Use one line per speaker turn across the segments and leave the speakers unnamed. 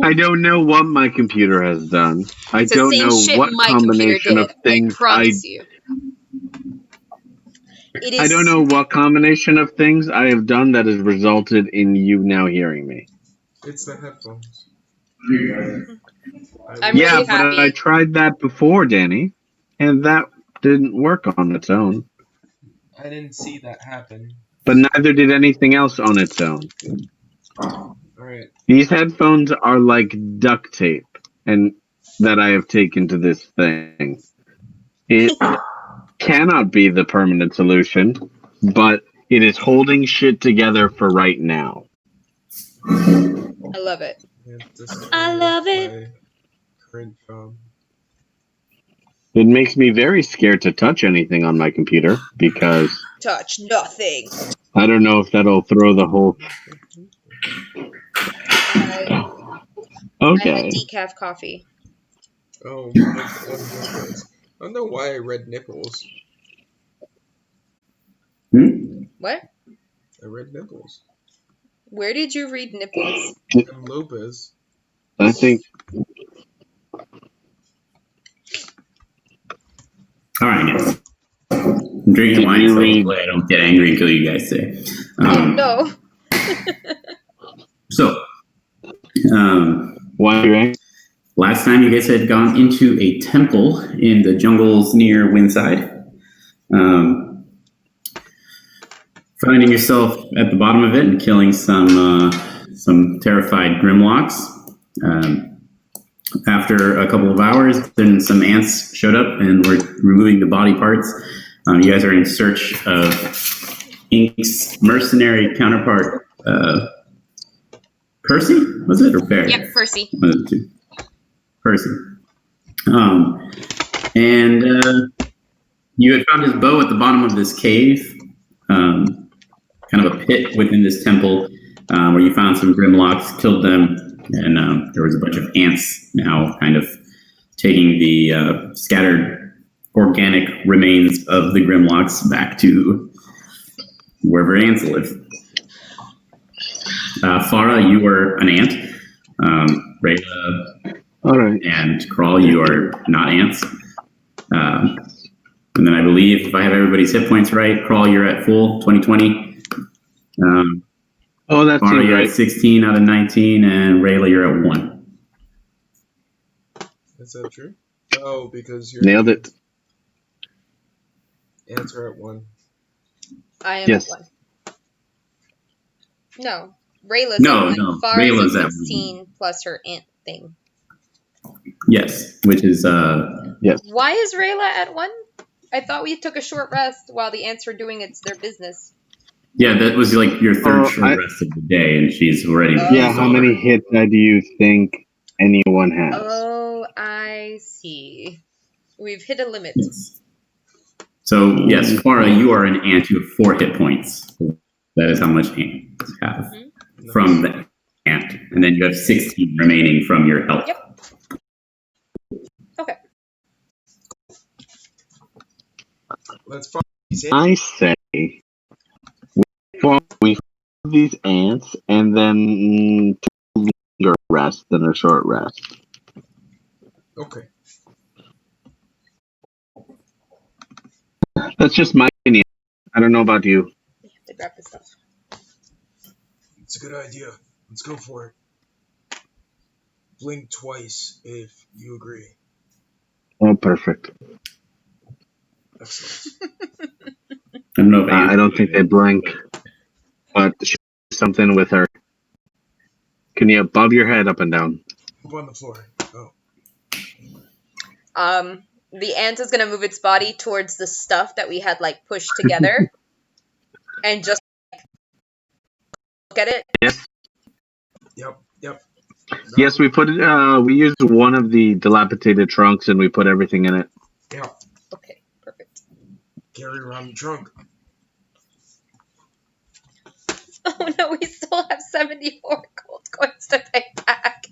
I don't know what my computer has done. I
It's the
don't
same
know
shit
what
my computer
combination
did.
of things
I promise you. It is.
I don't know what combination of things I have done that has resulted in you now hearing me.
It's the headphones.
I'm
Yeah,
really
but
happy.
I tried that before, Danny, and that didn't work on its own.
I didn't see that happen.
But neither did anything else on its own.
Alright.
These headphones are like duct tape, and that I have taken to this thing. It cannot be the permanent solution, but it is holding shit together for right now.
I love it.
Yeah, this is
I love it.
my current job.
It makes me very scared to touch anything on my computer because
Touch nothing.
I don't know if that'll throw the whole.
I
Okay.
had decaf coffee.
Oh, nipples. I don't know why I read nipples.
What?
I read nipples.
Where did you read nipples?
And Lopez.
I think.
All right, guys. I'm drinking wine, so hopefully I don't get angry and kill you guys today.
No.
So,
Why are you angry?
last time you guys had gone into a temple in the jungles near Windside. Finding yourself at the bottom of it and killing some terrified Grimlocks. After a couple of hours, then some ants showed up and were removing the body parts. You guys are in search of Ink's mercenary counterpart, Percy, was it, or Barry?
Yep, Percy.
One of the two. Percy. And you had found his bow at the bottom of this cave, kind of a pit within this temple, where you found some Grimlocks, killed them, and there was a bunch of ants now kind of taking the scattered organic remains of the Grimlocks back to wherever ants live. Farah, you were an ant. Rayla
All right.
and Crawl, you are not ants. And then I believe, if I have everybody's hit points right, Crawl, you're at full, 2020.
Oh, that's
Farah, you're
right.
at 16 out of 19, and Rayla, you're at 1.
Is that true? Oh, because you're
Nailed it.
Answer at 1.
I am
Yes.
at 1. No. Rayla's
No,
at 1.
no,
Farah's
Rayla's
at
at
16 plus her ant thing.
Yes, which is,
Yes.
Why is Rayla at 1? I thought we took a short rest while the ants were doing their business.
yeah, that was like your third short
I-
rest of the day, and she's already.
Yeah, how many hits do you think anyone has?
Oh, I see. We've hit a limit.
Yes. So, yes, Farah, you are an ant. You have 4 hit points. That is how much ants have from the ant. And then you have 16 remaining from your health.
Yep. Okay.
Let's find these ants.
I say we these ants and then a longer rest than a short rest.
Okay.
That's just my opinion. I don't know about you.
We have to grab this stuff.
It's a good idea. Let's go for it. Blink twice if you agree.
Oh, perfect.
Excellent.
I don't know if
I don't think they blink, but she did something with her. Can you bob your head up and down?
Up on the floor. Oh.
The ant is gonna move its body towards the stuff that we had pushed together, and just look at it.
Yes.
Yep.
Yes, we put it. We used one of the dilapidated trunks and we put everything in it.
Yeah.
Okay, perfect.
Carry around the trunk.
Oh no, we still have 74 gold coins to pay back.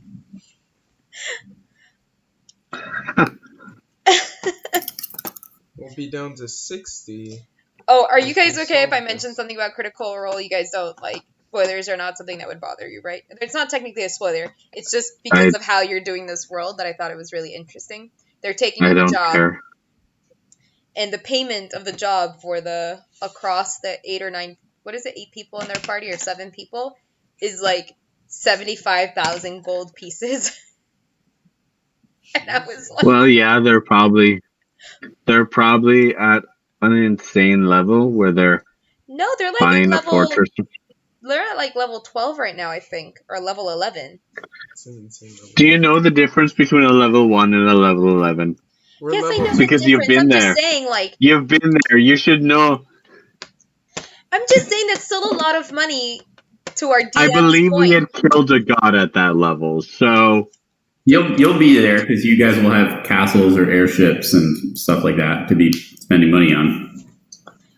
We'll be down to 60.
Oh, are you guys okay if I mention something about Critical Role you guys don't like? spoilers are not something that would bother you, right? It's not technically a spoiler. It's just because of how you're doing this world that I thought it was really interesting. They're taking
I
on a
don't
job,
care.
and the payment of the job for the across the 8 or 9, what is it, 8 people in their party or 7 people, is like 75,000 gold pieces. And I was like,
Well, yeah, they're probably at an insane level where they're
no, they're like at
buying a
level.
fortress.
They're at like level 12 right now, I think, or level 11.
It's an insane level.
Do you know the difference between a level 1 and a level 11?
We're
Yes, I
level
know the
Because you've
difference.
been
I'm
there.
just saying, like,
You've been there. You should know.
I'm just saying that's still a lot of money to our DM's
I believe we
point.
had killed a god at that level, so
You'll be there because you guys will have castles or airships and stuff like that to be spending money on.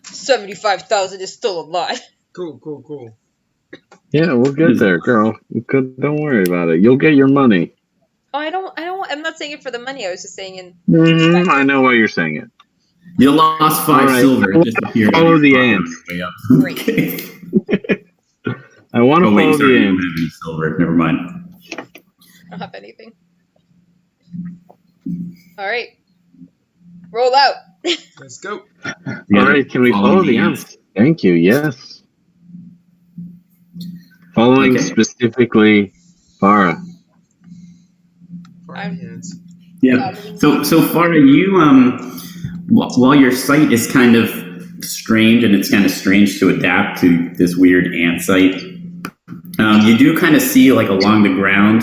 75,000 is still a lot.
Cool.
yeah, we'll get there, girl. Don't worry about it. You'll get your money.
Oh, I'm not saying it for the money. I was just saying in
I know why you're saying it.
You lost 5
Alright,
silver and disappeared.
follow the
on
ants.
your way up.
Great.
Okay.
I want to
Oh wait,
follow
sorry,
the
you don't
ants.
have any silver. Never mind.
I don't have anything. Alright. Roll out.
Let's go.
All right, can we follow the ants? Thank you. Yes. Following
Okay.
specifically Farah.
Far
I'm-
hands.
Yeah. So far, you while your sight is kind of strange and it's kind of strange to adapt to this weird ant sight, you do kind of see like along the ground,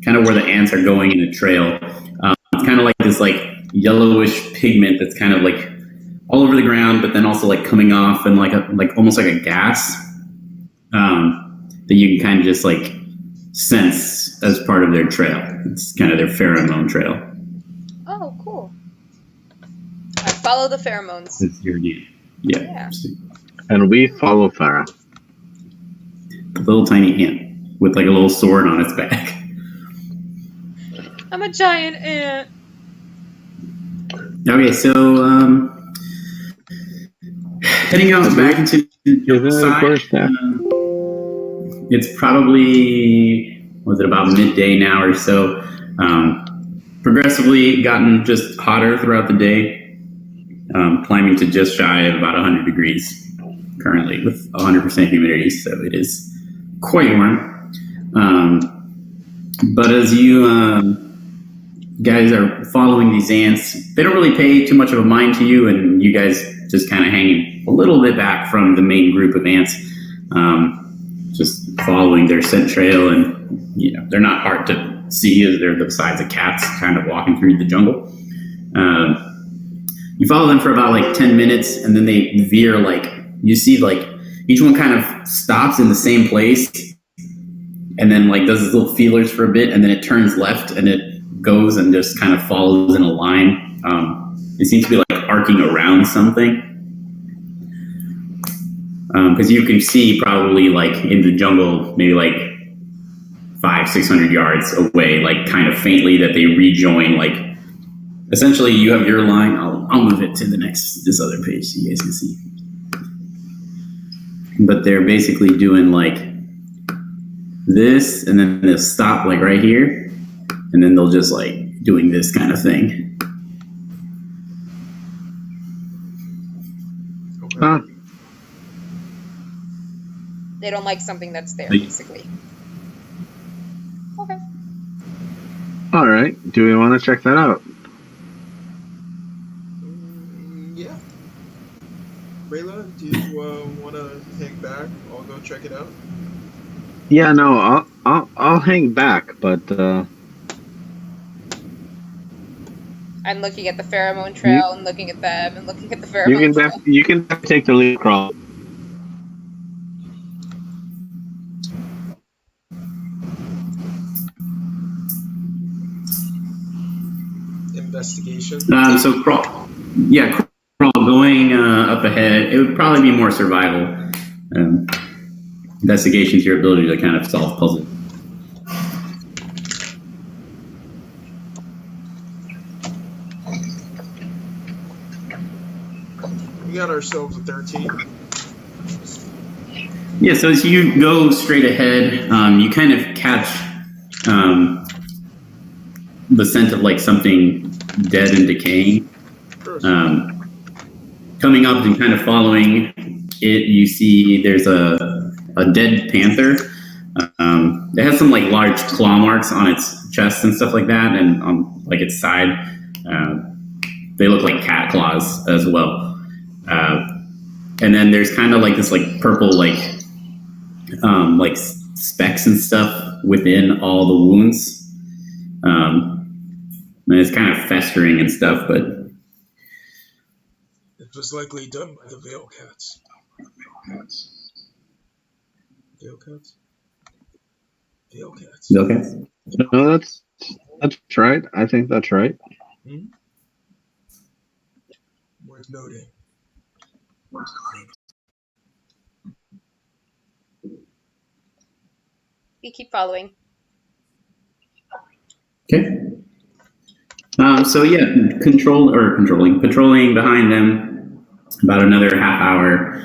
kind of where the ants are going in a trail. It's kind of like this like yellowish pigment that's kind of like all over the ground, but then also like coming off and like almost like a gas that you can kind of just like sense as part of their trail. It's kind of their pheromone trail.
Oh, cool. I follow the pheromones.
That's your idea. Yeah.
Yeah.
And we follow Farah.
A little tiny ant with like a little sword on its back.
I'm a giant ant.
Okay, so heading out back into the side. It's probably, was it about midday now or so? Progressively gotten just hotter throughout the day, climbing to just shy of about 100 degrees currently with 100% humidity, so it is quite warm. But as you guys are following these ants, they don't really pay too much of a mind to you, and you guys just kind of hanging a little bit back from the main group of ants. Just following their scent trail, and they're not hard to see as they're the size of cats kind of walking through the jungle. You follow them for about like 10 minutes, and then they veer, like you see like each one kind of stops in the same place and then like does its little feelers for a bit, and then it turns left and it goes and just kind of follows in a line. It seems to be like arcing around something. Because you can see probably like in the jungle, maybe like 500-600 yards away, like kind of faintly, that they rejoin. Like essentially, you have your line. I'll move it to this other page so you guys can see. But they're basically doing like this, and then they'll stop like right here, and then they'll just like doing this kind of thing.
Huh.
They don't like something that's there, basically. Okay.
All right. Do we want to check that out?
Yeah. Rayla, do you want to hang back? I'll go check it out.
Yeah, no, I'll hang back, but
I'm looking at the pheromone trail and looking at them and looking at the pheromone trail.
you can take the lead, crawl.
Investigation.
So crawl going up ahead. It would probably be more survival. Investigation's your ability to kind of solve puzzles.
We got ourselves a 13.
Yeah, so as you go straight ahead, you kind of catch the scent of like something dead and decaying. Coming up and kind of following it, you see there's a dead panther. It has some like large claw marks on its chest and stuff like that, and on like its side. They look like cat claws as well. And then there's kind of like this like purple like specks and stuff within all the wounds. And it's kind of festering and stuff, but
It was likely done by the Veil Cats. Veil Cats? Veil Cats.
okay.
No, that's right. I think that's right.
Worth noting.
We keep following.
Okay. So yeah, patrolling behind them about another half hour.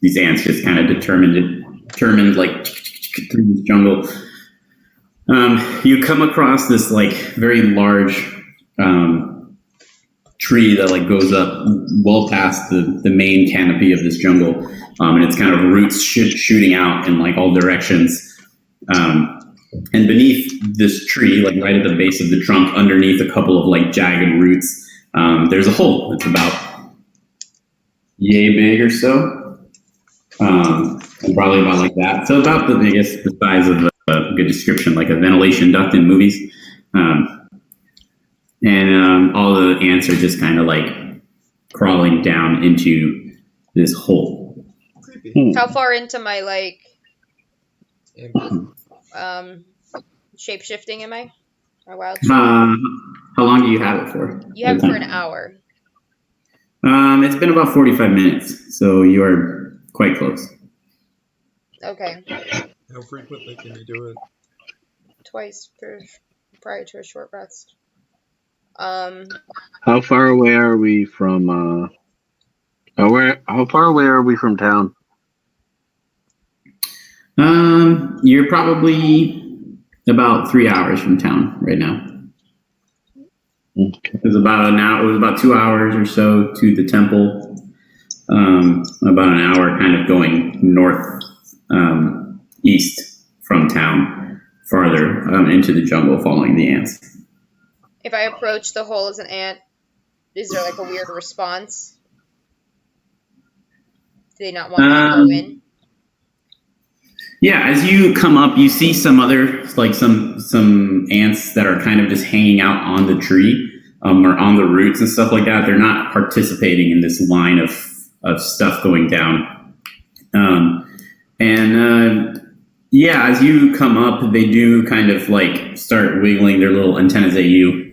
These ants just kind of determined like through this jungle. You come across this like very large tree that like goes up well past the main canopy of this jungle, and it's kind of roots shooting out in like all directions. And beneath this tree, like right at the base of the trunk, underneath a couple of like jagged roots, there's a hole. It's about yay big or so, and probably about like that. So about I guess the size of a good description, like a ventilation duct in movies. And all the ants are just kind of like crawling down into this hole.
Creepy.
How far into my like
And
shape shifting am I? Or wild shape?
How long do you have it for?
You have it for an hour.
It's been about 45 minutes, so you are quite close.
Okay.
how frequently can you do it?
Twice prior to a short rest.
How far away are we from? How far away are we from town?
You're probably about 3 hours from town right now.
Okay.
It was about an hour. It was about 2 hours or so to the temple. About an hour, kind of going north, east from town, farther into the jungle, following the ants.
If I approach the hole as an ant, is there like a weird response? Do they not want me to go in?
Yeah, as you come up, you see some other, like some ants that are kind of just hanging out on the tree, or on the roots and stuff like that. They're not participating in this line of stuff going down. Yeah, as you come up, they do kind of like start wiggling their little antennas at you.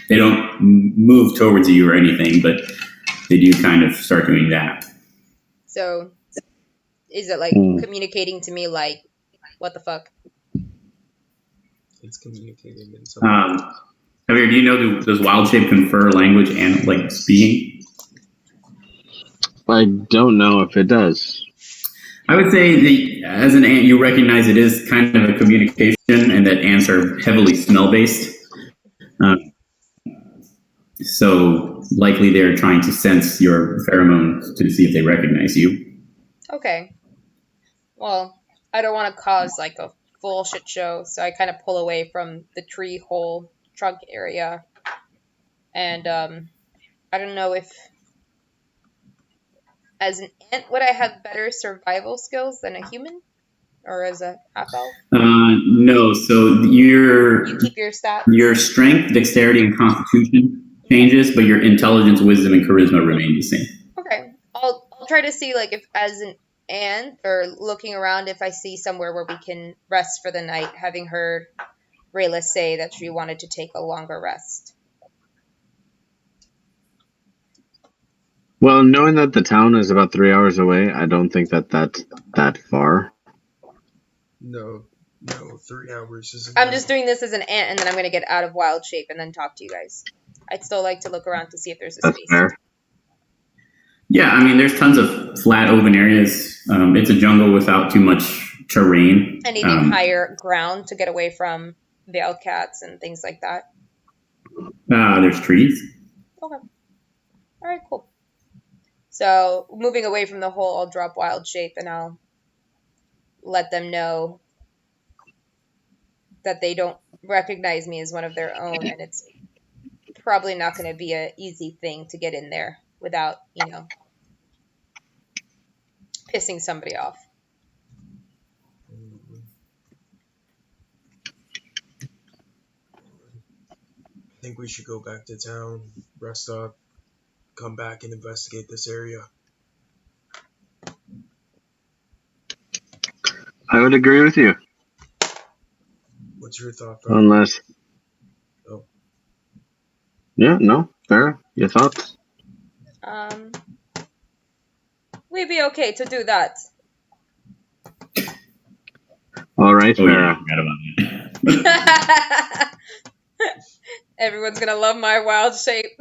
They don't move towards you or anything, but they do kind of start doing that.
So, is it like communicating to me like, what the fuck?
It's communicating in some
Javier, do you know, does wild shape confer language and like speaking?
I don't know if it does.
I would say that as an ant, you recognize it is kind of a communication, and that ants are heavily smell-based. So likely they're trying to sense your pheromones to see if they recognize you.
Okay. Well, I don't want to cause like a full shit show, so I kind of pull away from the tree hole trunk area. And I don't know if as an ant would I have better survival skills than a human? Or as a half elf?
No, so
You keep your stats?
your strength, dexterity, and constitution changes, but your intelligence, wisdom, and charisma remain the same.
Okay. I'll try to see like if as an ant or looking around if I see somewhere where we can rest for the night, having heard Rayla say that she wanted to take a longer rest.
Well, knowing that the town is about 3 hours away, I don't think that that's that far.
No, 3 hours isn't.
I'm just doing this as an ant, and then I'm going to get out of wild shape and then talk to you guys. I'd still like to look around to see if there's a
That's
space.
fair.
Yeah, I mean, there's tons of flat open areas. It's a jungle without too much terrain.
Anything higher ground to get away from veil cats and things like that?
There's trees.
Okay. All right, cool. So moving away from the hole, I'll drop wild shape and I'll let them know that they don't recognize me as one of their own, and it's probably not going to be an easy thing to get in there without, pissing somebody off.
I think we should go back to town, rest up, come back and investigate this area.
I would agree with you.
What's your thought, Farah?
Unless...
Oh.
Yeah, no, Farah, your thoughts?
We'd be okay to do that.
All right,
Oh, yeah,
Farah.
I forgot about that.
Everyone's gonna love my wild shape.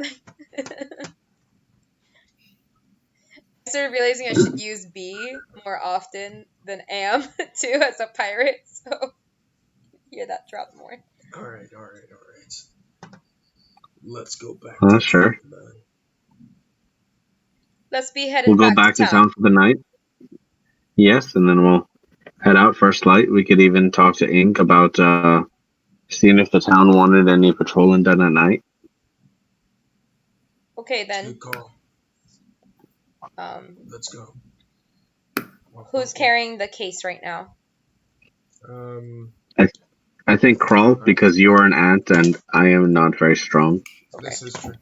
I started realizing I should use B more often than am too as a pirate, so hear that drop more.
Alright. Let's go back
Oh,
to
sure.
town, then.
Let's be headed
We'll go back to town for the night. Yes, and then we'll head out first light. We could even talk to Ink about seeing if the town wanted any patrolling done at night.
Okay then.
Good call. Let's go.
Who's carrying the case right now?
I think Crawl, because you are an ant and I am not very strong.
Okay.
This is true.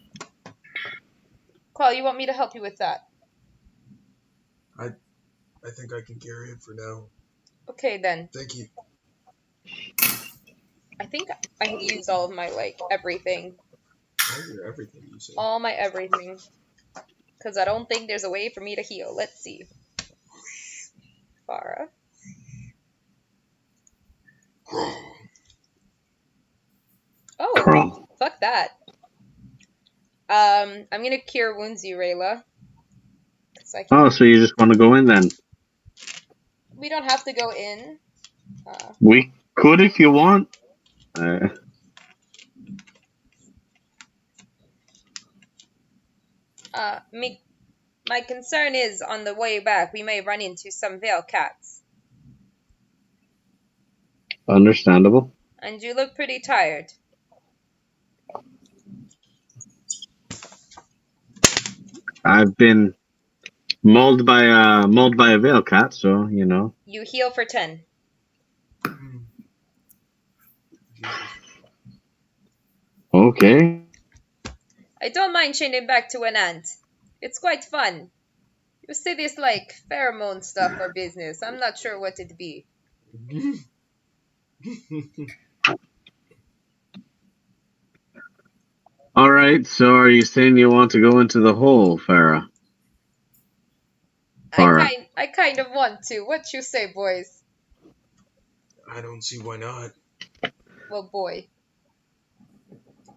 Call, you want me to help you with that?
I think I can carry it for now.
Okay then.
Thank you.
I think I have used all of my everything.
Everything you say.
All my everything. Because I don't think there's a way for me to heal. Let's see. Farah. Oh,
Crawl.
fuck that. I'm gonna cure wounds you, Rayla.
Oh, so you just want to go in then?
We don't have to go in.
We could if you want.
My concern is on the way back we may run into some veil cats.
Understandable.
And you look pretty tired.
I've been mauled by a veil cat, so you know.
You heal for 10.
Okay.
I don't mind changing back to an ant. It's quite fun. You see this pheromone stuff or business. I'm not sure what it'd be.
Alright, so are you saying you want to go into the hole, Farah?
I kind of want to. What you say, boys?
I don't see why not.
Well, boy.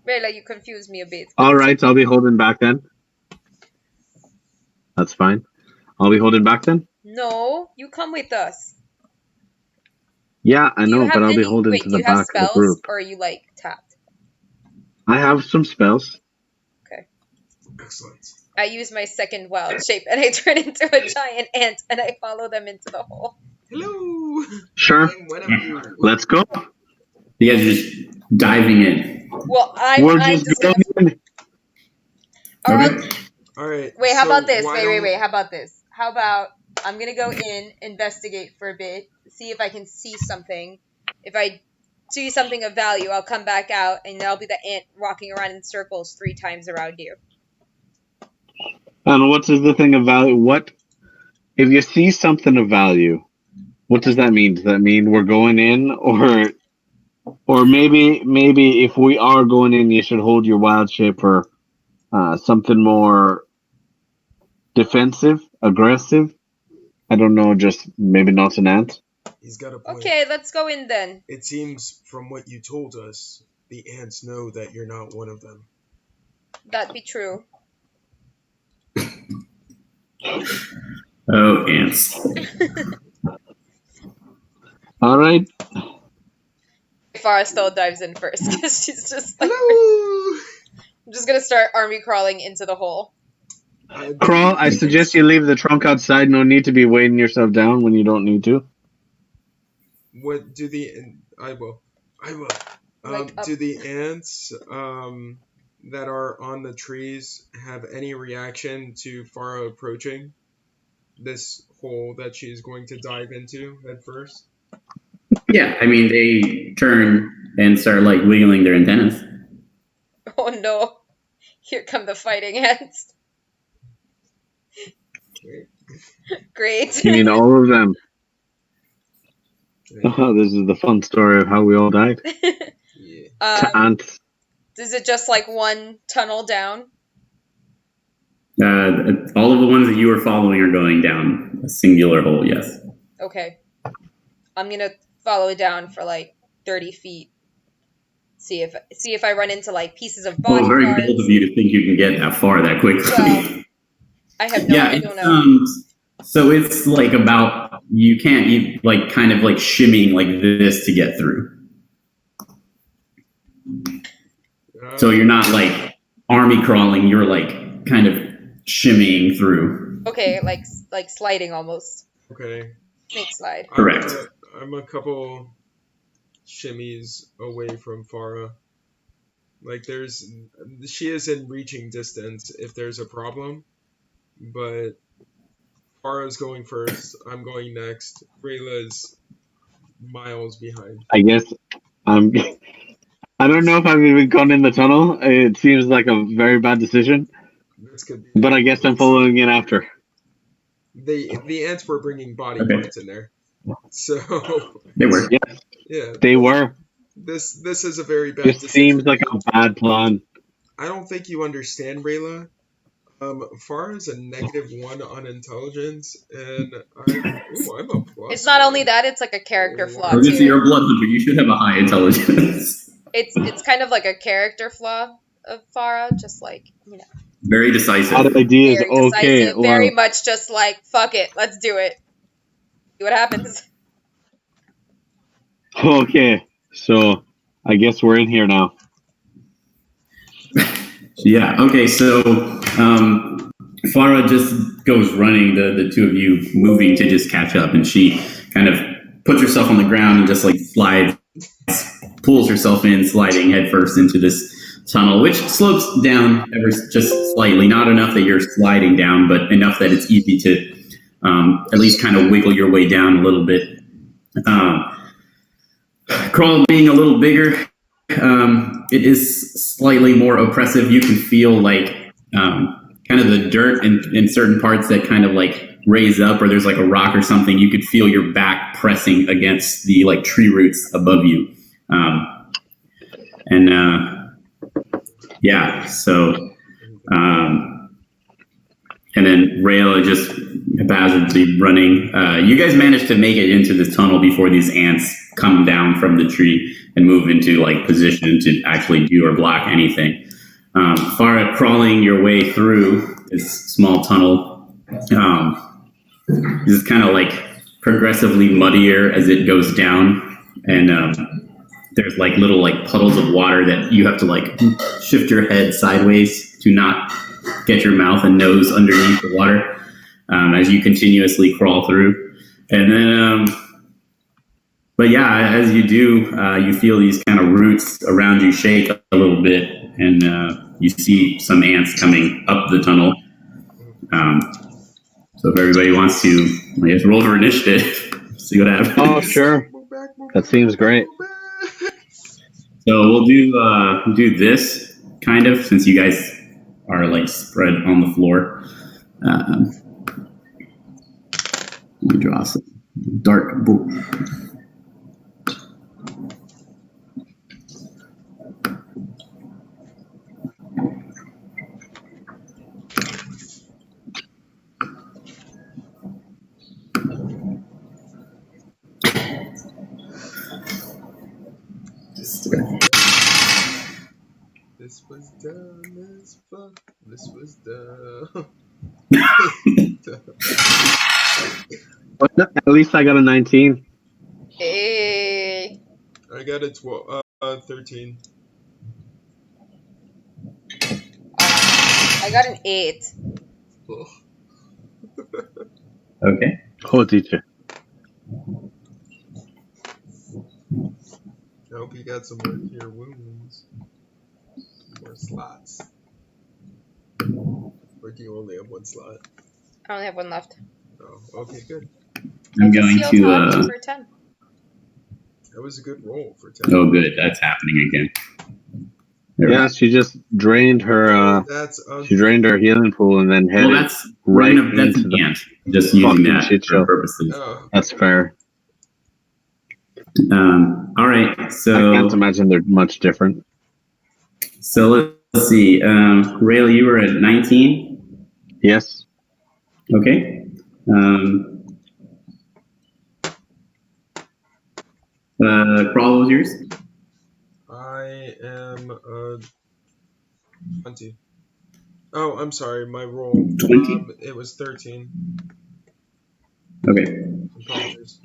Rayla, you confuse me a bit.
Alright, I'll be holding back then. That's fine. I'll be holding back then?
No, you come with us.
Yeah, I know, but I'll be holding to the back of the group.
Or are you tapped?
I have some spells.
Okay.
Excellent.
I use my second wild shape and I turn into a giant ant and I follow them into the hole.
Hello.
Sure. Let's go.
You guys are just diving in.
Well,
We're just going in.
All right.
Wait, how about this? Wait. How about this? How about I'm going to go in, investigate for a bit, see if I can see something. If I see something of value, I'll come back out and I'll be the ant walking around in circles 3 times around you.
And what is the thing of value? What if you see something of value? What does that mean? Does that mean we're going in, or maybe if we are going in, you should hold your wild shape for something more defensive, aggressive? I don't know, just maybe not an ant.
He's got a point.
Okay, let's go in then.
It seems from what you told us, the ants know that you're not one of them.
That'd be true.
Oh, ants.
All right.
Farah still dives in first because she's just like,
Hello.
I'm just gonna start army crawling into the hole.
Crawl, I suggest you leave the trunk outside. No need to be weighing yourself down when you don't need to.
What do the I will.
Like up.
Do the ants that are on the trees have any reaction to Farah approaching this hole that she's going to dive into head first?
Yeah, I mean, they turn and start like wiggling their antennas.
Oh no! Here come the fighting ants.
Okay.
Great.
You mean all of them?
Okay.
Oh, this is the fun story of how we all died.
Yeah.
To ants.
Is it just like one tunnel down?
All of the ones that you were following are going down a singular hole. Yes.
Okay. I'm gonna follow it down for like 30 feet. See if I run into like pieces of body
Well, very
parts.
bold of you to think you can get that far that quickly.
Well, I have no.
Yeah,
I don't
it's,
know.
so it's like about you can't like kind of like shimmying like this to get through. So you're not like army crawling. You're like kind of shimmying through.
Okay, like sliding almost.
Okay.
Snake slide.
Correct.
I'm a couple shimmies away from Farah. Like she is in reaching distance if there's a problem, but Farah's going first. I'm going next. Rayla's miles behind.
I guess I'm. I don't know if I've even gone in the tunnel. It seems like a very bad decision,
This could be.
but I guess I'm following it after.
The ants were bringing body
Okay.
parts in there, so
They were.
Yes,
yeah.
they were.
This is a very bad
This
decision.
seems like a bad plan.
I don't think you understand, Rayla. Farah is a -1 on intelligence, and I'm a plus.
It's not only that; it's like a character flaw
Obviously, you're a
too.
blood hunter. You should have a high intelligence.
It's kind of like a character flaw of Farah, just like
Very decisive.
Bad ideas.
very
Okay,
decisive, very
well,
much just like fuck it, let's do it. See what happens.
okay. So I guess we're in here now.
Yeah. Okay. So Farah just goes running. The two of you moving to just catch up, and she kind of puts herself on the ground and just like slides, pulls herself in, sliding headfirst into this tunnel, which slopes down ever just slightly. Not enough that you're sliding down, but enough that it's easy to at least kind of wiggle your way down a little bit. Crawl being a little bigger. It is slightly more oppressive. You can feel like kind of the dirt in certain parts that kind of like raise up, or there's like a rock or something. You could feel your back pressing against the like tree roots above you. Yeah, so and then Rayla just haphazardly running. You guys managed to make it into this tunnel before these ants come down from the tree and move into like position to actually do or block anything. Farah crawling your way through this small tunnel. This is kind of like progressively muddier as it goes down, and there's like little like puddles of water that you have to like shift your head sideways to not get your mouth and nose underneath the water as you continuously crawl through. And then, but yeah, as you do, you feel these kind of roots around you shake a little bit, and you see some ants coming up the tunnel. So if everybody wants to, I guess, roll for initiative, see what happens.
Oh, sure. That seems great.
So we'll do this kind of, since you guys are like spread on the floor. Let me draw some dark blue.
This was dumb as fuck. This was dumb.
But at least I got a 19.
Hey.
I got a 13.
I got an 8.
Ugh.
Okay.
Oh, teacher.
I hope you got some more cure wounds. More slots. Or do you only have one slot?
I only have one left.
Oh, okay, good.
I'm
It's a
going
seal
to.
top for 10.
That was a good roll for 10.
Oh, good. That's happening again. There we
Yeah,
go.
she just drained her.
That's
She drained her healing pool and then
Well,
headed
that's
right
that's
into
an
the
ant. Just using
fucking
that
shit
for
show.
purposes.
Oh,
That's fair.
All right.
I can't
So
imagine they're much different.
let's see. Rail, you were at 19.
Yes.
Okay. Crawl was yours.
I am 20. Oh, I'm sorry, my roll.
20.
It was 13.
Okay.
Apologies.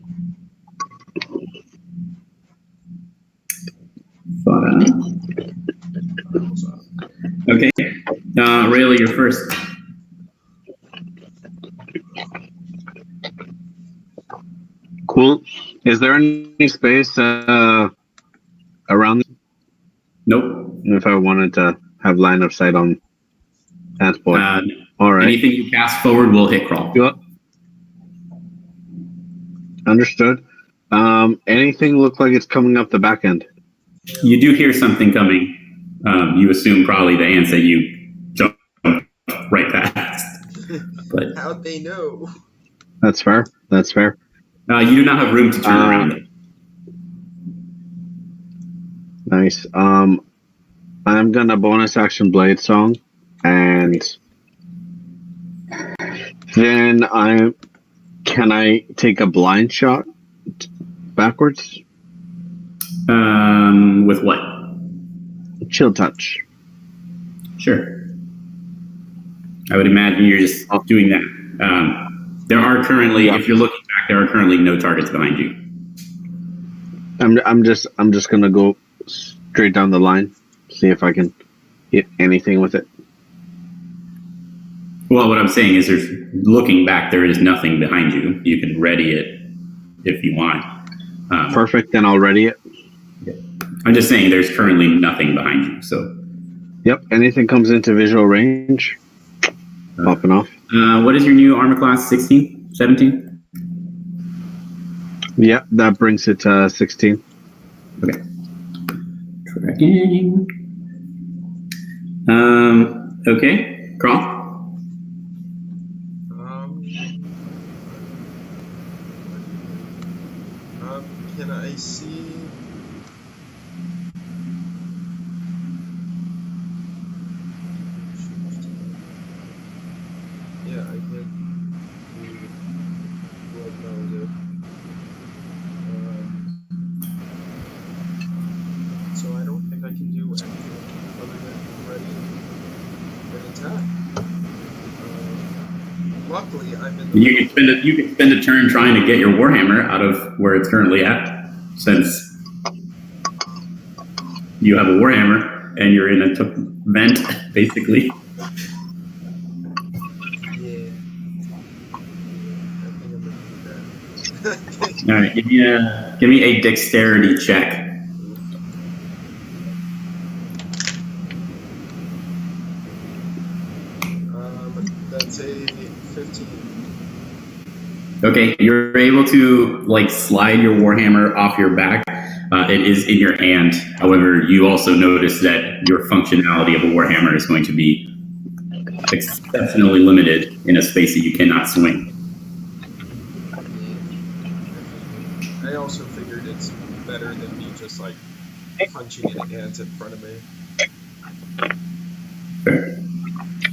Fine.
What's up?
Okay. Rail, you're first.
Cool. Is there any space around
Nope.
if I wanted to have line of sight on that boy? All right.
Anything you cast forward will hit crawl.
Yep. Understood. Anything look like it's coming up the back end?
You do hear something coming. You assume probably the ants that you jumped right past. But
How'd they know?
That's fair. That's fair.
you do not have room to turn around.
Nice. I'm gonna bonus action blade song, and then can I take a blind shot backwards?
With what?
Chill touch.
Sure. I would imagine you're just doing that. There are currently, if you're looking back, there are currently no targets behind you.
I'm just gonna go straight down the line, see if I can hit anything with it.
Well, what I'm saying is, looking back, there is nothing behind you. You can ready it if you want.
Perfect. Then I'll ready it.
I'm just saying, there's currently nothing behind you. So.
Yep. Anything comes into visual range, popping off.
What is your new armor class? 16? 17?
Yep. That brings it to 16.
Okay. Tracking. Okay. Crawl.
Can I see? Yeah, I can do what Mel did. So I don't think I can do anything other than ready an attack. Luckily, I'm in the.
You can spend a turn trying to get your warhammer out of where it's currently at, since you have a warhammer and you're in a vent, basically.
Yeah. I think I'm gonna do that.
All right, give me a dexterity check.
That's a 15.
Okay, you're able to slide your warhammer off your back. It is in your hand. However, you also notice that your functionality of a warhammer is going to be exceptionally limited in a space that you cannot swing.
I also figured it's better than me just punching an ant in front of me.
Fair.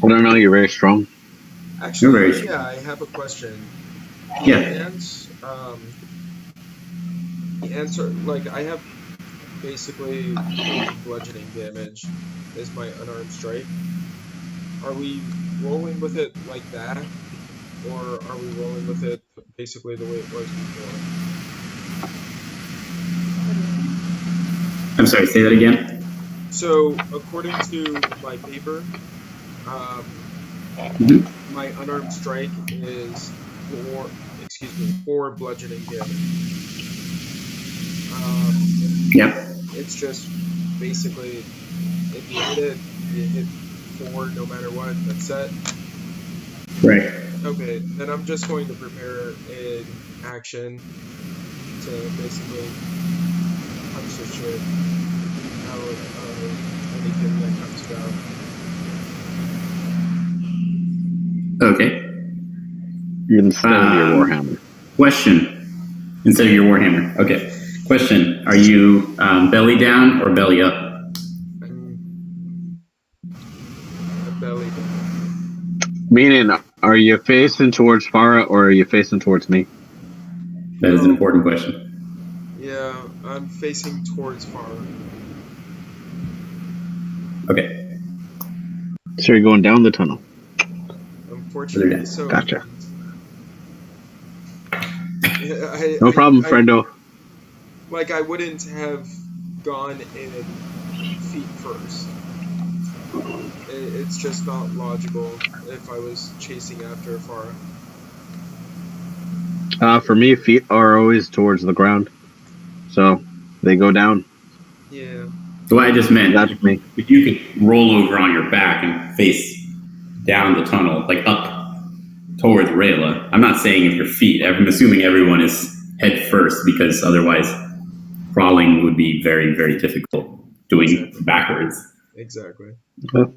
I don't know. You're very strong.
Actually, yeah, I have a question.
Yeah.
The ants are I have basically bludgeoning damage is my unarmed strike. Are we rolling with it like that, or are we rolling with it basically the way it was before.
I'm sorry, say that again?
So, according to my paper,
Mhm.
my unarmed strike is 4 bludgeoning damage.
Yep.
It's just basically, if you hit it, you hit 4 no matter what, that's set.
Right.
Okay, then I'm just going to prepare an action to basically punch the shit out of anything that comes about.
Okay.
Instead of your Warhammer.
Question. Instead of your Warhammer. Okay. Question. Are you belly down or belly up?
I'm belly down.
Meaning, are you facing towards Farah or are you facing towards me?
That is an important question.
Yeah, I'm facing towards Farah.
Okay.
So you're going down the tunnel.
Unfortunately, so.
Gotcha.
No
problem, friendo.
Like, I wouldn't have gone in feet first. It's just not logical if I was chasing after Farah.
For me, feet are always towards the ground. So they go down.
Yeah.
So I just meant
That's me.
if you could roll over on your back and face down the tunnel, like up towards Rayla. I'm not saying if your feet. I'm assuming everyone is head first because otherwise crawling would be very, very difficult doing backwards.
Exactly.
Oh.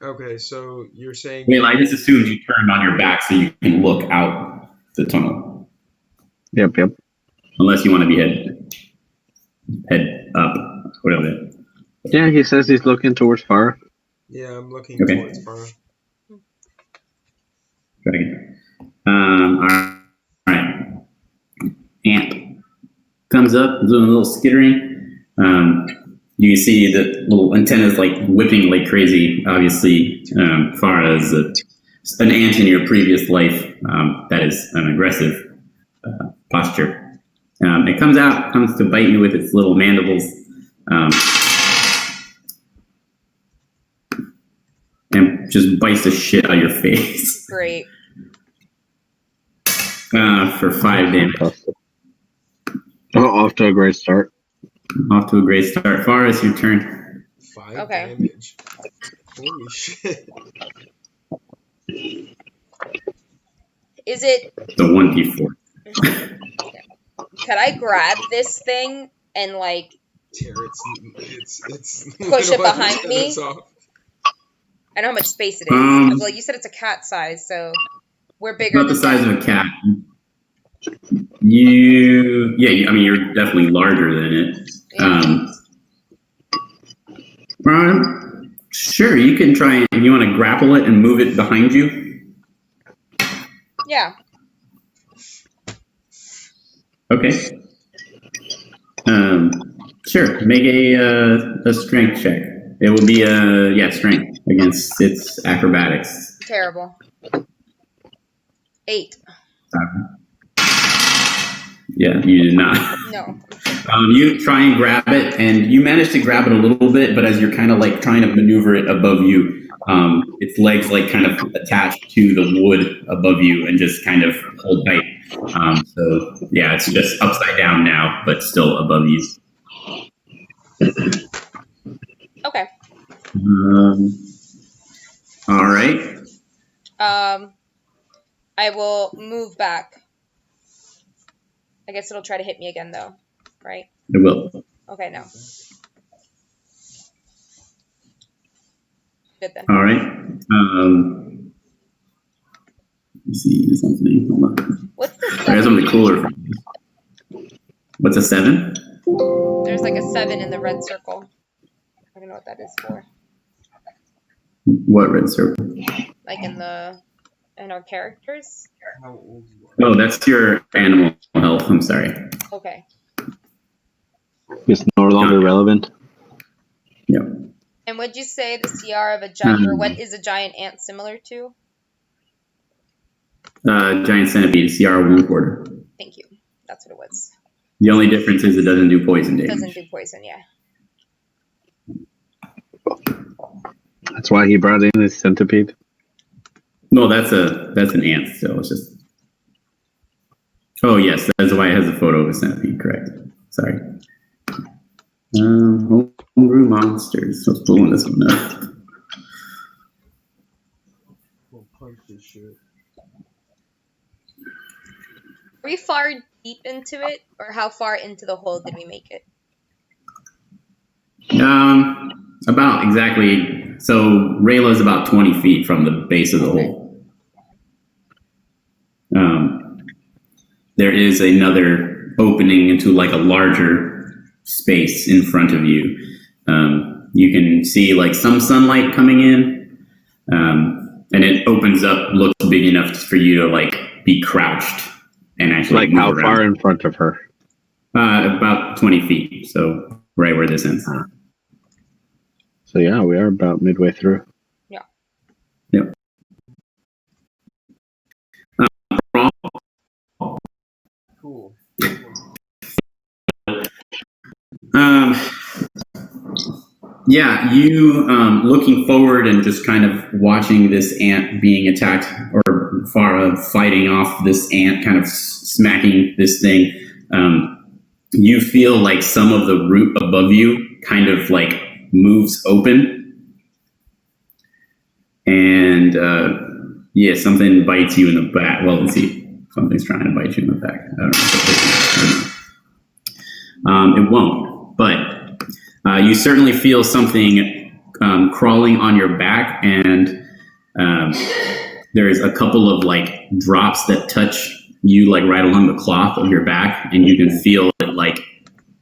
Okay, so you're saying...
Rayla, I just assumed you turned on your back so you can look out the tunnel.
Yep.
Unless you want to be head up, whatever.
Yeah, he says he's looking towards Farah.
Yeah, I'm looking towards Farah.
All right. Amp comes up, doing a little skittering. You can see the little antennas like whipping like crazy. Obviously, Farah is an ant in your previous life. That is an aggressive posture. It comes to bite you with its little mandibles. And just bites the shit out of your face.
Great.
For 5 damage.
Off to a great start.
Off to a great start. Farah, it's your turn.
5 damage. Holy shit.
Is it...
The 1d4.
Could I grab this thing and, like...
Tear it's
push it behind me? I know how much space it is. Well, you said it's a cat size, so we're bigger
About
than
the size
that.
of a cat. I mean, you're definitely larger than it. Sure, you can try. You want to grapple it and move it behind you?
Yeah.
Okay. Sure. Make a strength check. It will be strength against its acrobatics.
Terrible. 8.
Yeah, you did not.
No.
You try and grab it, and you manage to grab it a little bit, but as you're kind of like trying to maneuver it above you, its legs like kind of attached to the wood above you and just kind of hold tight. So yeah, it's just upside down now, but still above you.
Okay.
All right.
I will move back. I guess it'll try to hit me again, though, right?
It will.
Okay, no. Good then.
All right. Let me see something. Hold on.
What's the 7?
There's something cooler. What's a 7?
There's like a 7 in the red circle. I don't know what that is for.
What red circle?
Like in our characters.
How old you are?
Oh, that's your animal health. I'm sorry.
Okay.
It's no longer relevant.
Yep.
And would you say the CR of a giant, or what is a giant ant similar to?
Giant centipede, CR 1/4.
Thank you. That's what it was.
The only difference is it doesn't do poison
It
damage.
doesn't do poison, yeah.
That's why he brought in his centipede.
No, that's an ant still. It's just. Oh yes, that's why it has a photo of a centipede. Correct. Sorry. Homebrew monsters. Let's pull this one up.
We'll punch this shit.
Are we far deep into it, or how far into the hole did we make it?
About exactly. So Rayla's about 20 feet from the base of the hole. There is another opening into like a larger space in front of you. You can see like some sunlight coming in, and it opens up, looks big enough for you to like be crouched and actually
Like
move
how
around.
far in front of her?
About 20 feet. So right where this ends.
So yeah, we are about midway through.
Yeah.
Yep.
Cool.
Yeah, you looking forward and just kind of watching this ant being attacked, or Farah fighting off this ant, kind of smacking this thing. You feel like some of the root above you kind of like moves open, and yeah, something bites you in the back. Well, let's see, something's trying to bite you in the back. I don't know. It won't, but you certainly feel something crawling on your back, and there's a couple of like drops that touch you like right along the cloth of your back, and you can feel it like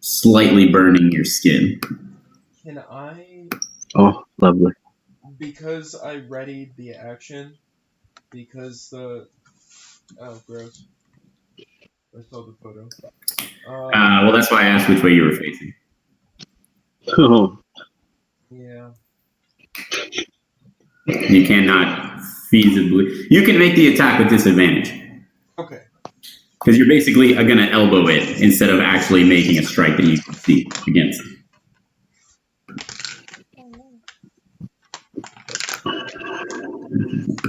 slightly burning your skin.
Can I,
Oh, lovely.
because I readied the action, because the, oh, gross. I saw the photo.
Well, that's why I asked which way you were facing.
Oh,
Yeah.
You cannot feasibly. You can make the attack with disadvantage
Okay.
because you're basically going to elbow it instead of actually making a strike that you can see against.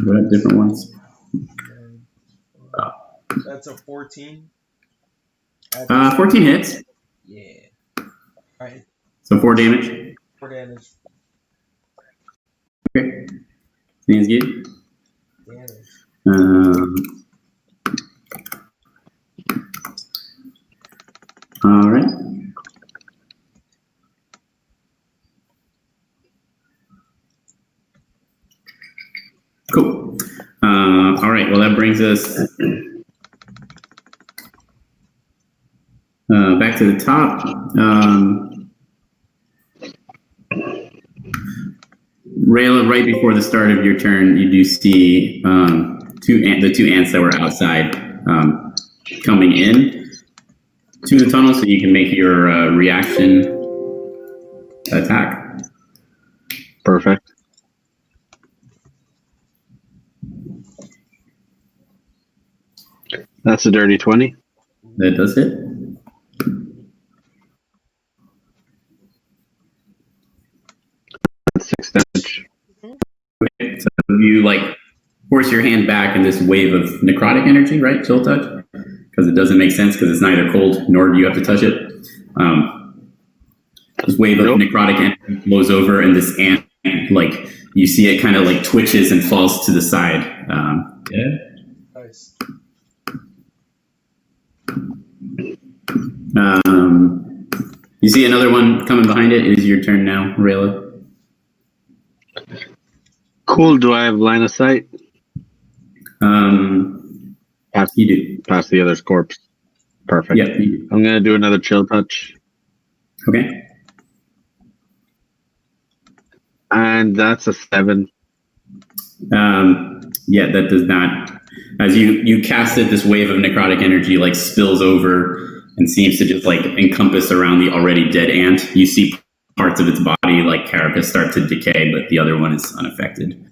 What different ones?
That's a 14.
14 hits.
Yeah. Alright.
So 4 damage.
4 damage.
Okay. Seems good.
Damage.
All right. Cool. All right. Well, that brings us back to the top. Rayla, right before the start of your turn, you do see the two ants that were outside coming in to the tunnel, so you can make your reaction attack.
perfect. That's a dirty 20.
That does hit.
That's 6 damage.
Okay, so you like force your hand back in this wave of necrotic energy, right? Chill touch, because it doesn't make sense because it's neither cold nor do you have to touch it. This wave of necrotic energy blows over, and this ant, like you see it kind of like twitches and falls to the side. Yeah.
Nice.
You see another one coming behind it. It is your turn now, Rayla.
Cool. Do I have line of sight?
You do.
Past the other's corpse. Perfect.
Yep. You do.
I'm going to do another chill touch.
Okay.
And that's a 7.
Yeah, that does not. As you cast it, this wave of necrotic energy like spills over and seems to just like encompass around the already dead ant. You see parts of its body, like carapace, start to decay, but the other one is unaffected.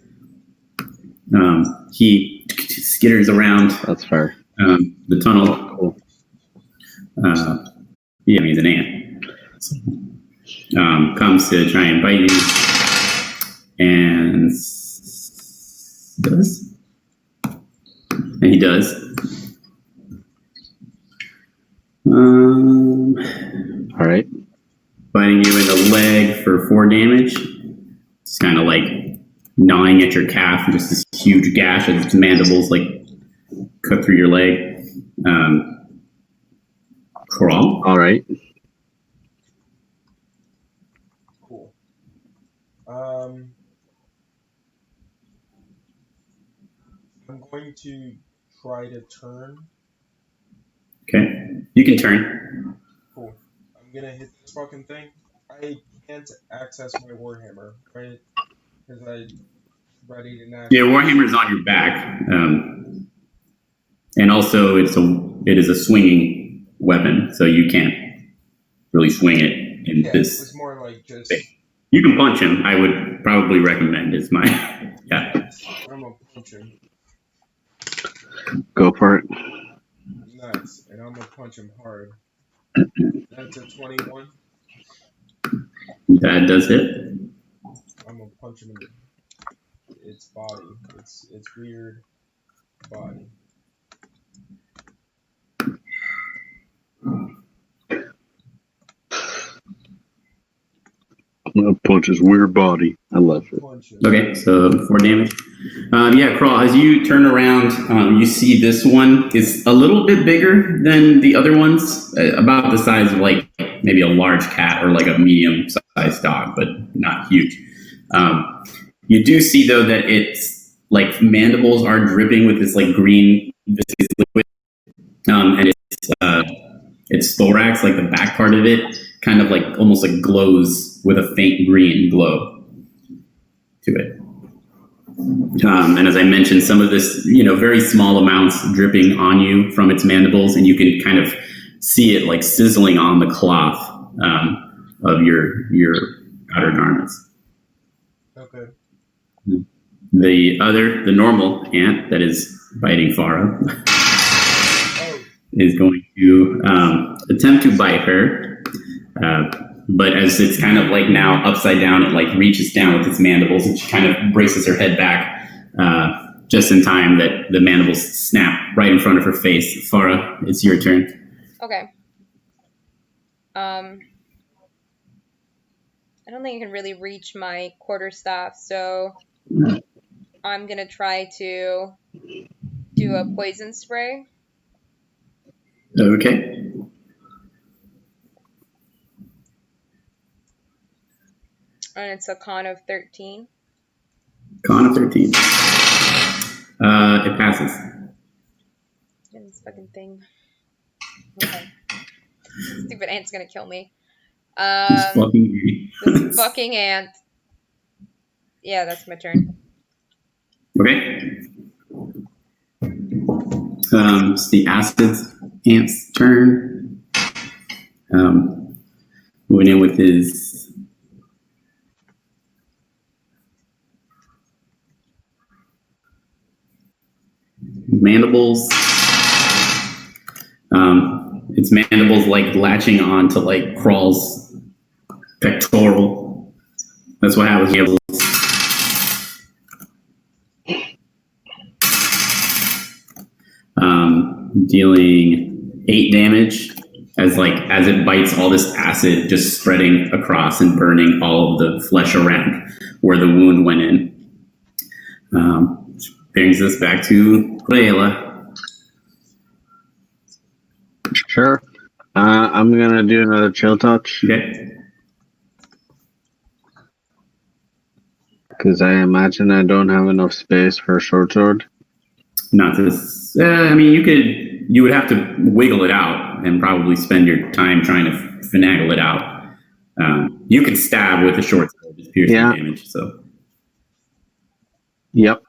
He skitters around
That's fair.
the tunnel.
Oh, cool.
Yeah, he's an ant. So, comes to try and bite you, and does. And he does.
All right.
Biting you in the leg for 4 damage. It's kind of like gnawing at your calf, just this huge gash as its mandibles like cut through your leg. Crawl.
All right.
Cool. I'm going to try to turn.
Okay, you can turn.
Cool. I'm gonna hit this fucking thing. I can't access my warhammer, right? Because I ready to
Yeah, Warhammer's on your back, and also it is a swinging weapon, so you can't really swing it in this.
It was more like just.
Thing. You can punch him. I would probably recommend is my yeah.
I'm gonna punch him.
Go for it.
Nice, and I'm gonna punch him hard. That's a 21.
That does hit.
I'm gonna punch him in its body. Its weird body.
I'm gonna punch his weird body. I love it.
Okay, so 4 damage. Yeah, Crawl, as you turn around, you see this one is a little bit bigger than the other ones, about the size of like maybe a large cat or like a medium-sized dog, but not huge. You do see, though, that its like mandibles are dripping with this like green viscous liquid, and its thorax, like the back part of it, kind of like almost like glows with a faint green glow to it. And as I mentioned, some of this, very small amounts dripping on you from its mandibles, and you can kind of see it like sizzling on the cloth of your outer garments.
Okay.
The normal ant that is biting Farah is going to attempt to bite her. But as it's kind of like now upside down, it like reaches down with its mandibles and she kind of braces her head back just in time that the mandibles snap right in front of her face. Farah, it's your turn.
Okay. I don't think I can really reach my quarterstaff, so I'm going to try to do a poison spray.
Okay.
And it's a con of 13.
Con of 13. It passes.
Get this fucking thing. Okay. Stupid ant's gonna kill me.
This
fucking ant. Yeah, that's my turn.
Okay. It's the acid ant's turn. Moving in with his mandibles. Its mandibles like latching on to like Crawl's pectoral. That's what happens. Dealing 8 damage as it bites, all this acid just spreading across and burning all of the flesh around where the wound went in. Which brings us back to Layla.
Sure. I'm gonna do another chill touch.
Okay.
Because I imagine I don't have enough space for a short sword.
Not this. I mean, you would have to wiggle it out and probably spend your time trying to finagle it out. You could stab with a short sword, just piercing damage. So.
Yep.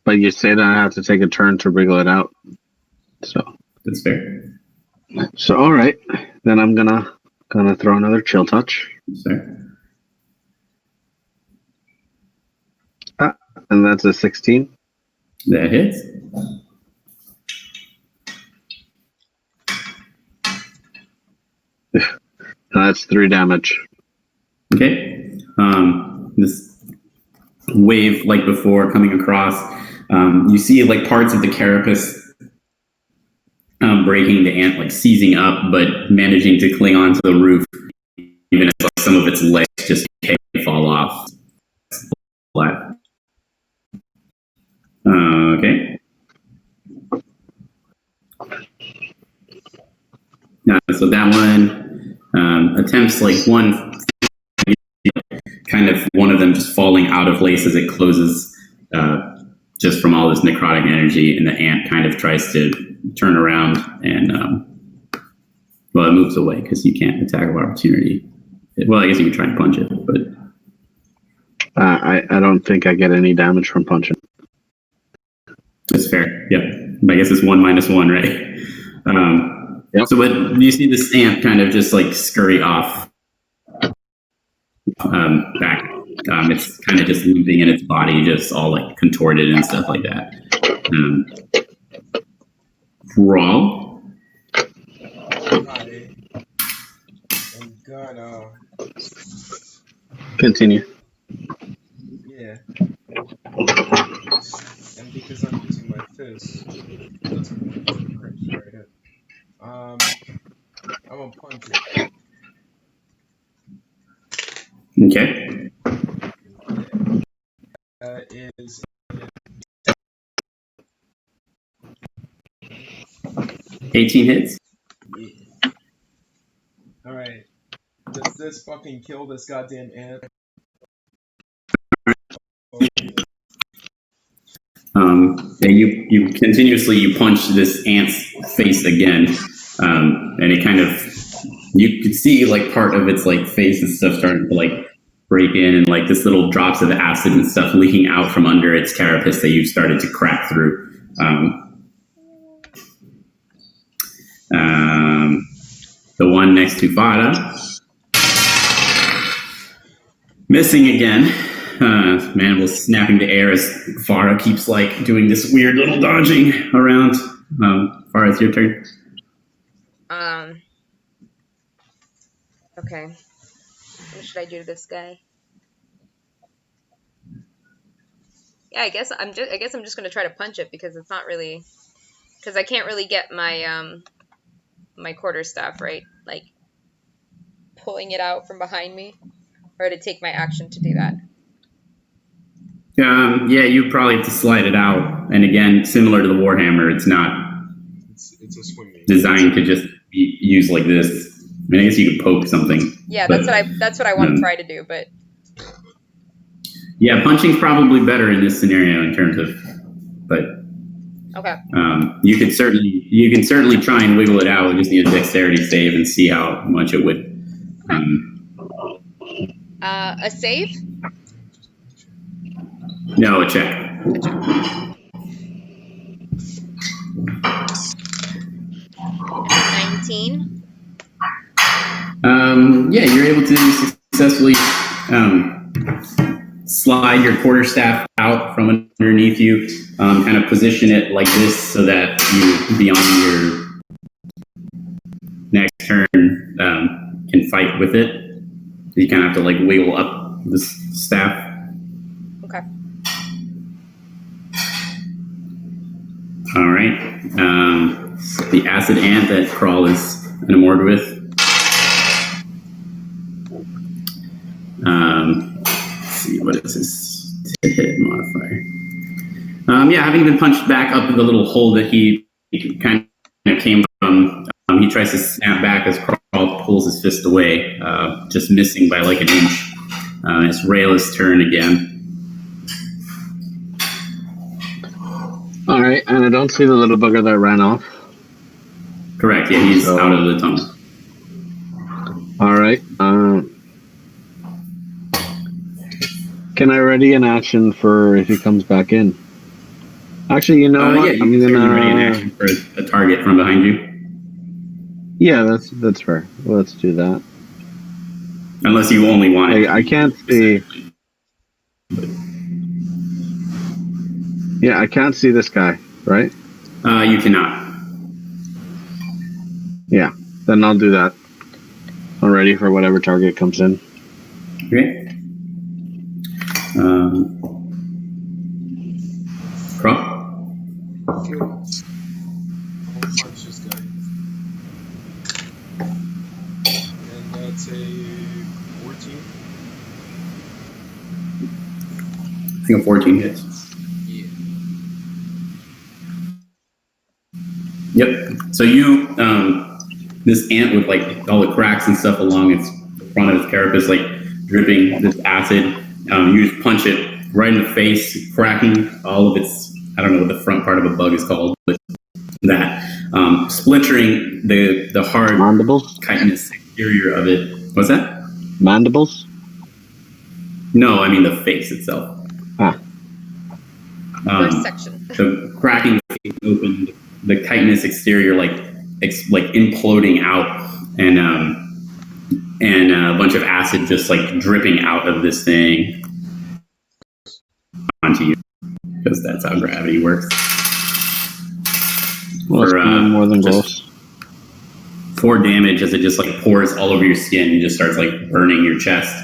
But you said I have to take a turn to wriggle it out. So
that's fair.
So all right, then I'm gonna throw another chill touch.
Sir.
And that's a 16.
That hits.
That's 3 damage.
Okay. This wave, like before, coming across. You see like parts of the carapace breaking, the ant like seizing up, but managing to cling onto the roof, even as like, some of its legs just fall off. Flat. Okay. So that one attempts like one, kind of one of them just falling out of place as it closes, just from all this necrotic energy, and the ant kind of tries to turn around and, well, it moves away because you can't attack of opportunity. Well, I guess you could try and punch it, but
I don't think I get any damage from punching.
that's fair. Yep. I guess it's 1-1, right?
Yep.
So what you see this ant kind of just like scurry off back. It's kind of just moving in its body, just all like contorted and stuff like that. Brawl.
I am gonna.
Continue.
Yeah. And because I'm using my fist, that's a pretty straight hit. I'm gonna punch it.
Okay.
That is
18 hits.
Yeah. Alright. Does this fucking kill this goddamn ant?
And you continuously you punch this ant's face again, and it kind of, you could see like part of its like face and stuff starting to like break in, and like this little drops of acid and stuff leaking out from under its carapace that you've started to crack through. The one next to Fada, missing again. Man was snapping the air as Farah keeps like doing this weird little dodging around. Farah, it's your turn.
Okay. What should I do to this guy? Yeah, I guess I'm just gonna try to punch it because it's not really, because I can't really get my my quarterstaff, right? Like pulling it out from behind me, or to take my action to do that.
Yeah, you probably have to slide it out. And again, similar to the Warhammer, it's not
It's a swing meet.
designed to just be used like this. I mean, I guess you could poke something.
Yeah,
but,
that's what I want to try to do, but
yeah, punching's probably better in this scenario in terms of, but
okay.
you can certainly try and wiggle it out. We just need a dexterity save and see how much it would.
A save?
No, a check.
A check. 19.
Yeah, you're able to successfully slide your quarterstaff out from underneath you, kind of position it like this so that you, beyond your next turn, can fight with it. You kind of have to like wiggle up the staff.
Okay.
All right. The acid ant that Crawl is enamored with. Let's see, what is his hit modifier? Yeah, having been punched back up in the little hole that he kind of came from, he tries to snap back as Crawl pulls his fist away, just missing by like an inch. It's Rayla's turn again.
All right, and I don't see the little bugger that ran off.
Correct, yeah, he's out of the tunnel.
All right. Can I ready an action for if he comes back in? Actually, you know what?
Yeah, I'm gonna ready an action for a target from behind you.
Yeah, that's fair. Let's do that.
Unless you only want it.
I can't see. Yeah, I can't see this guy, right?
You cannot.
Yeah, then I'll do that. I'm ready for whatever target comes in.
Okay. Crawl.
Cool. I'll punch this guy. And that's a 14.
I think a 14 hits.
Yeah.
Yep. So you, this ant with like all the cracks and stuff along its front of its carapace, like dripping this acid, you just punch it right in the face, cracking all of its, I don't know what the front part of a bug is called, but that, splintering the hard
Mandibles?
chitinous exterior of it. What's that?
Mandibles?
No, I mean the face itself.
Ah.
First section.
The cracking the face open, the chitinous exterior like imploding out, and a bunch of acid just like dripping out of this thing onto you, because that's how gravity works.
Well, it's more than gross.
4 damage as it just like pours all over your skin and just starts like burning your chest.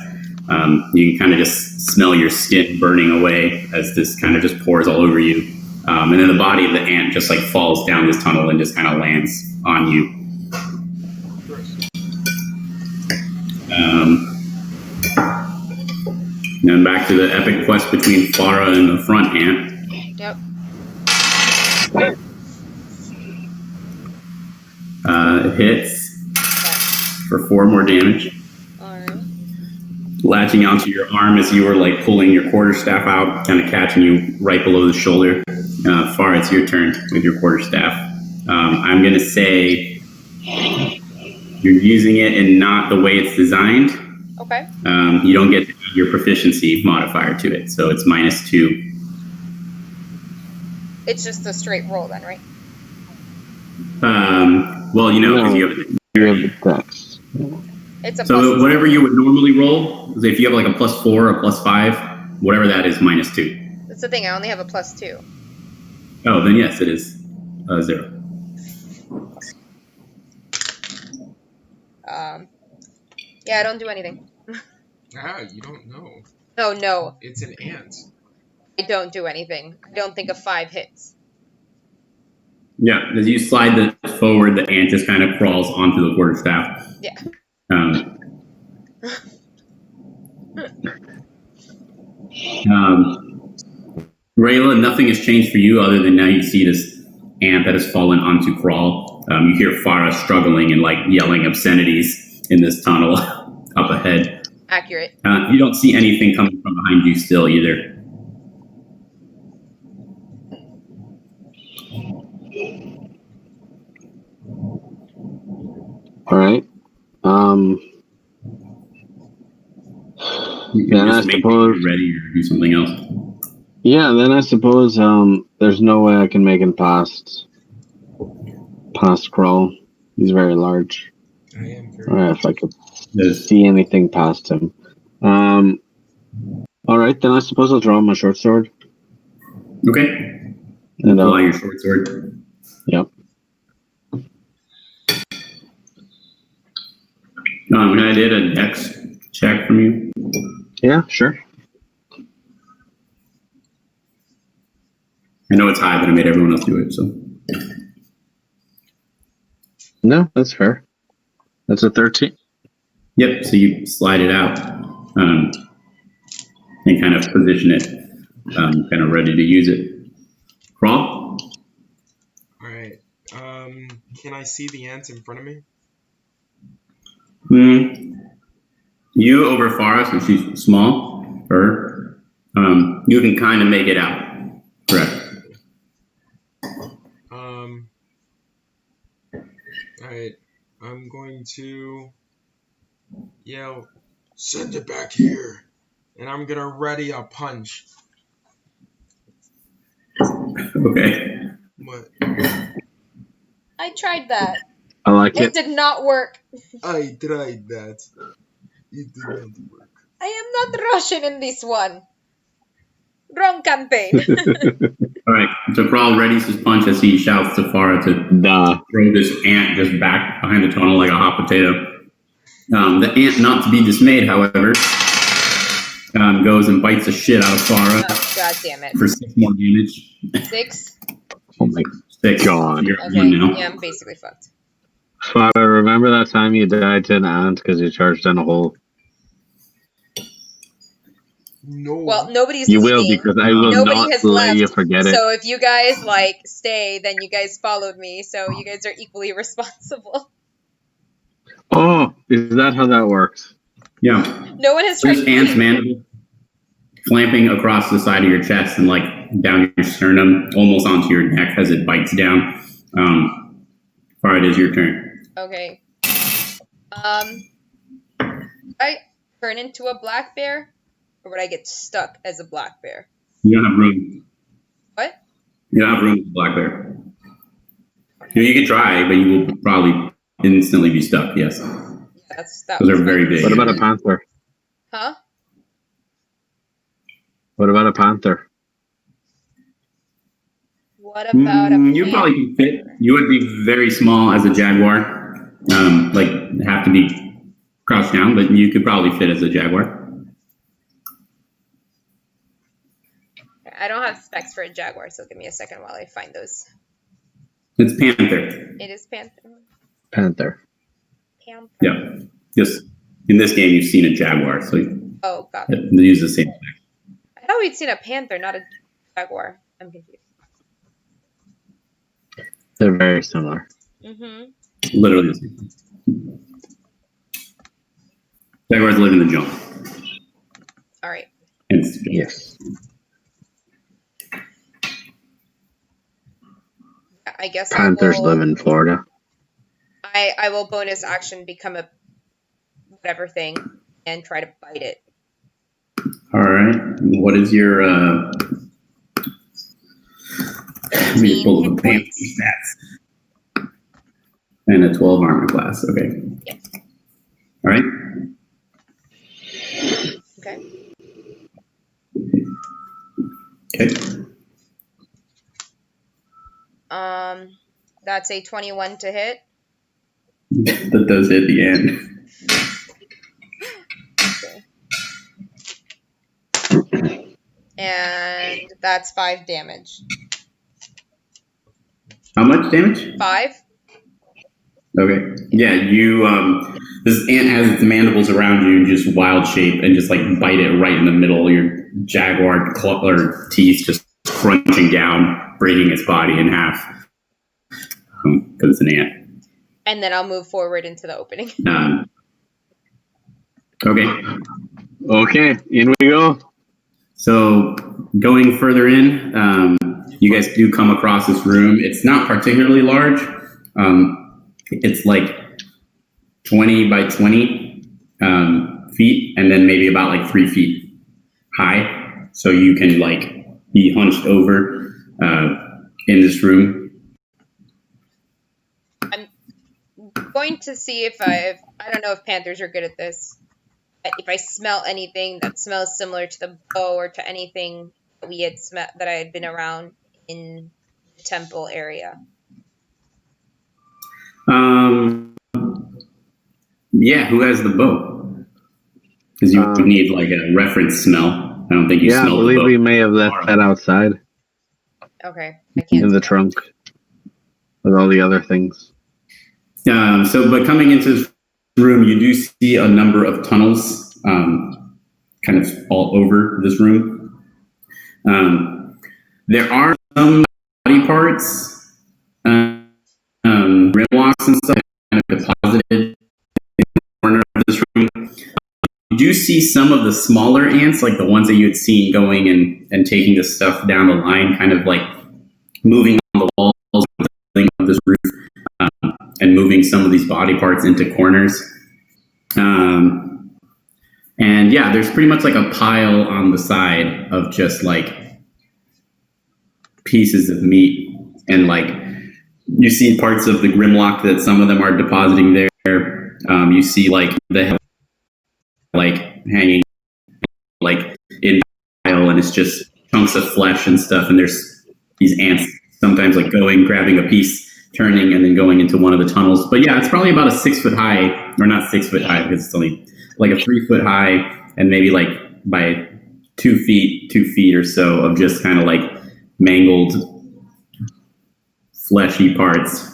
You can kind of just smell your skin burning away as this kind of just pours all over you. And then the body of the ant just like falls down this tunnel and just kind of lands on you. And back to the epic quest between Farah and the front ant.
Yep.
It hits for 4 more damage.
Alright.
Latching onto your arm as you were like pulling your quarterstaff out, kind of catching you right below the shoulder. Farah, it's your turn with your quarterstaff. I'm going to say you're using it in not the way it's designed.
Okay.
You don't get your proficiency modifier to it, so it's -2.
It's just a straight roll then, right?
Well, you know, because
No,
you have
the dex.
It's a
so
plus
whatever you would normally roll, if you have like a +4 or +5, whatever that is, -2.
That's the thing, I only have a +2.
Oh, then yes, it is 0.
Yeah, I don't do anything.
You don't know.
Oh, no.
It's an ant.
I don't do anything. I don't think a 5 hits.
Yeah, as you slide this forward, the ant just kind of crawls onto the quarterstaff.
Yeah.
Rayla, nothing has changed for you other than now you see this ant that has fallen onto Crawl. You hear Farah struggling and like yelling obscenities in this tunnel up ahead.
Accurate.
You don't see anything coming from behind you still either.
All right. Then I suppose
ready or do something else.
Yeah, then I suppose there's no way I can make him past Crawl. He's very large.
I am very
All right, if I could see anything past him. All right, then I suppose I'll draw my short sword.
Okay.
And
pull out your short sword.
Yep.
Can I did a dex check from you?
Yeah, sure.
I know it's high, but I made everyone else do it, so.
No, that's fair. That's a 13.
Yep, so you slide it out and kind of position it, kind of ready to use it. Crawl?
Alright. Can I see the ant in front of me?
You over Farah, so she's small, her. You can kind of make it out. Correct.
Alright. I'm going to yell, "Send it back here!" And I'm gonna ready a punch.
Okay.
What?
I tried that.
I like
It
it.
did not work.
I tried that. It did not work.
I am not Russian in this one. Wrong campaign.
All right, so Crawl readies his punch as he shouts to Farah to throw this ant just back behind the tunnel like a hot potato. The ant, not to be dismayed, however, goes and bites the shit out of Farah.
Oh, God damn it.
For 6 more damage.
6?
Oh my
6.
God.
You're
Okay,
one now.
yeah, I'm basically fucked.
Father, remember that time you died to an ant because you charged down a hole?
No.
Well, nobody's
You will,
leaving.
because I will
Nobody
not
has
let you
left.
forget it.
So if you guys, like, stay, then you guys followed me, so you guys are equally responsible.
Oh, is that how that works?
Yeah.
No one has tried
There's
to
ant's
leave.
mandible clamping across the side of your chest and like down your sternum, almost onto your neck as it bites down. Farah, it is your turn.
Okay. I turn into a black bear, or would I get stuck as a black bear?
You don't have room.
What?
You don't have room with the black bear. You can try, but you will probably instantly be stuck. Yes.
Yeah, that
Those
was
are very big.
What about a panther?
Huh?
What about a panther?
What about a
You probably can fit. You would be very small as a jaguar. Like have to be crouched down, but you could probably fit as a jaguar.
I don't have specs for a jaguar, so give me a second while I find those.
It's panther.
It is panther.
Panther.
Panther.
Yeah. Just in this game, you've seen a jaguar, so
Oh, got it.
they use the same spec.
I thought we'd seen a panther, not a jaguar. I'm confused.
They're very similar.
Mm-hmm.
Literally the same. Jaguars live in the jungle.
All right.
Hence,
Yes.
I guess
Panthers live in Florida.
I will bonus action become a whatever thing and try to bite it.
All right. What is your let me pull the panther stats. And a 12 armor class. Okay.
Yes.
All right.
Okay.
Okay.
That's a 21 to hit.
That does hit the end.
Okay. And that's 5 damage.
How much damage?
5?
Okay. Yeah, you this ant has its mandibles around you in just wild shape and just like bite it right in the middle. Your jaguar or teeth just crunching down, breaking its body in half. Because it's an ant.
And then I'll move forward into the opening.
Okay.
Okay, in we go.
So going further in, you guys do come across this room. It's not particularly large. It's like 20 by 20 feet, and then maybe about like 3 feet high. So you can like be hunched over in this room.
I'm going to see if I don't know if panthers are good at this. If I smell anything that smells similar to the bow or to anything that we had that I had been around in the temple area.
Yeah, who has the bow? Because you would need like a reference smell. I don't think you smelled the bow.
Yeah, I believe we may have left that outside.
Okay, I can't.
In the trunk. With all the other things.
But coming into this room, you do see a number of tunnels kind of all over this room. There are some body parts, rim blocks and stuff kind of deposited in the corner of this room. You do see some of the smaller ants, like the ones that you had seen going and taking the stuff down the line, kind of like moving on the walls of this roof and moving some of these body parts into corners. And yeah, there's pretty much like a pile on the side of just like pieces of meat, and like you see parts of the Grimlock that some of them are depositing there. You see like the head like hanging like in the pile, and it's just chunks of flesh and stuff, and there's these ants sometimes like going, grabbing a piece, turning, and then going into one of the tunnels. But yeah, it's probably about a 6 foot high, or not 6 foot high because it's only like a 3 foot high, and maybe like by 2 feet or so of just kind of like mangled fleshy parts.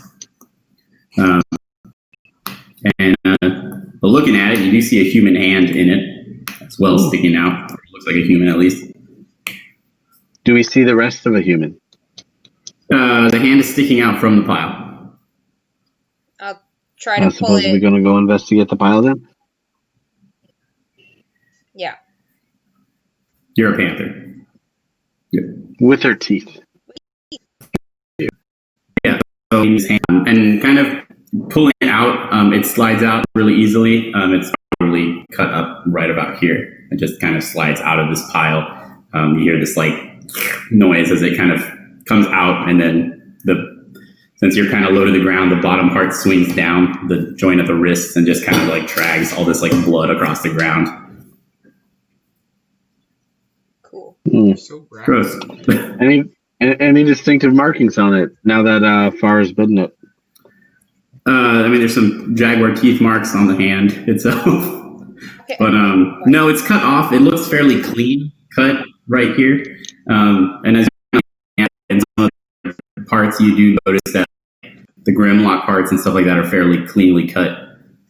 But looking at it, you do see a human hand in it as well, sticking out. It looks like a human, at least.
Do we see the rest of a human?
The hand is sticking out from the pile.
I'll try to
I
pull
suppose
it.
we're going to go investigate the pile then?
Yeah.
You're a panther. Yeah.
With her teeth.
Yeah. So, and kind of pulling it out, it slides out really easily. It's probably cut up right about here. It just kind of slides out of this pile. You hear this like noise as it kind of comes out, and then since you're kind of low to the ground, the bottom part swings down the joint of the wrists and just kind of like drags all this like blood across the ground.
Cool.
So
Gross.
Any distinctive markings on it now that Farah's bitten it?
I mean, there's some jaguar teeth marks on the hand itself.
Okay.
But no, it's cut off. It looks fairly clean cut right here. And as in some of the parts, you do notice that the Grimlock parts and stuff like that are fairly cleanly cut.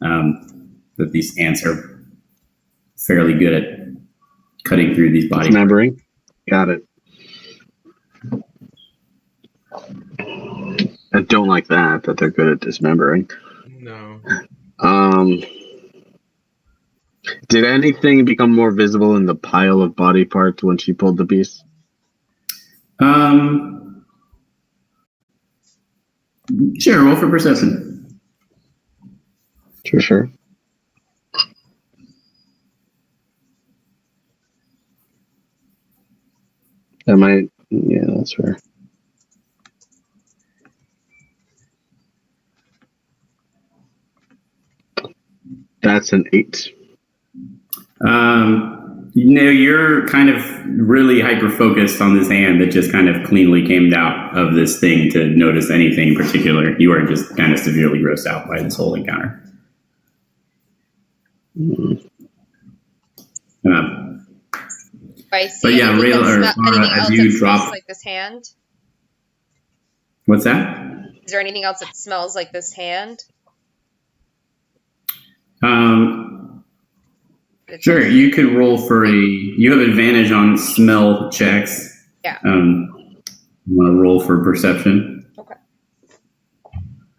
That these ants are fairly good at cutting through these body.
Dismembering. Got it. I don't like that they're good at dismembering.
No.
Did anything become more visible in the pile of body parts when she pulled the piece?
Sure, roll for perception.
Sure. Yeah, that's fair. That's an 8.
You're kind of really hyper-focused on this hand that just kind of cleanly came out of this thing to notice anything in particular. You are just kind of severely grossed out by this whole encounter.
I see.
But yeah,
anything
anything
else
as you
that
drop.
smells like this hand?
What's that?
Is there anything else that smells like this hand?
Sure, you could roll you have advantage on smell checks.
Yeah.
You want to roll for perception.
Okay.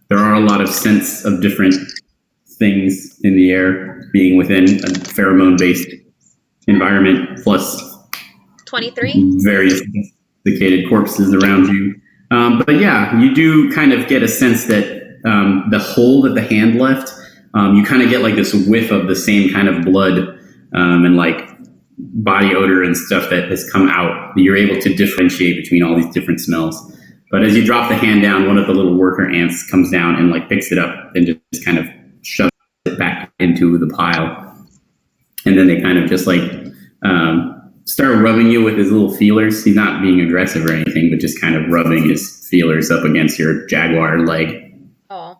There are a lot of scents of different things in the air, being within a pheromone-based environment, plus
23?
various sophisticated corpses around you. But yeah, you do kind of get a sense that the hole that the hand left, you kind of get like this whiff of the same kind of blood and like body odor and stuff that has come out. You're able to differentiate between all these different smells. But as you drop the hand down, one of the little worker ants comes down and like picks it up and just kind of shoves it back into the pile. And then they kind of just like start rubbing you with his little feelers. He's not being aggressive or anything, but just kind of rubbing his feelers up against your jaguar leg.
Oh.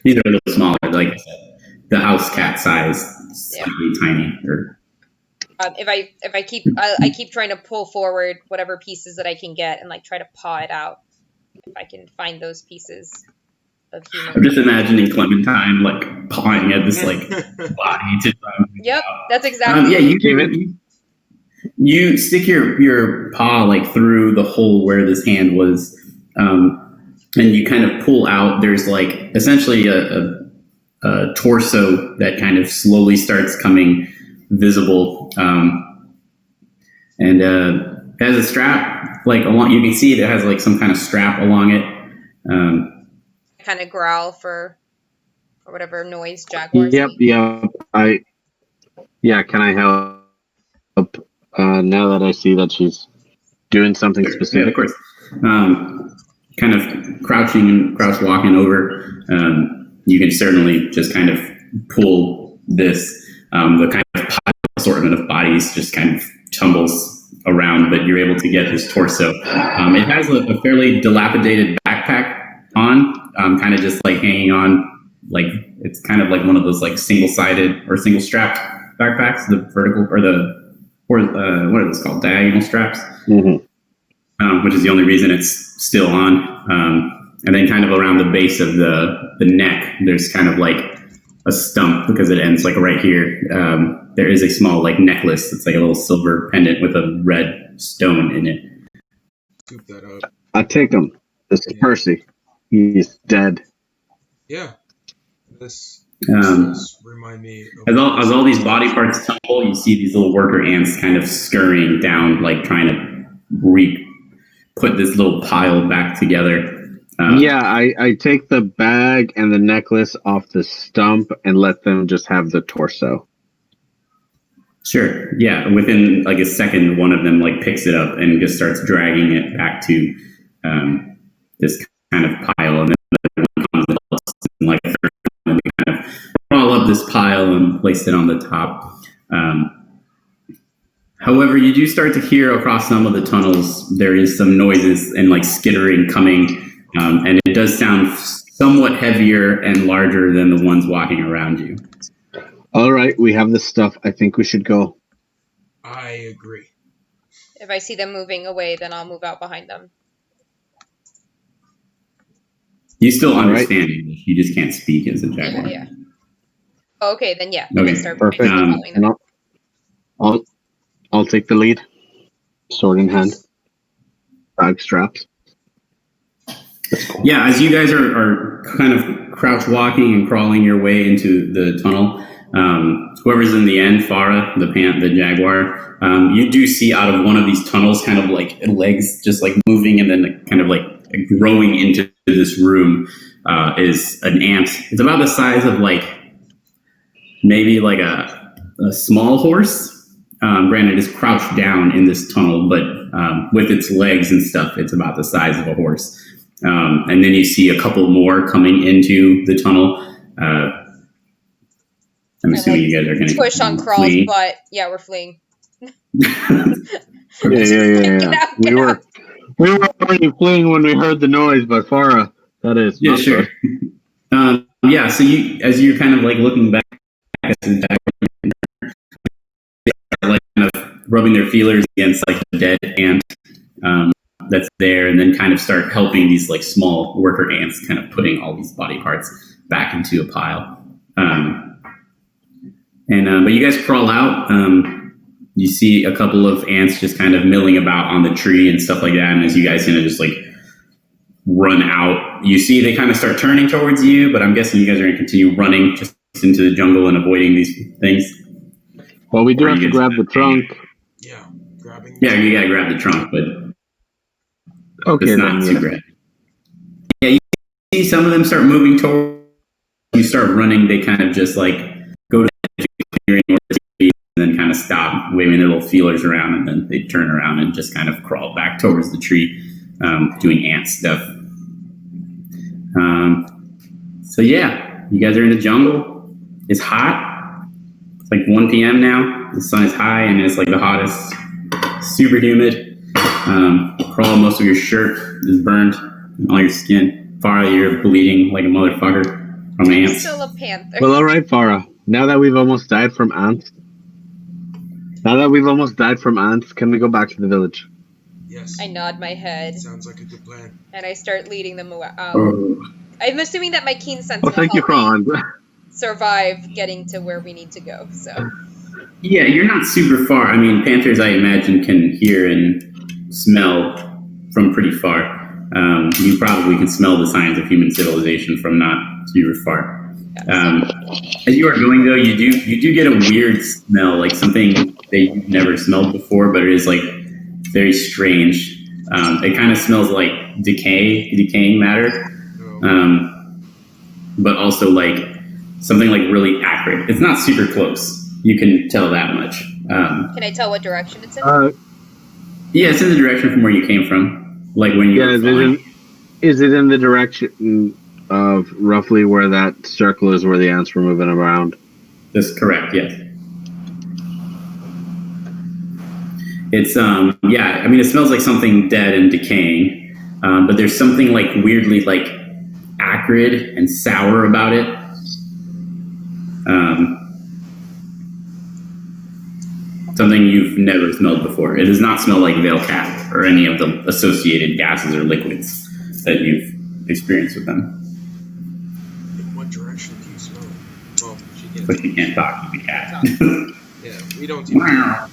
These are a little smaller, like I said, the house cat size, slightly tiny. Or
I keep trying to pull forward whatever pieces that I can get and like try to paw it out if I can find those pieces of human.
I'm just imagining Clementine like pawing at this like body to.
Yep, that's exactly.
Yeah, you stick your paw like through the hole where this hand was, and you kind of pull out. There's like essentially a torso that kind of slowly starts coming visible, and has a strap like along. You can see it has like some kind of strap along it.
Kind of growl for whatever noise jaguars.
Yep. Can I help? Now that I see that she's doing something specific.
Yeah, of course. Kind of crouch walking over. You can certainly just kind of pull this. The kind of assortment of bodies just kind of tumbles around, but you're able to get his torso. It has a fairly dilapidated backpack on, kind of just like hanging on, like it's kind of like one of those like single-sided or single-strapped backpacks, the vertical what are those called? Diagonal straps, which is the only reason it's still on. And then kind of around the base of the neck, there's kind of like a stump because it ends like right here. There is a small like necklace. It's like a little silver pendant with a red stone in it.
Scoop that up.
I take him. This is Percy. He's dead.
Yeah. This does remind me of
as all these body parts tumble, you see these little worker ants kind of scurrying down, like trying to put this little pile back together.
I take the bag and the necklace off the stump and let them just have the torso.
Sure. Yeah. Within like a second, one of them like picks it up and just starts dragging it back to this kind of pile, and then the one comes and helps, and like a third one, and they kind of crawl up this pile and place it on the top. However, you do start to hear across some of the tunnels there is some noises and like skittering coming. And it does sound somewhat heavier and larger than the ones walking around you.
All right, we have the stuff. I think we should go.
I agree.
If I see them moving away, then I'll move out behind them.
You still understand English. You just can't speak as a jaguar.
Yeah. Oh, okay, then yeah.
Okay,
start
perfect.
following them.
I'll take the lead. Sword in hand. Bag straps.
Yeah, as you guys are kind of crouch walking and crawling your way into the tunnel, whoever's in the end, Farah, the jaguar, you do see out of one of these tunnels kind of like legs just like moving, and then kind of like growing into this room is an ant. It's about the size of like maybe like a small horse. Granted, it's crouched down in this tunnel, but with its legs and stuff, it's about the size of a horse. And then you see a couple more coming into the tunnel. I'm assuming you guys are going to
push on Crawl's butt. Yeah, we're fleeing.
Yeah. We were already fleeing when we heard the noise, but Farah, that is.
Yeah, sure. Yeah, so as you're kind of like looking back, they're like kind of rubbing their feelers against like the dead ant. That's there, and then kind of start helping these like small worker ants, kind of putting all these body parts back into a pile. But you guys crawl out. You see a couple of ants just kind of milling about on the tree and stuff like that. And as you guys kind of just like run out, you see they kind of start turning towards you. But I'm guessing you guys are going to continue running just into the jungle and avoiding these things.
Well, we do have to grab the trunk.
Yeah, grabbing.
Yeah, you gotta grab the trunk, but.
Okay,
it's not too great. Yeah, you see some of them start moving toward you. Start running, they kind of just like go to the clearing and then kind of stop, waving their little feelers around, and then they turn around and just kind of crawl back towards the tree, doing ant stuff. So yeah, you guys are in the jungle. It's hot. It's like 1 p.m. now. The sun is high and it's like the hottest. Super humid. Crawl, most of your shirt is burned, all your skin. Farah, you're bleeding like a motherfucker from ants.
I'm still a panther.
Well, all right, Farah. Now that we've almost died from ants, can we go back to the village?
Yes.
I nod my head.
Sounds like a good plan.
And I start leading them out. I'm assuming that my keen sense will
thank you,
help me
Kron.
survive getting to where we need to go. So.
Yeah, you're not super far. I mean, panthers, I imagine, can hear and smell from pretty far. You probably can smell the signs of human civilization from not super far. As you are going, though, you do get a weird smell, like something that you've never smelled before, but it is like very strange. It kind of smells like decaying matter, but also like something like really acrid. It's not super close. You can tell that much.
Can I tell what direction it's in?
Yeah, it's in the direction from where you came from. Like when you were flying.
Is it in the direction of roughly where that circle is where the ants were moving around?
That's correct, yes. It's yeah. I mean, it smells like something dead and decaying, but there's something like weirdly like acrid and sour about it. Something you've never smelled before. It does not smell like Veil Cap or any of the associated gases or liquids that you've experienced with them.
In what direction do you smell it? Well, she can't.
But you can't talk, you cat.
Yeah, we don't even.
I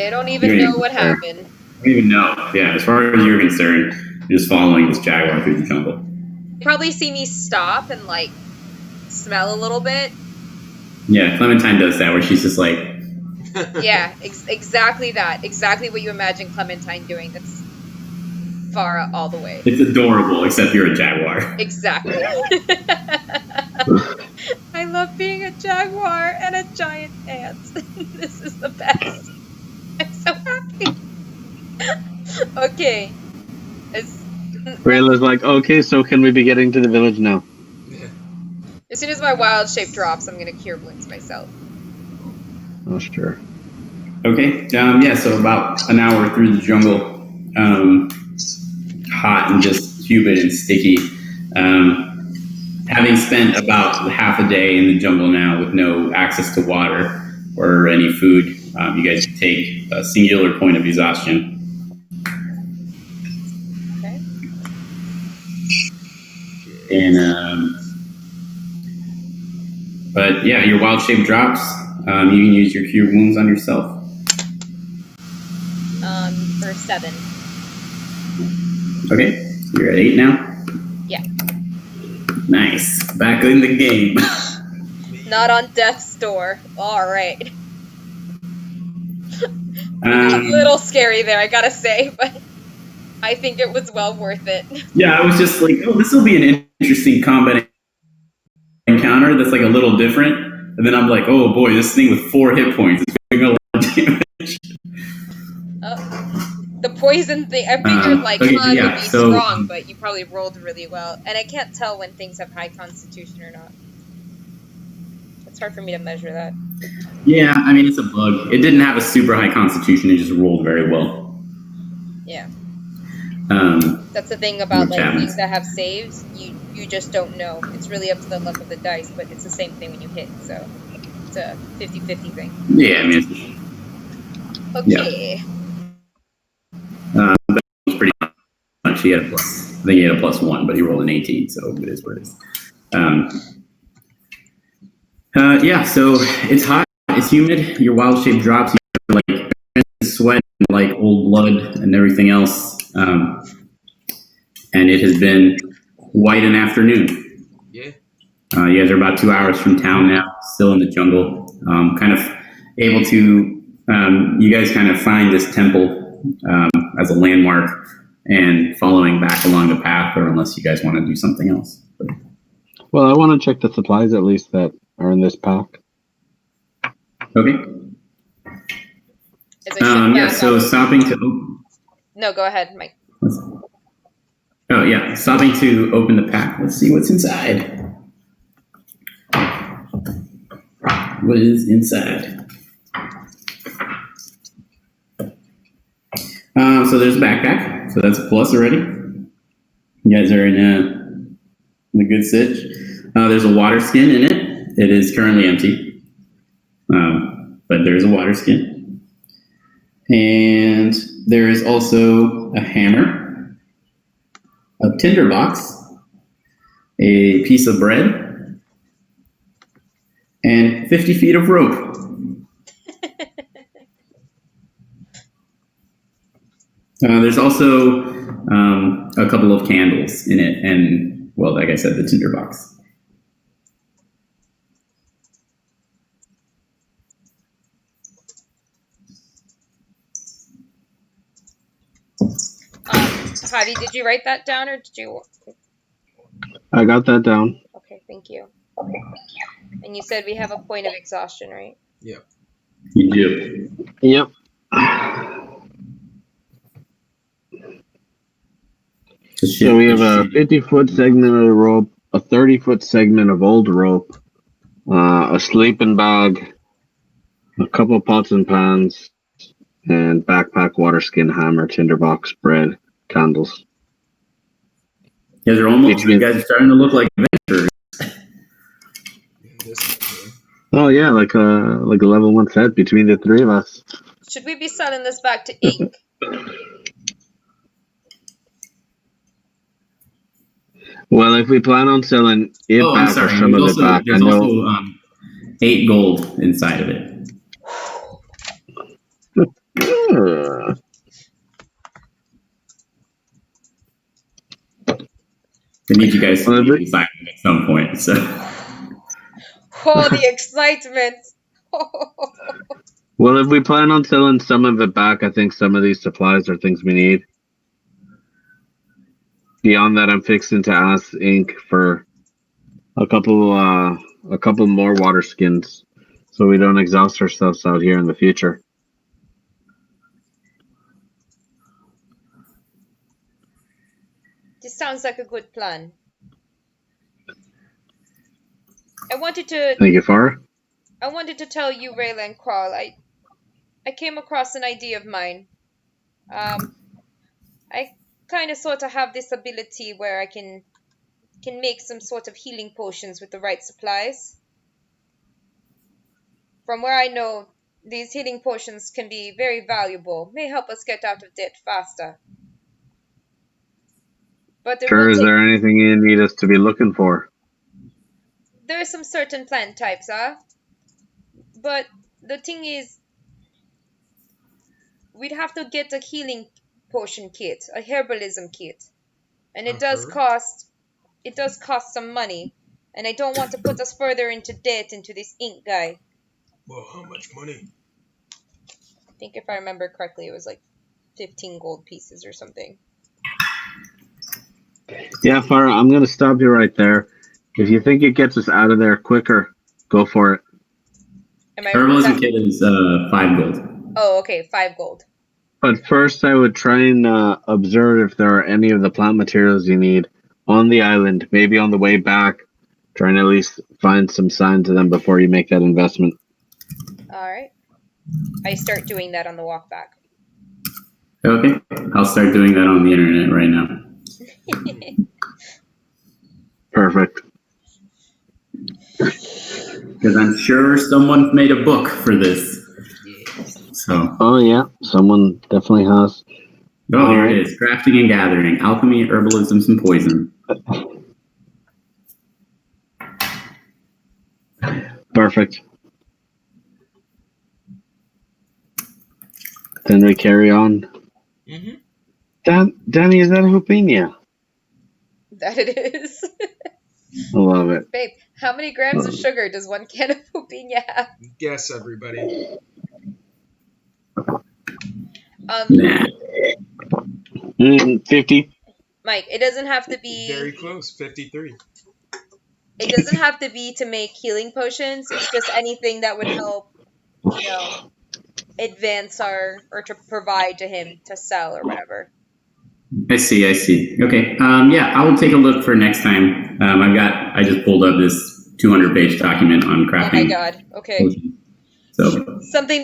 don't even know what happened.
I don't even know. Yeah, as far as you're concerned, you're just following this jaguar through the jungle.
You probably see me stop and like smell a little bit.
Yeah, Clementine does that, where she's just like.
Yeah, exactly that. Exactly what you imagine Clementine doing. That's Farah all the way.
It's adorable, except you're a jaguar.
Exactly. I love being a jaguar and a giant ant. This is the best. I'm so happy. Okay.
Rayla's like, okay, so can we be getting to the village now?
As soon as my wild shape drops, I'm gonna cure wounds myself.
Oh, sure.
Okay, yeah, so about an hour through the jungle, hot and just humid and sticky. Having spent about half a day in the jungle now with no access to water or any food, you guys can take a singular point of exhaustion.
Okay.
And, but yeah, your wild shape drops. You can use your cure wounds on yourself.
For 7.
Okay, so you're at 8 now?
Yeah.
Nice. Back in the game.
Not on death's door. Alright. A little scary there, I gotta say, but I think it was well worth it.
Yeah, I was just like, oh, this will be an interesting combat encounter that's like a little different. And then I'm like, oh boy, this thing with 4 hit points is doing a lot of damage.
The poison thing, I figured like
okay,
Hun
yeah,
would be
so,
strong, but you probably rolled really well. And I can't tell when things have high constitution or not. It's hard for me to measure that.
Yeah, I mean, it's a bug. It didn't have a super high constitution, it just rolled very well.
Yeah. That's the thing about like things that have saves, you just don't know. It's really up to the luck of the dice, but it's the same thing when you hit, so it's a 50-50 thing.
Yeah, I mean,
okay.
Yeah. But it was pretty much, he had a plus. I think he had a +1, but he rolled an 18, so it is what it is. Yeah, so it's hot, it's humid, your wild shape drops, you're like sweat, like old blood and everything else. And it has been quite an afternoon.
Yeah.
You guys are about 2 hours from town now, still in the jungle. Kind of able to, you guys kind of find this temple as a landmark and following back along the path, or unless you guys want to do something else.
Well, I want to check the supplies at least that are in this pack.
Okay. Yeah, so stopping to...
No, go ahead, Mike.
Oh, yeah, stopping to open the pack. Let's see what's inside. What is inside? So there's a backpack, so that's a plus already. You guys are in a good sitch. There's a water skin in it. It is currently empty, but there's a water skin. And there is also a hammer, a tinderbox, a piece of bread, and 50 feet of rope. There's also a couple of candles in it, and, well, like I said, the tinderbox.
Javi, did you write that down, or did you?
I got that down.
Okay, thank you. And you said we have a point of exhaustion, right?
Yep.
You do.
Yep. So we have a 50-foot segment of rope, a 30-foot segment of old rope, a sleeping bag, a couple pots and pans, and backpack, water skin, hammer, tinderbox, bread, candles.
You guys are starting to look like adventurers.
Oh yeah, like a level 1 set between the three of us.
Should we be selling this back to ink?
Well, if we plan on selling it
I'm
back or
sorry.
some of it back,
There's also 8 gold inside of it. I need you guys to be excited at some point. So.
Oh, the excitement!
Well, if we plan on selling some of it back, I think some of these supplies are things we need. Beyond that, I'm fixing to ask Ink for a couple more water skins, so we don't exhaust ourselves out here in the future.
This sounds like a good plan. I wanted to.
Thank you, Farah.
I wanted to tell you, Rayla and Carl. I came across an idea of mine. I kind of sort of have this ability where I can make some sort of healing potions with the right supplies. From where I know, these healing potions can be very valuable, may help us get out of debt faster. But
Sure, is there anything you need us to be looking for?
There are some certain plant types, but the thing is, we'd have to get a healing potion kit, a herbalism kit. And it does cost some money. And I don't want to put us further into debt into this ink guy.
Well, how much money?
I think if I remember correctly, it was like 15 gold pieces or something.
Yeah, Farah, I'm going to stop you right there. If you think it gets us out of there quicker, go for it.
Herbalism kit is 5 gold.
Oh, okay, 5 gold.
But first, I would try and observe if there are any of the plant materials you need on the island. Maybe on the way back, trying to at least find some signs of them before you make that investment.
All right. I start doing that on the walk back.
Okay, I'll start doing that on the internet right now.
Perfect.
Because I'm sure someone made a book for this. So.
Oh yeah, someone definitely has.
Oh, here it is. Crafting and gathering, alchemy, herbalism, and poison.
Perfect. Then we carry on.
Mm-hmm.
Danny, is that a Hoopenia?
That it is.
I love it.
Babe, how many grams of sugar does 1 can of Hoopenia have?
Guess, everybody.
50.
Mike, it doesn't have to be...
Very close, 53.
It doesn't have to be to make healing potions. It's just anything that would help, advance or to provide to him to sell or whatever.
I see. Okay. Yeah, I will take a look for next time. I just pulled up this 200-page document on crafting.
Oh my god. Okay.
So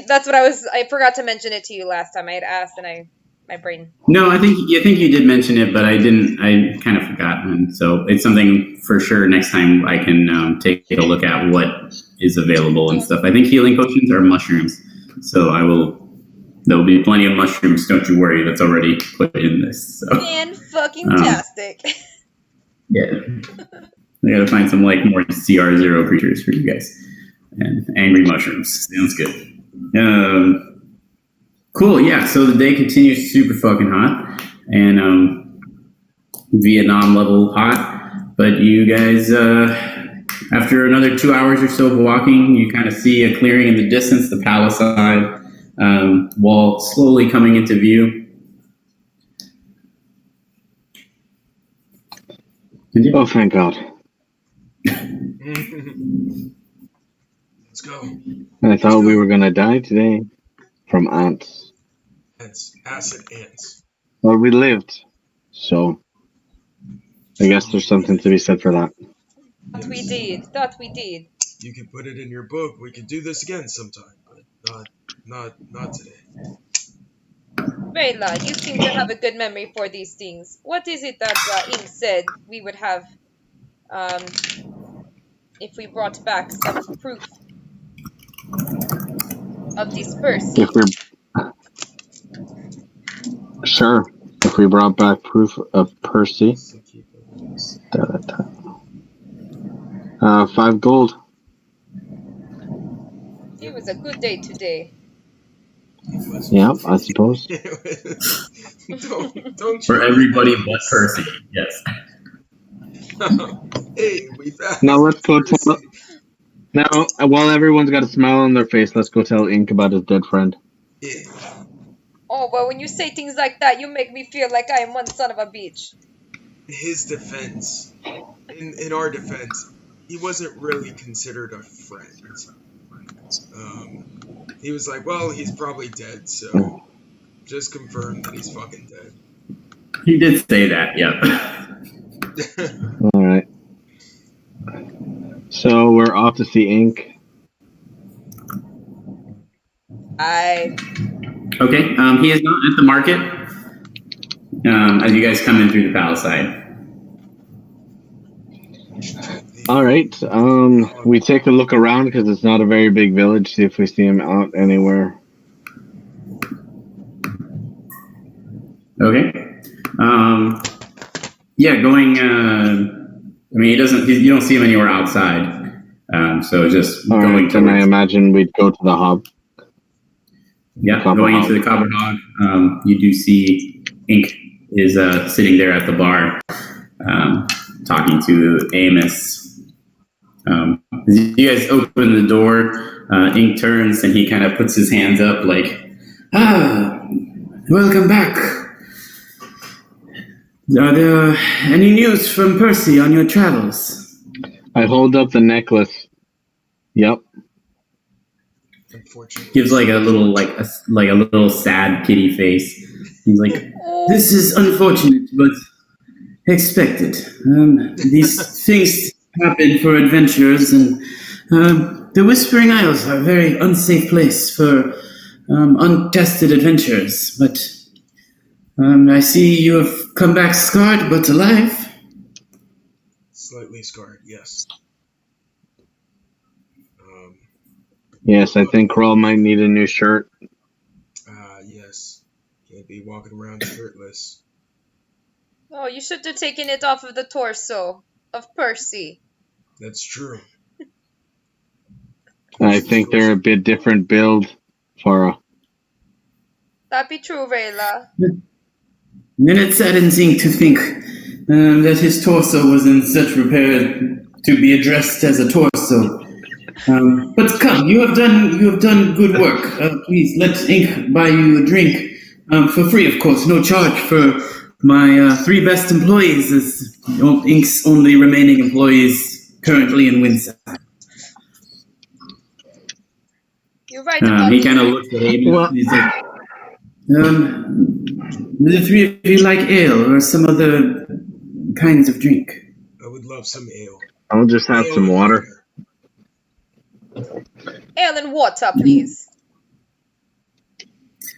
that's what I forgot to mention it to you last time. I had asked and my brain.
No, I think you did mention it, but I didn't. I kind of forgot. And so it's something for sure next time I can take a look at what is available and stuff. I think healing potions are mushrooms, so there will be plenty of mushrooms. Don't you worry. That's already put in this. So.
Fan-fucking-tastic.
Yeah. I gotta find some more CR0 creatures for you guys. And angry mushrooms. Sounds good. Cool, yeah. So the day continues super fucking hot. And Vietnam level hot. But you guys, after another 2 hours or so of walking, you kind of see a clearing in the distance, the palisade wall slowly coming into view.
Oh, thank God.
Let's go.
I thought we were going to die today from ants.
Ants. Acid ants.
Well, we lived, so I guess there's something to be said for that.
That we did.
You can put it in your book. We can do this again sometime, but not today.
Rayla, you seem to have a good memory for these things. What is it that Ink said we would have um, if we brought back some proof of this Percy?
If we're sure, if we brought back proof of Percy,
So keep it.
5 gold.
It was a good day today.
It was
Yeah, I suppose.
don't
For
you
everybody
remember
but
this?
Percy. Yes.
Hey, we found
Now let's go
Percy.
tell. Now, while everyone's got a smile on their face, let's go tell Ink about his dead friend.
Yeah,
Oh, well, when you say things like that, you make me feel like I am one son of a bitch.
his defense. In our defense, he wasn't really considered a friend. He was like, well, he's probably dead, so just confirm that he's fucking dead.
He did say that, yep.
All right. So we're off to see Ink.
I
Okay, he is not at the market as you guys come in through the palisade.
All right. We take a look around because it's not a very big village. See if we see him out anywhere.
Okay. Yeah, going. I mean, he doesn't. You don't see him anywhere outside. So just
All
going
right. Then I
towards.
imagine we'd go to the hub.
Yeah,
Copper
going
Hog.
into the Copper Hog. You do see Ink is sitting there at the bar, talking to Amos. As you guys open the door, Ink turns and he kind of puts his hands up, like, welcome back. Are there any news from Percy on your travels?
I hold up the necklace. Yep.
Unfortunately,
Gives like a little like a little sad kitty face. He's like, "This is unfortunate, but expected. These things happen for adventurers, and the Whispering Isles are a very unsafe place for untested adventurers. But I see you have come back scarred but alive."
slightly scarred. Yes. Um,
Yes, I think Kroll might need a new shirt.
yes. Can't be walking around shirtless.
Oh, you should have taken it off of the torso of Percy.
That's true.
I think they're a bit different build, Farah.
That be true, Rayla.
Then it saddens Ink to think that his torso was in such repair to be addressed as a torso. But come, you have done good work. Please let Ink buy you a drink for free, of course, no charge for my 3 best employees, as Ink's only remaining employees currently in Windsor.
You're right about
He kind of looks at Amos.
Well-
He's like, do the 3 of you like ale or some other kinds of drink?
I would love some ale.
I'll just have
Ale
some
and
water.
ale and water, please.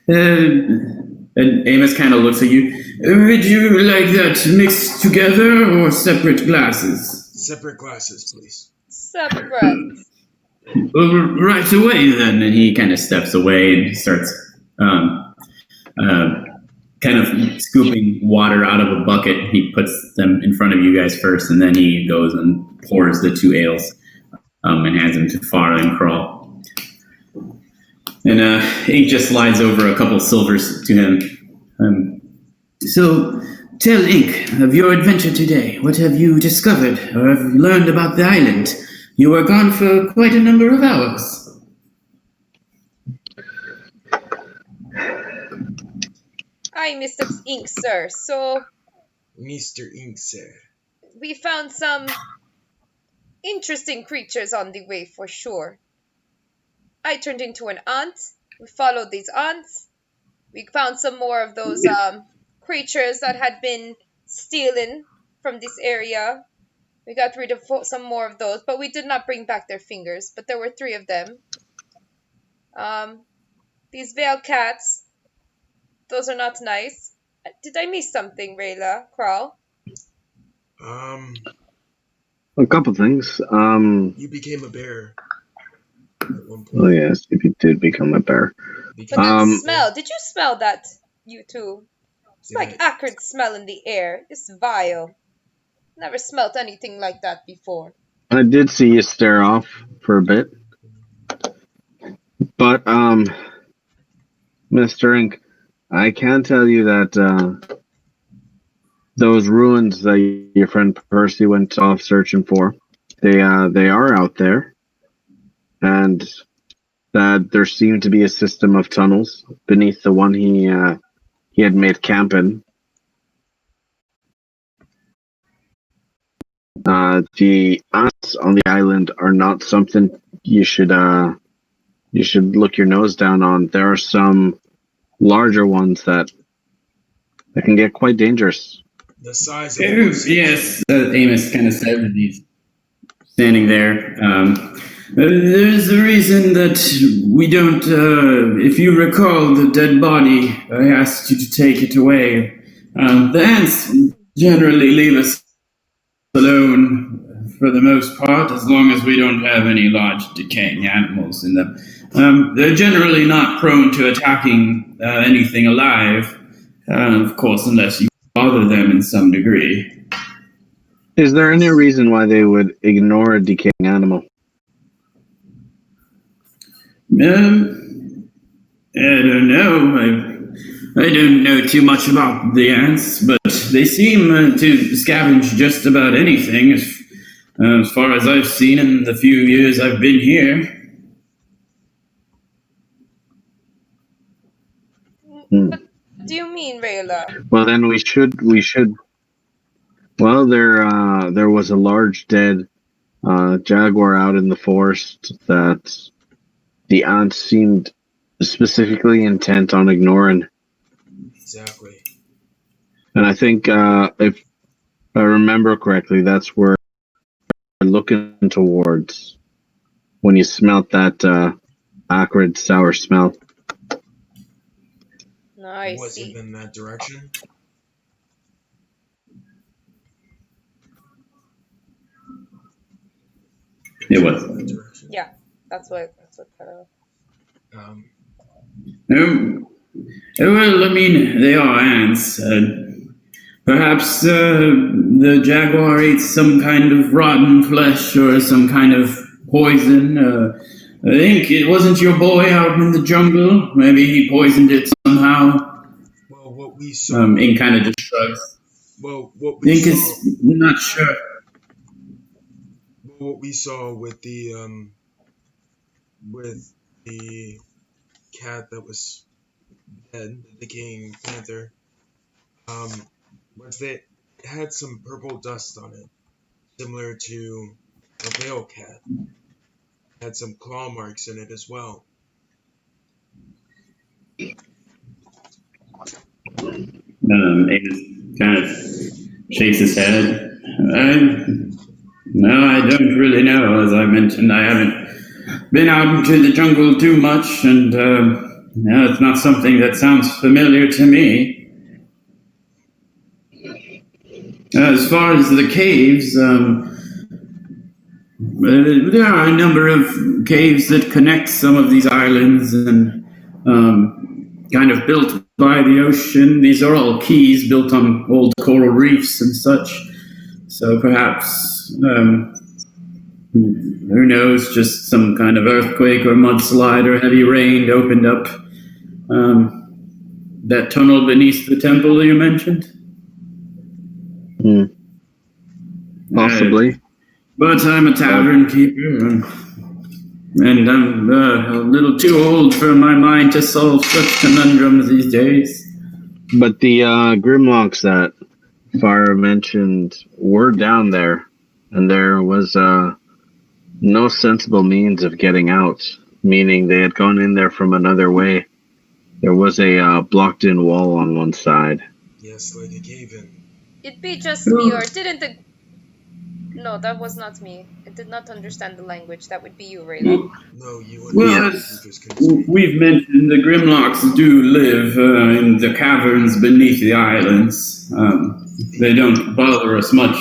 And Amos kind of looks at you. Would you like that mixed together or separate glasses?
Separate glasses, please.
Separate.
Right away, then. And he kind of steps away and starts kind of scooping water out of a bucket. He puts them in front of you guys first, and then he goes and pours the 2 ales and hands them to Farah and Crawl. And Ink just slides over a couple silvers to him. So, tell Ink of your adventure today. What have you discovered or have you learned about the island? You were gone for quite a number of hours.
Hi, Mr. Ink, sir. So,
Mr. Ink, sir.
we found some interesting creatures on the way for sure. I turned into an ant. We followed these ants. We found some more of those creatures that had been stealing from this area. We got rid of some more of those, but we did not bring back their fingers. But there were 3 of them. These veil cats Those are not nice. Did I miss something, Rayla? Crawl?
A couple things.
You became a bear at one
Oh
point.
yes, if you did become a bear.
But that
Um,
smell, did you smell that, you two? It's like acrid smell in the air. It's vile. Never smelt anything like that before.
I did see you stare off for a bit, but Mr. Ink, I can tell you that those ruins that your friend Percy went off searching for, they are out there, and that there seemed to be a system of tunnels beneath the one he had made camp in. The ants on the island are not something you should look your nose down on. There are some larger ones that can get quite dangerous.
The size of
Yes, Amos kind of said as he's standing there. There's a reason that we don't, if you recall the dead body, I asked you to take it away. The ants generally leave us alone for the most part, as long as we don't have any large decaying animals in them. They're generally not prone to attacking anything alive, of course, unless you bother them in some degree.
Is there any reason why they would ignore a decaying animal?
I don't know. I don't know too much about the ants, but they seem to scavenge just about anything, as far as I've seen in the few years I've been here.
What do you mean, Rayla?
Well, then we should. Well, there was a large dead jaguar out in the forest that the ants seemed specifically intent on ignoring.
Exactly.
And I think, if I remember correctly, that's where we're looking towards when you smelt that acrid, sour smell.
No, I
Was
see.
it in that direction?
It was.
That direction.
Yeah, that's what cut off.
Well, I mean, they are ants. Perhaps the jaguar ate some kind of rotten flesh or some kind of poison. I think it wasn't your boy out in the jungle. Maybe he poisoned it somehow.
Well, what we saw.
Ink kind of just shrugs.
Well, what we
Ink
saw.
is not sure.
What we saw with the cat that was dead, the decaying panther, was that it had some purple dust on it, similar to a veil cat. It had some claw marks in it as well.
Amos kind of shakes his head. No, I don't really know. As I mentioned, I haven't been out into the jungle too much, and no, it's not something that sounds familiar to me. As far as the caves, there are a number of caves that connect some of these islands and kind of built by the ocean. These are all keys built on old coral reefs and such. So perhaps, who knows, just some kind of earthquake or mudslide or heavy rain opened up that tunnel beneath the temple you mentioned.
Possibly.
But I'm a tavern keeper, and I'm a little too old for my mind to solve such conundrums these days.
But the Grimlocks that Fire mentioned were down there, and there was no sensible means of getting out, meaning they had gone in there from another way. There was a blocked-in wall on one side.
Yes, like a cave-in.
It'd be just me, or didn't the No, that was not me. I did not understand the language. That would be you, Raylan.
No, you
Well,
understood. You
as
just couldn't speak.
we've mentioned, the Grimlocks do live in the caverns beneath the islands. They don't bother us much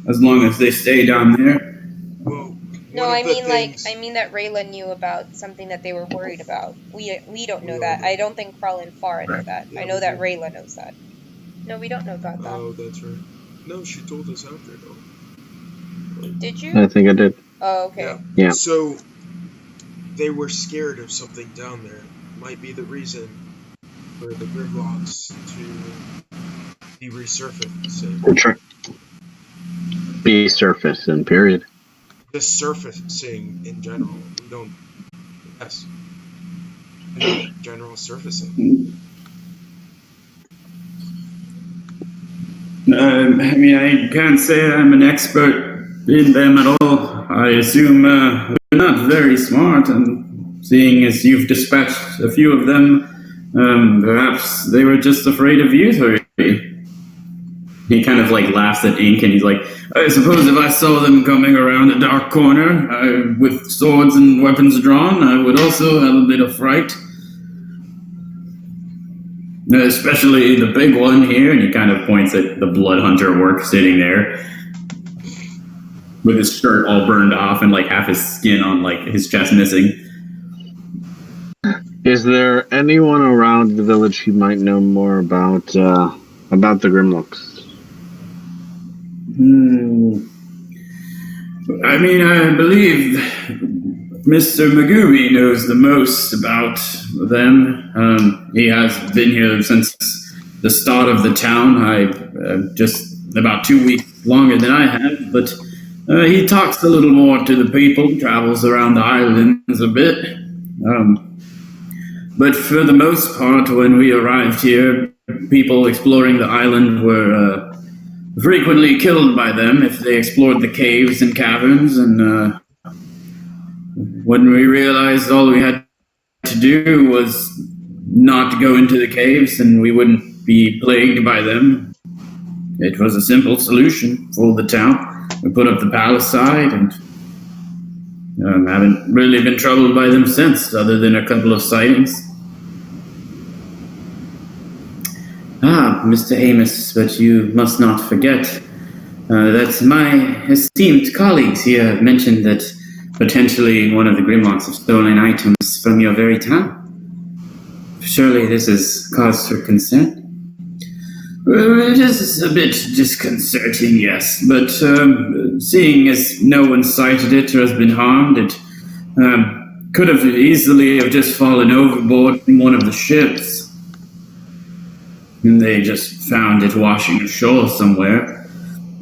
as long as they stay down there.
Well,
No,
one of the
I
things.
mean that Raylan knew about something that they were worried about. We don't know
We all
that. I
know.
don't think Carl and Farah know that. I
Yeah,
know
we
that
do.
Raylan knows that. No, we don't know about that.
Oh, that's right. No, she told us after though.
Did
I
you?
think I did.
Oh,
Yeah.
okay.
Yeah.
So they were scared of something down there. Might be the reason for the Grimlocks to be resurfacing.
Be surface and period.
Just surfacing in general. We don't. Yes. In general surfacing.
I mean, I can't say I'm an expert in them at all. I assume they're not very smart, and seeing as you've dispatched a few of them, perhaps they were just afraid of you three. He kind of like laughs at Ink, and he's like, I suppose if I saw them coming around a dark corner with swords and weapons drawn, I would also have a bit of fright. Especially the big one here, and he kind of points at the blood hunter work sitting there with his shirt all burned off and like half his skin on like his chest missing.
Is there anyone around the village who might know more about the Grimlocks?
I mean, I believe Mr. Megumi knows the most about them. He has been here since the start of the town. I just about 2 weeks longer than I have, but he talks a little more to the people, travels around the islands a bit. But for the most part, when we arrived here, people exploring the island were frequently killed by them if they explored the caves and caverns. And when we realized all we had to do was not go into the caves and we wouldn't be plagued by them, it was a simple solution for the town. We put up the palisade and haven't really been troubled by them since, other than a couple of sightings. Mr. Amos, but you must not forget that my esteemed colleagues here have mentioned that potentially one of the Grimlocks have stolen items from your very town. Surely this is cause for concern? It is a bit disconcerting, yes, but seeing as no one sighted it or has been harmed, it could have easily have just fallen overboard from one of the ships. And they just found it washing ashore somewhere.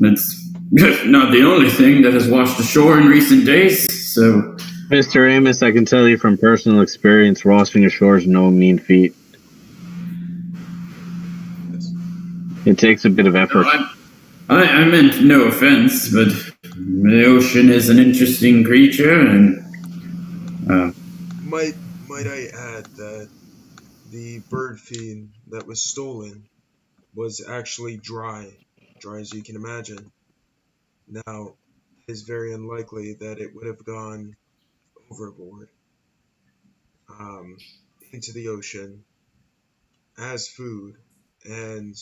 It's not the only thing that has washed ashore in recent days, so...
Mr. Amos, I can tell you from personal experience, washing ashore is no mean feat. It takes a bit of effort.
No, I meant no offense, but the ocean is an interesting creature, and...
Might I add that the bird feed that was stolen was actually dry as you can imagine. Now, it is very unlikely that it would have gone overboard into the ocean as food and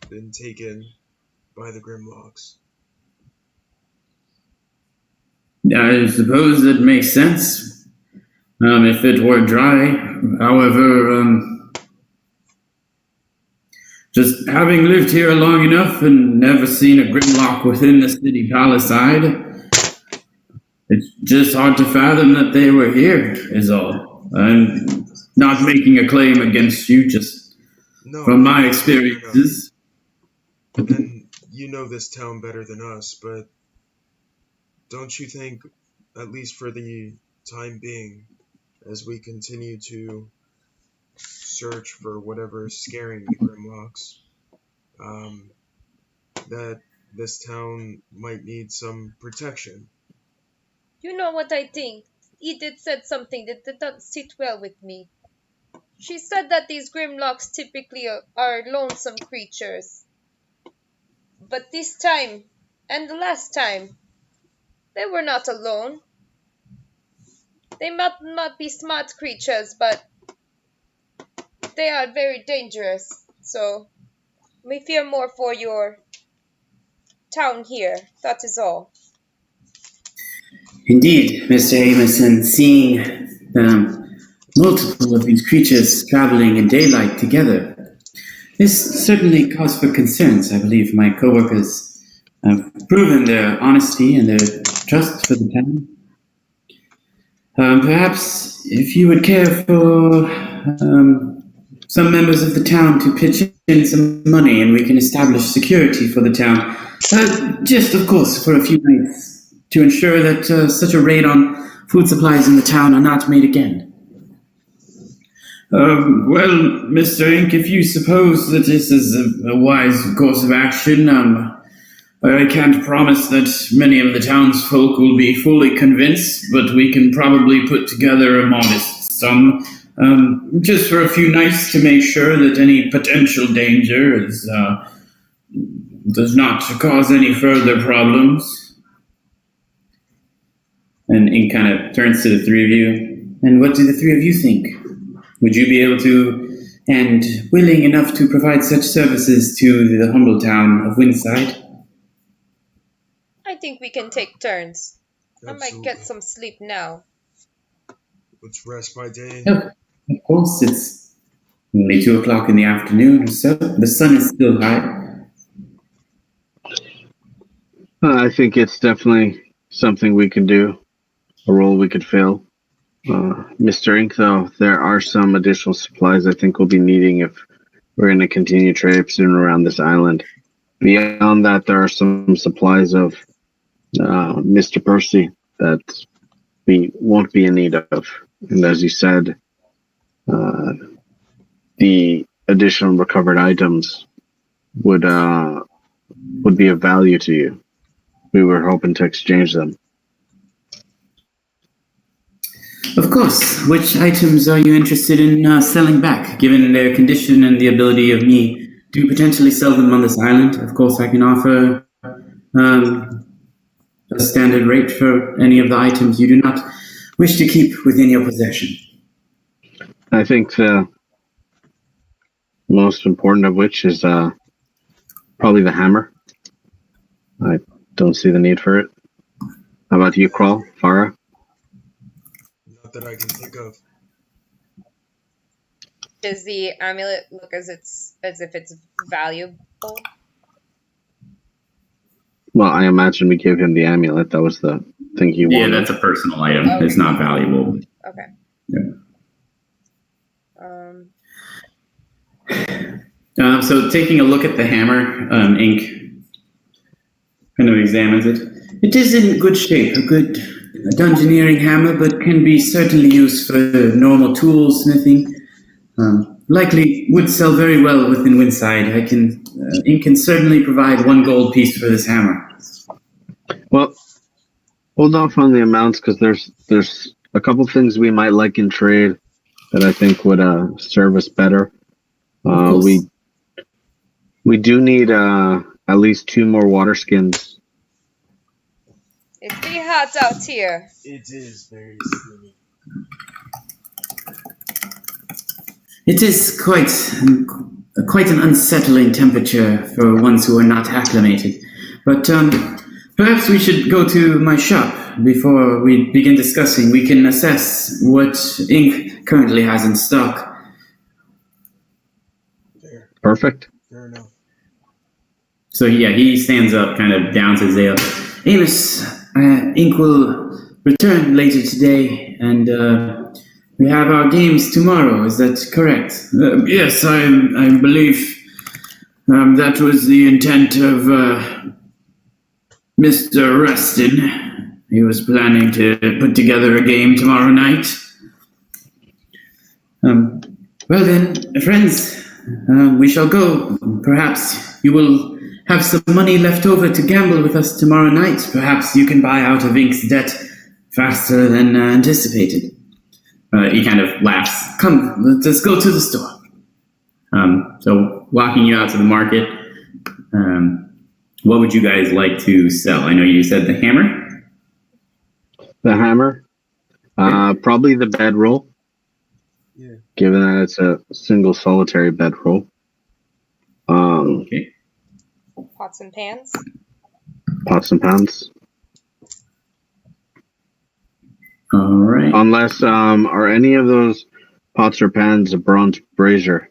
been taken by the Grimlocks.
I suppose that makes sense, if it were dry. However, just having lived here long enough and never seen a Grimlock within the city palisade, it's just hard to fathom that they were here, is all. I'm not making a claim against you, just from my experiences.
And you know this town better than us, but don't you think, at least for the time being, as we continue to search for whatever is scaring the Grimlocks, that this town might need some protection?
You know what I think? Edith said something that did not sit well with me. She said that these Grimlocks typically are lonesome creatures. But this time, And the last time, they were not alone. They might not be smart creatures, but they are very dangerous. So we fear more for your town here. That is all.
Indeed, Mr. Amerson, seeing multiple of these creatures traveling in daylight together, this certainly cause for concerns. I believe my coworkers have proven their honesty and their trust for the town. Perhaps if you would care for some members of the town to pitch in some money and we can establish security for the town, just of course for a few nights, to ensure that such a raid on food supplies in the town are not made again. Well, Mr. Ink, if you suppose that this is a wise course of action, I can't promise that many of the townsfolk will be fully convinced, but we can probably put together a modest sum, just for a few nights to make sure that any potential danger does not cause any further problems. And Ink kind of turns to the three of you. And what do the three of you think? Would you be able to, and willing enough to provide such services to the humble town of Windside?
I think we can take turns. I might
Absolutely.
get some sleep now.
Let's rest by day.
Oh, of course, it's only 2 o'clock in the afternoon or so. The sun is still high.
I think it's definitely something we can do, a role we could fill. Mr. Ink, though, there are some additional supplies I think we'll be needing if we're going to continue traipsing around this island. Beyond that, there are some supplies of Mr. Percy that we won't be in need of. And as you said, the additional recovered items would be of value to you. We were hoping to exchange them.
Of course. Which items are you interested in selling back, given their condition and the ability of me to potentially sell them on this island? Of course, I can offer a standard rate for any of the items you do not wish to keep within your possession.
I think the most important of which is probably the hammer. I don't see the need for it. How about you, Crawl? Farah?
Not that I can think of.
Does the amulet look as if it's valuable?
Well, I imagine we gave him the amulet. That was the thing he wanted.
Yeah, that's a personal item.
Okay.
It's not valuable.
Okay.
Yeah. So taking a look at the hammer, Ink kind of examines it. It is in good shape, a good dungeoneering hammer, but can be certainly used for normal tools, smithing. Likely would sell very well within Windside. Ink can certainly provide 1 gold piece for this hammer.
Well, hold off on the amounts because there's a couple things we might like in trade that I think would serve us better. We do need at least 2 more water skins.
It's pretty hot out here.
It is very steamy.
It is quite an unsettling temperature for ones who are not acclimated. But perhaps we should go to my shop before we begin discussing. We can assess what Ink currently has in stock.
Fair.
Perfect.
Fair enough.
So yeah, he stands up, kind of downs his ale. Amos, Ink will return later today, and we have our games tomorrow. Is that correct? Yes, I believe that was the intent of Mr. Rustin. He was planning to put together a game tomorrow night. Well then, friends, we shall go. Perhaps you will have some money left over to gamble with us tomorrow night. Perhaps you can buy out of Ink's debt faster than anticipated. He kind of laughs. Come, let's go to the store. So walking you out to the market, what would you guys like to sell? I know you said the hammer.
The hammer. Probably the bedroll.
Yeah.
Given that it's a single solitary bedroll.
Okay.
Pots and pans.
Pots and pans.
All right.
Unless, are any of those pots or pans a bronze brazier?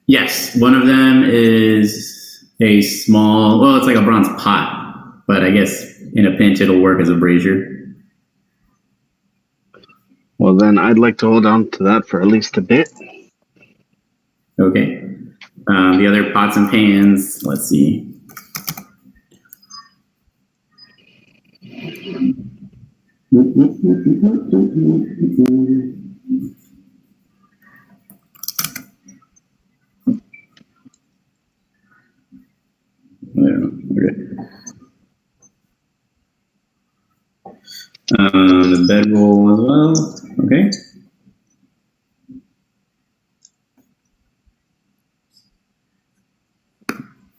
Yes, one of them is a small, well, it's like a bronze pot, but I guess in a pinch it'll work as a brazier.
Well, then I'd like to hold on to that for at least a bit.
Okay. The other pots and pans, let's see. The bedroll as well. Okay.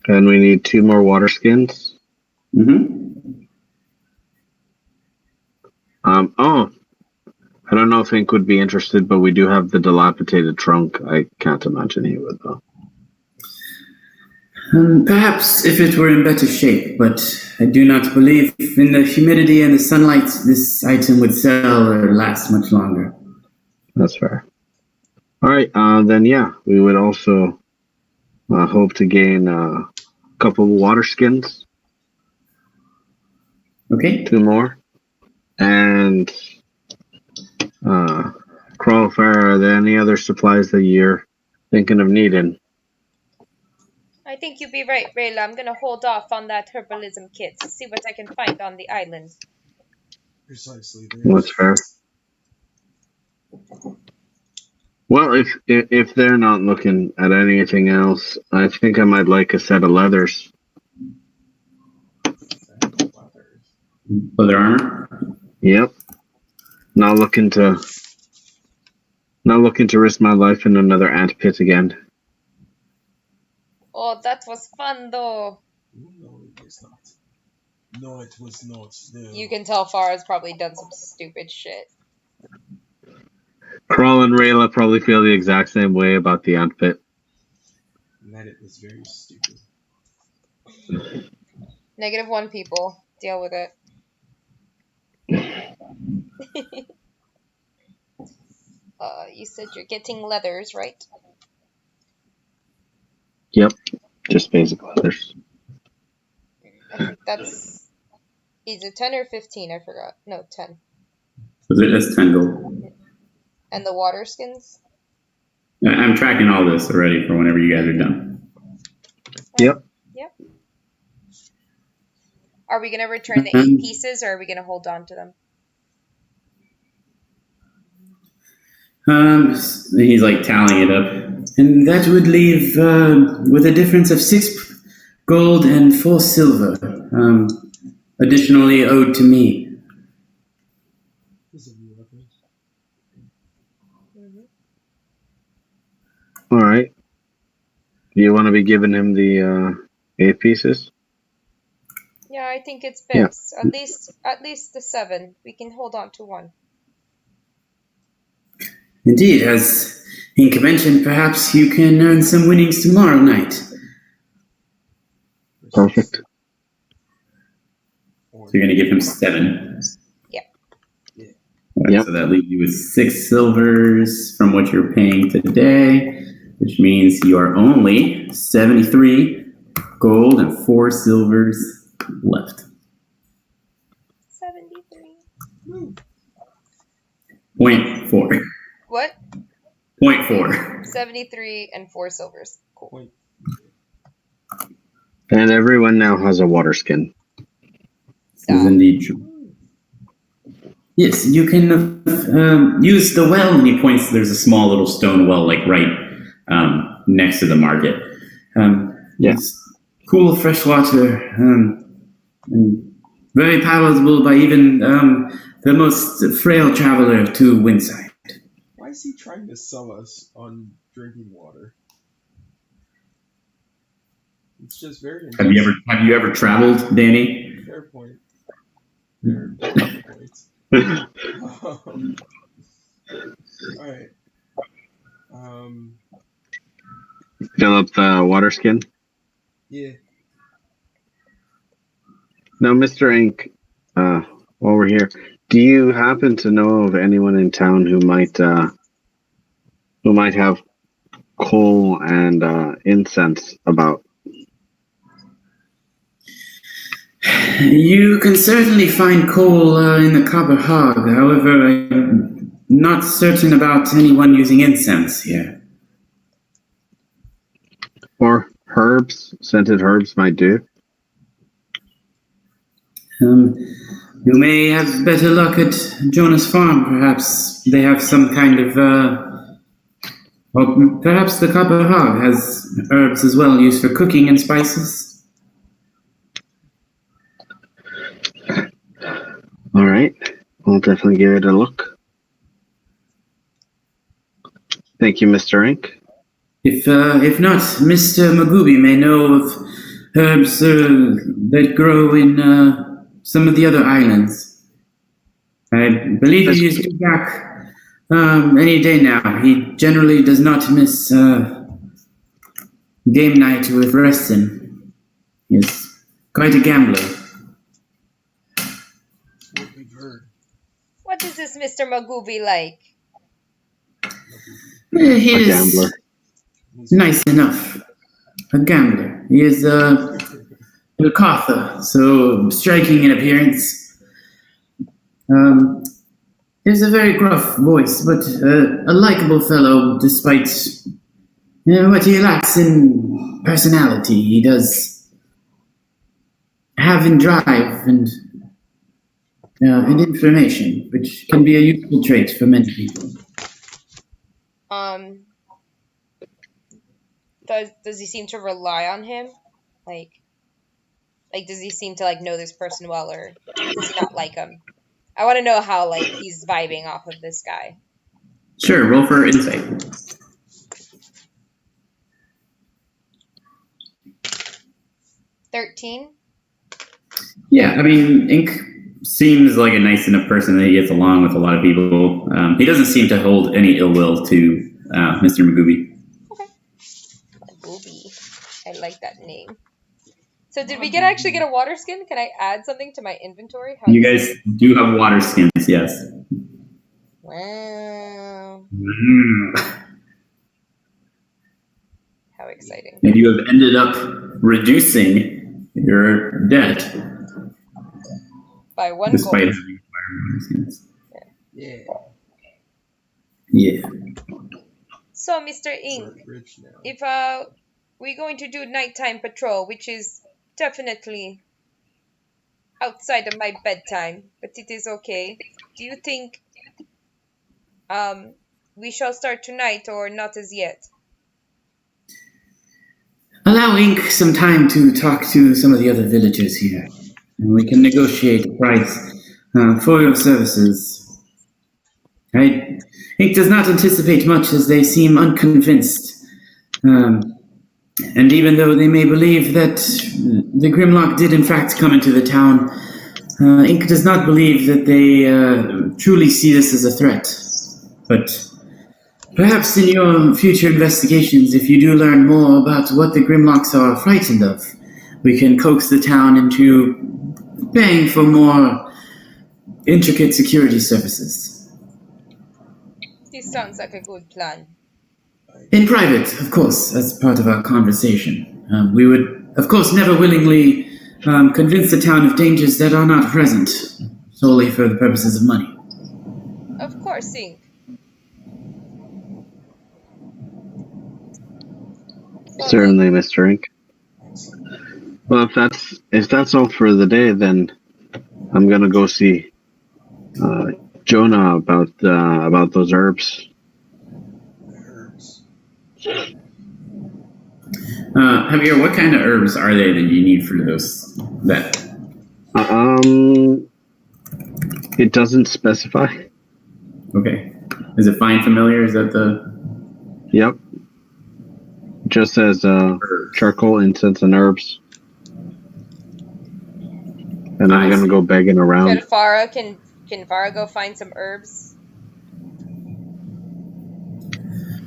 And we need 2 more water skins. I don't know if Ink would be interested, but we do have the dilapidated trunk. I can't imagine he would, though.
Perhaps if it were in better shape, but I do not believe in the humidity and the sunlight this item would sell or last much longer.
That's fair. All right, then yeah, we would also hope to gain a couple of water skins.
Okay.
2 more. And Crawlfire, are there any other supplies that you're thinking of needing?
I think you'd be right, Rayla. I'm gonna hold off on that herbalism kit to see what I can find on the island.
Precisely.
That's fair. Well, if they're not looking at anything else, I think I might like a set of leathers.
Leather armor?
Yep. Not looking to risk my life in another ant pit again.
Oh, that was fun, though.
No, it was not. No, it was not. No.
You can tell Farah's probably done some stupid shit.
Crawl and Rayla probably feel the exact same way about the ant pit.
That it was very stupid.
-1 people. Deal with it. You said you're getting leathers, right?
Yep. Just basic leathers.
I think that's... Is it 10 or 15? I forgot. No, 10.
That's 10 gold.
And the water skins?
I'm tracking all this already for whenever you guys are done.
Yep.
Yep. Are we going to return the 8 pieces, or are we going to hold on to them?
He's like tallying it up. And that would leave with a difference of 6 gold and 4 silver. Additionally owed to me.
All right. Do you want to be giving him the 8 pieces?
Yeah, I think it's best. Yeah. At least the 7. We can hold on to 1.
Indeed, as Ink mentioned, perhaps you can earn some winnings tomorrow night.
Perfect.
So you're going to give him 7.
Yeah.
Right, yep. So that leaves you with 6 silvers from what you're paying today, which means you are only 73 gold and 4 silvers left.
73.
0.4.
What?
0.4.
73 and 4 silvers. Cool.
And everyone now has a water skin.
This is indeed true. Yes, you can use the well, and he points, there's a small little stone well, like right next to the market. It's cool, fresh water, and very palatable by even the most frail traveler to Windside.
is he trying to sell us on drinking water? It's just very
Have you ever traveled, Danny?
Fair point. Fair point. Alright.
Fill up the water skin.
Yeah.
Now, Mr. Ink, while we're here, do you happen to know of anyone in town who might have coal and incense about?
You can certainly find coal in the Copper Hog. However, I'm not certain about anyone using incense here.
Or herbs? Scented herbs might do.
You may have better luck at Jonas Farm, perhaps. They have some kind of, well, perhaps the Copper Hog has herbs as well, used for cooking and spices.
All right. We'll definitely give it a look. Thank you, Mr. Ink.
If not, Mr. Magooby may know of herbs that grow in some of the other islands. I believe he is due back any day now. He generally does not miss game night with Reston. He is quite a gambler.
What we've heard.
What is this Mr. Magooby like?
He
A
is
gambler.
nice enough. A gambler. He is a Katha, so striking in appearance. He has a very gruff voice, but a likable fellow despite what he lacks in personality. He does have in drive and information, which can be a useful trait for many people.
Does he seem to rely on him? Like does he seem to like know this person well, or does he not like him? I want to know how like he's vibing off of this guy.
Sure, roll for insight.
13.
Yeah, I mean, Ink seems like a nice enough person that he gets along with a lot of people. He doesn't seem to hold any ill will to Mr. Magooby.
Okay. Magooby. I like that name. So did we actually get a water skin? Can I add something to my inventory?
You guys do have water skins, yes.
Wow. How exciting.
And you have ended up reducing your debt.
By 1
despite
gold.
having water skins.
Yeah.
Yeah.
So, Mr. Ink,
Rich now.
if we're going to do nighttime patrol, which is definitely outside of my bedtime, but it is okay. Do you think we shall start tonight or not as yet?
Allow Ink some time to talk to some of the other villagers here, and we can negotiate a price for your services. Ink does not anticipate much, as they seem unconvinced. And even though they may believe that the Grimlock did in fact come into the town, Ink does not believe that they truly see this as a threat. But perhaps in your future investigations, if you do learn more about what the Grimlocks are frightened of, we can coax the town into paying for more intricate security services.
This sounds like a good plan.
In private, of course, as part of our conversation. We would, of course, never willingly convince the town of dangers that are not present, solely for the purposes of money.
Of course, Ink.
Certainly, Mr. Ink. Well, if that's all for the day, then I'm gonna go see Jonah about those herbs.
Javier, what kind of herbs are they that you need for that?
It doesn't specify.
Okay. Is it find familiar? Is that the?
Yep. Just says charcoal, incense, and herbs. And I'm gonna go begging around.
Can Farah go find some herbs?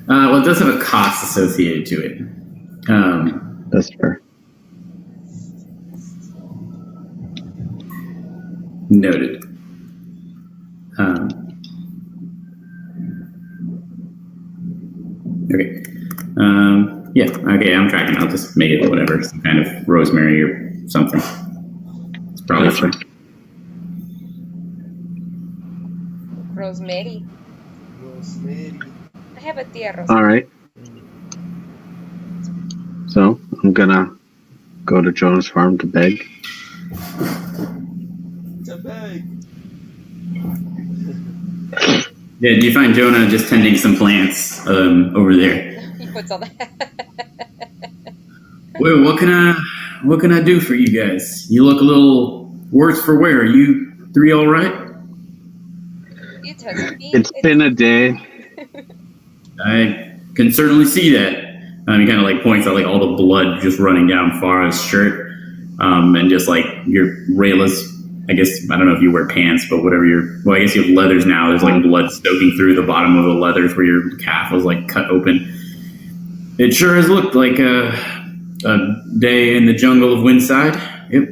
Well, it does have a cost associated to it.
That's fair.
Noted. Okay. Yeah. Okay. I'm tracking. I'll just make it whatever, some kind of rosemary or something. It's probably fine.
Rosemary. I have a tia rosemary.
All right. So I'm gonna go to Jonah's farm to beg.
Yeah. Do you find Jonah just tending some plants over there?
He puts on that.
Well, what can I do for you guys? You look a little worse for wear. Are you three all right?
It's been a day.
I can certainly see that. He kind of like points out like all the blood just running down Farah's shirt, and just like your rayless. I guess I don't know if you wear pants, but whatever I guess you have leathers now. There's like blood soaking through the bottom of the leathers where your calf was like cut open. It sure has looked like a day in the jungle of Windside. Yep.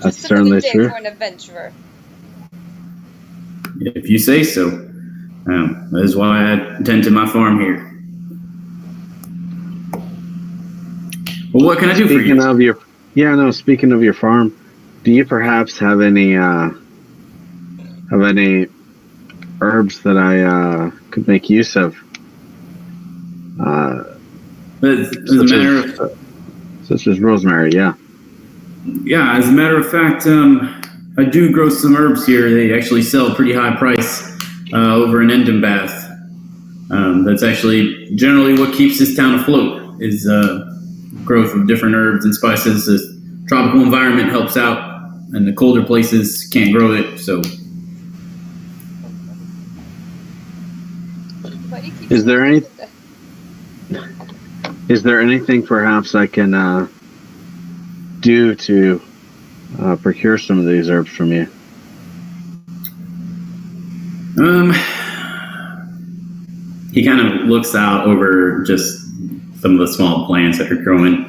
That's certainly true.
For an adventurer.
If you say so. That is why I tend to my farm here. Well, what can I do for you?
Speaking of your farm, do you perhaps have any herbs that I could make use of? Such as rosemary, yeah.
Yeah, as a matter of fact, I do grow some herbs here. They actually sell pretty high price over in Endenbath. That's actually generally what keeps this town afloat is growth of different herbs and spices. The tropical environment helps out, and the colder places can't grow it. So,
is there anything perhaps I can do to procure some of these herbs from you?
He kind of looks out over just some of the small plants that are growing.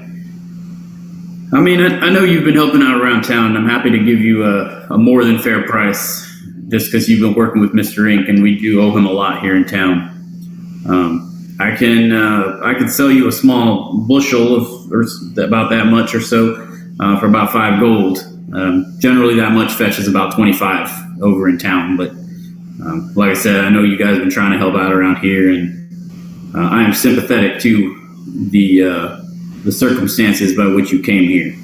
I mean, I know you've been helping out around town. I'm happy to give you a more than fair price just because you've been working with Mr. Ink, and we do owe him a lot here in town. I can sell you a small bushel or about that much or so for about 5 gold. Generally, that much fetches about 25 over in town, but like I said, I know you guys have been trying to help out around here, and I am sympathetic to the circumstances by which you came here.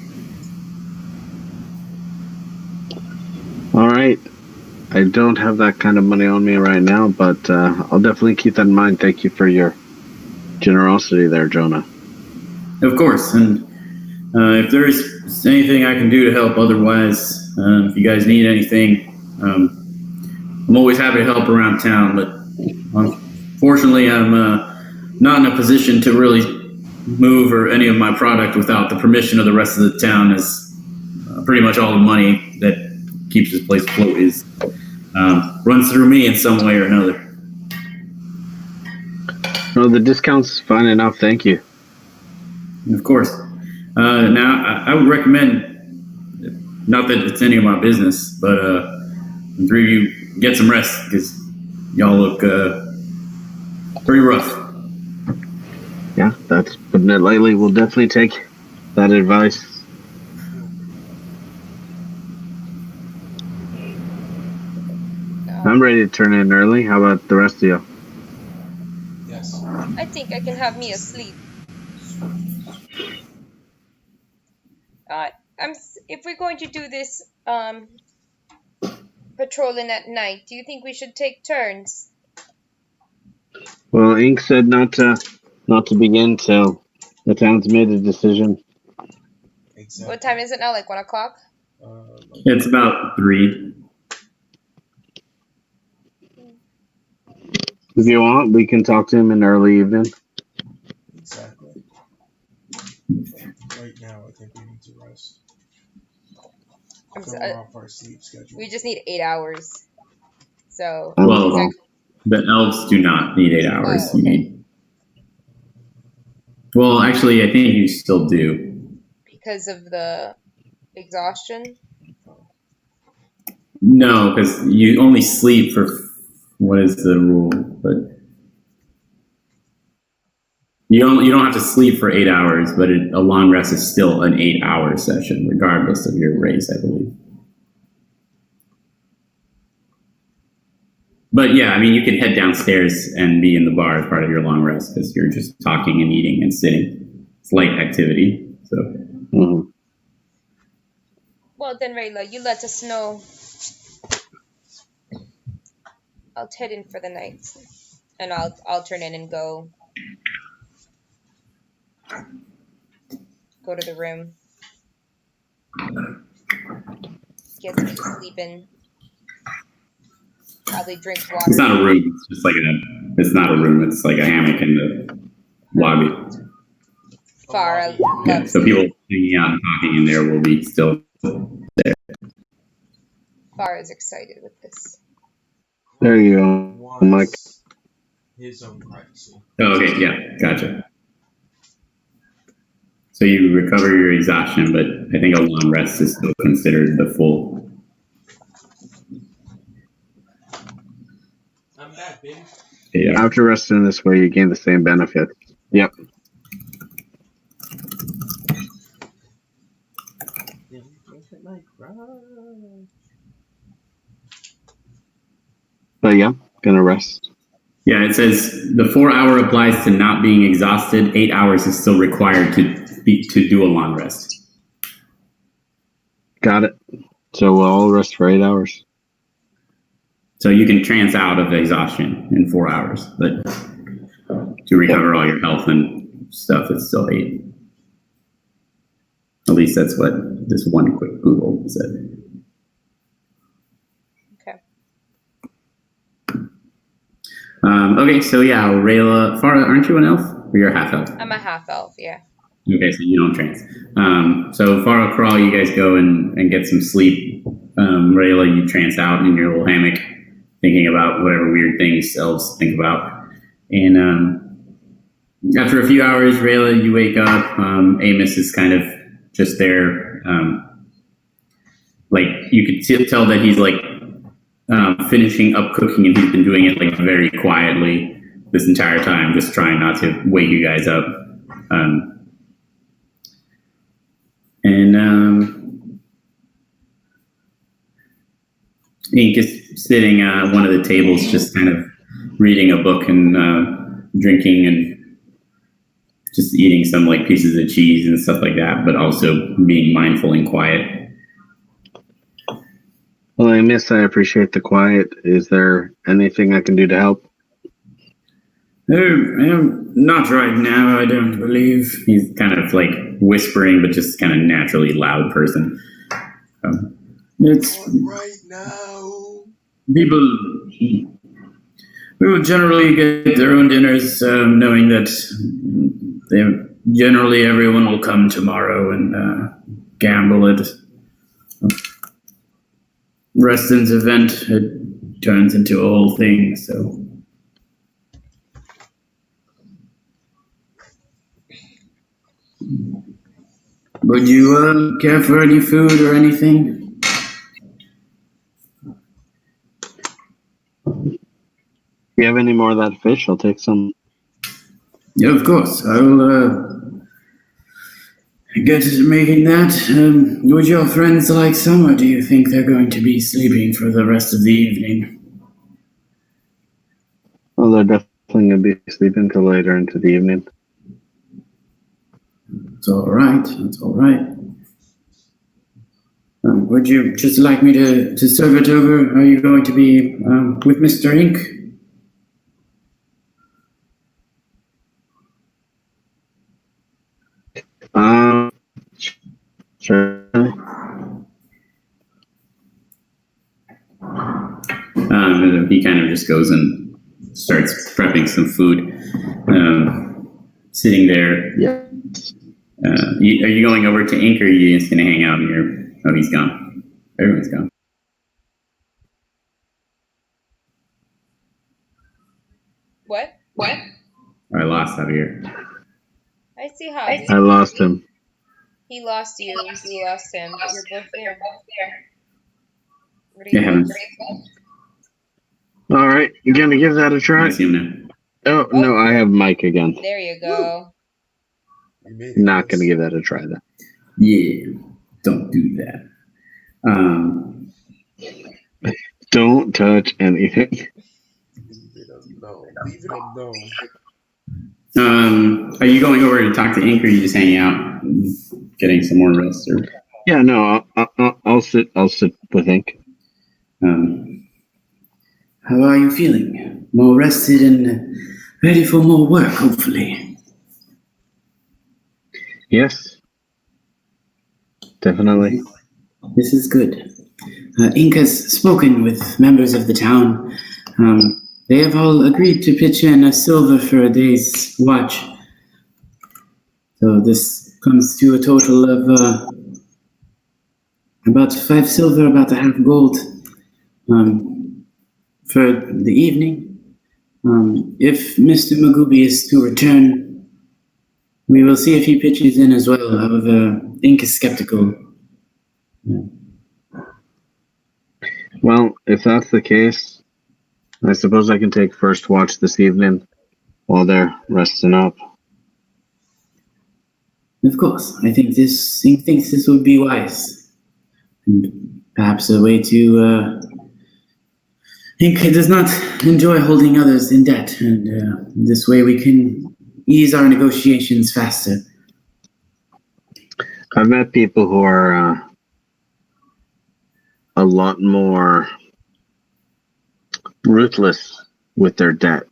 All right. I don't have that kind of money on me right now, but I'll definitely keep that in mind. Thank you for your generosity there, Jonah.
Of course, and if there is anything I can do to help, otherwise, if you guys need anything, I'm always happy to help around town, but unfortunately, I'm not in a position to really move or any of my product without the permission of the rest of the town, as pretty much all the money that keeps this place afloat runs through me in some way or another.
No, the discount's fine enough, thank you.
Of course. Now, I would recommend, not that it's any of my business, but the three of you get some rest, because y'all look pretty rough.
Yeah, that's putting it lightly. We'll definitely take that advice. I'm ready to turn in early. How about the rest of you?
Yes.
I think I can have me a sleep. If we're going to do this patrolling at night, do you think we should take turns?
Well, Ink said not to begin till the town's made a decision.
Exactly.
What time is it now? Like 1 o'clock?
It's about 3.
If you want, we can talk to him in early evening.
Exactly. Right now, I think we need to rest. Throw off our sleep schedule.
We just need 8 hours. So,
Well, the elves do not need 8 hours.
Oh, okay.
Well, actually, I think you still do.
Because of the exhaustion?
No, because you only sleep for, what is the rule? But you don't have to sleep for 8 hours, but a long rest is still an 8-hour session, regardless of your race, I believe. But yeah, I mean, you can head downstairs and be in the bar as part of your long rest because you're just talking and eating and sitting. It's light activity. So.
Mm-hmm.
Well, then, Rayla, you let us know. I'll head in for the night, and I'll turn in and go to the room, get some sleep in, probably drink water.
It's not a room. It's just like it's not a room. It's like a hammock in the lobby.
Farah
Yeah, so people hanging out and talking in there will be still there.
Farah's excited with this.
There you go, Mike.
His own privacy.
Oh, okay, yeah, gotcha. So you recover your exhaustion, but I think a long rest is still considered the full.
I'm back, baby.
Yeah.
After resting this way, you gain the same benefit. Yep. But yeah, gonna rest.
Yeah, it says the 4-hour applies to not being exhausted. 8 hours is still required to do a long rest.
Got it. So we'll all rest for 8 hours.
So you can trance out of exhaustion in 4 hours, but to recover all your health and stuff, it's still 8. At least that's what this one quick Google said. Okay, so yeah, Rayla, Farah, aren't you an elf? Or you're a half elf?
I'm a half elf, yeah.
Okay, so you don't trance. So Farah, Crawl, you guys go and get some sleep. Rayla, you trance out in your little hammock, thinking about whatever weird things elves think about. And after a few hours, Rayla, you wake up. Amos is kind of just there. Like you could tell that he's like finishing up cooking, and he's been doing it like very quietly this entire time, just trying not to wake you guys up. Ink is sitting at one of the tables, just kind of reading a book and drinking and just eating some like pieces of cheese and stuff like that, but also being mindful and quiet.
Well, Amos, I appreciate the quiet. Is there anything I can do to help?
Not right now, I don't believe. He's kind of like whispering, but just kind of naturally loud person. It's
right now.
People will generally get their own dinners, knowing that generally everyone will come tomorrow and gamble at Reston's event. It turns into a whole thing, so. Would you care for any food or anything?
If you have any more of that fish, I'll take some.
Yeah, of course. I'll get to making that. Would your friends like some, or do you think they're going to be sleeping for the rest of the evening?
Well, they're definitely going to be sleeping until later into the evening.
It's all right. It's all right. Would you just like me to serve it over? Are you going to be with Mr. Ink?
Sure.
He kind of just goes and starts prepping some food. Sitting there.
Yeah.
Are you going over to Ink, or are you just going to hang out here? Oh, he's gone. Everyone's gone.
What?
I lost Javier.
I see Javi.
I lost him.
He lost you. You lost him. But you're both there. What are
Yeah,
you
haven't.
doing?
All right, you gonna give that a try?
I see him
Oh no, I have Mike again.
There you go.
You made it,
Not
guys.
gonna give that a try then.
now. Yeah, don't do that.
Don't touch anything.
Leave it alone. Leave it alone.
Are you going over to talk to Ink, or are you just hanging out, and getting some more rest? Or
Yeah, no, I'll sit with Ink.
How are you feeling? More rested and ready for more work, hopefully.
Yes, definitely.
This is good. Ink has spoken with members of the town. They have all agreed to pitch in a silver for a day's watch. So this comes to a total of about 5 silver, about a half gold for the evening. If Mr. Magubi is to return, we will see if he pitches in as well. However, Ink is skeptical.
Well, if that's the case, I suppose I can take first watch this evening while they're resting up.
Of course, I think Ink thinks this would be wise. And perhaps a way to... Ink does not enjoy holding others in debt, and this way we can ease our negotiations faster.
I've met people who are a lot more ruthless with their debt.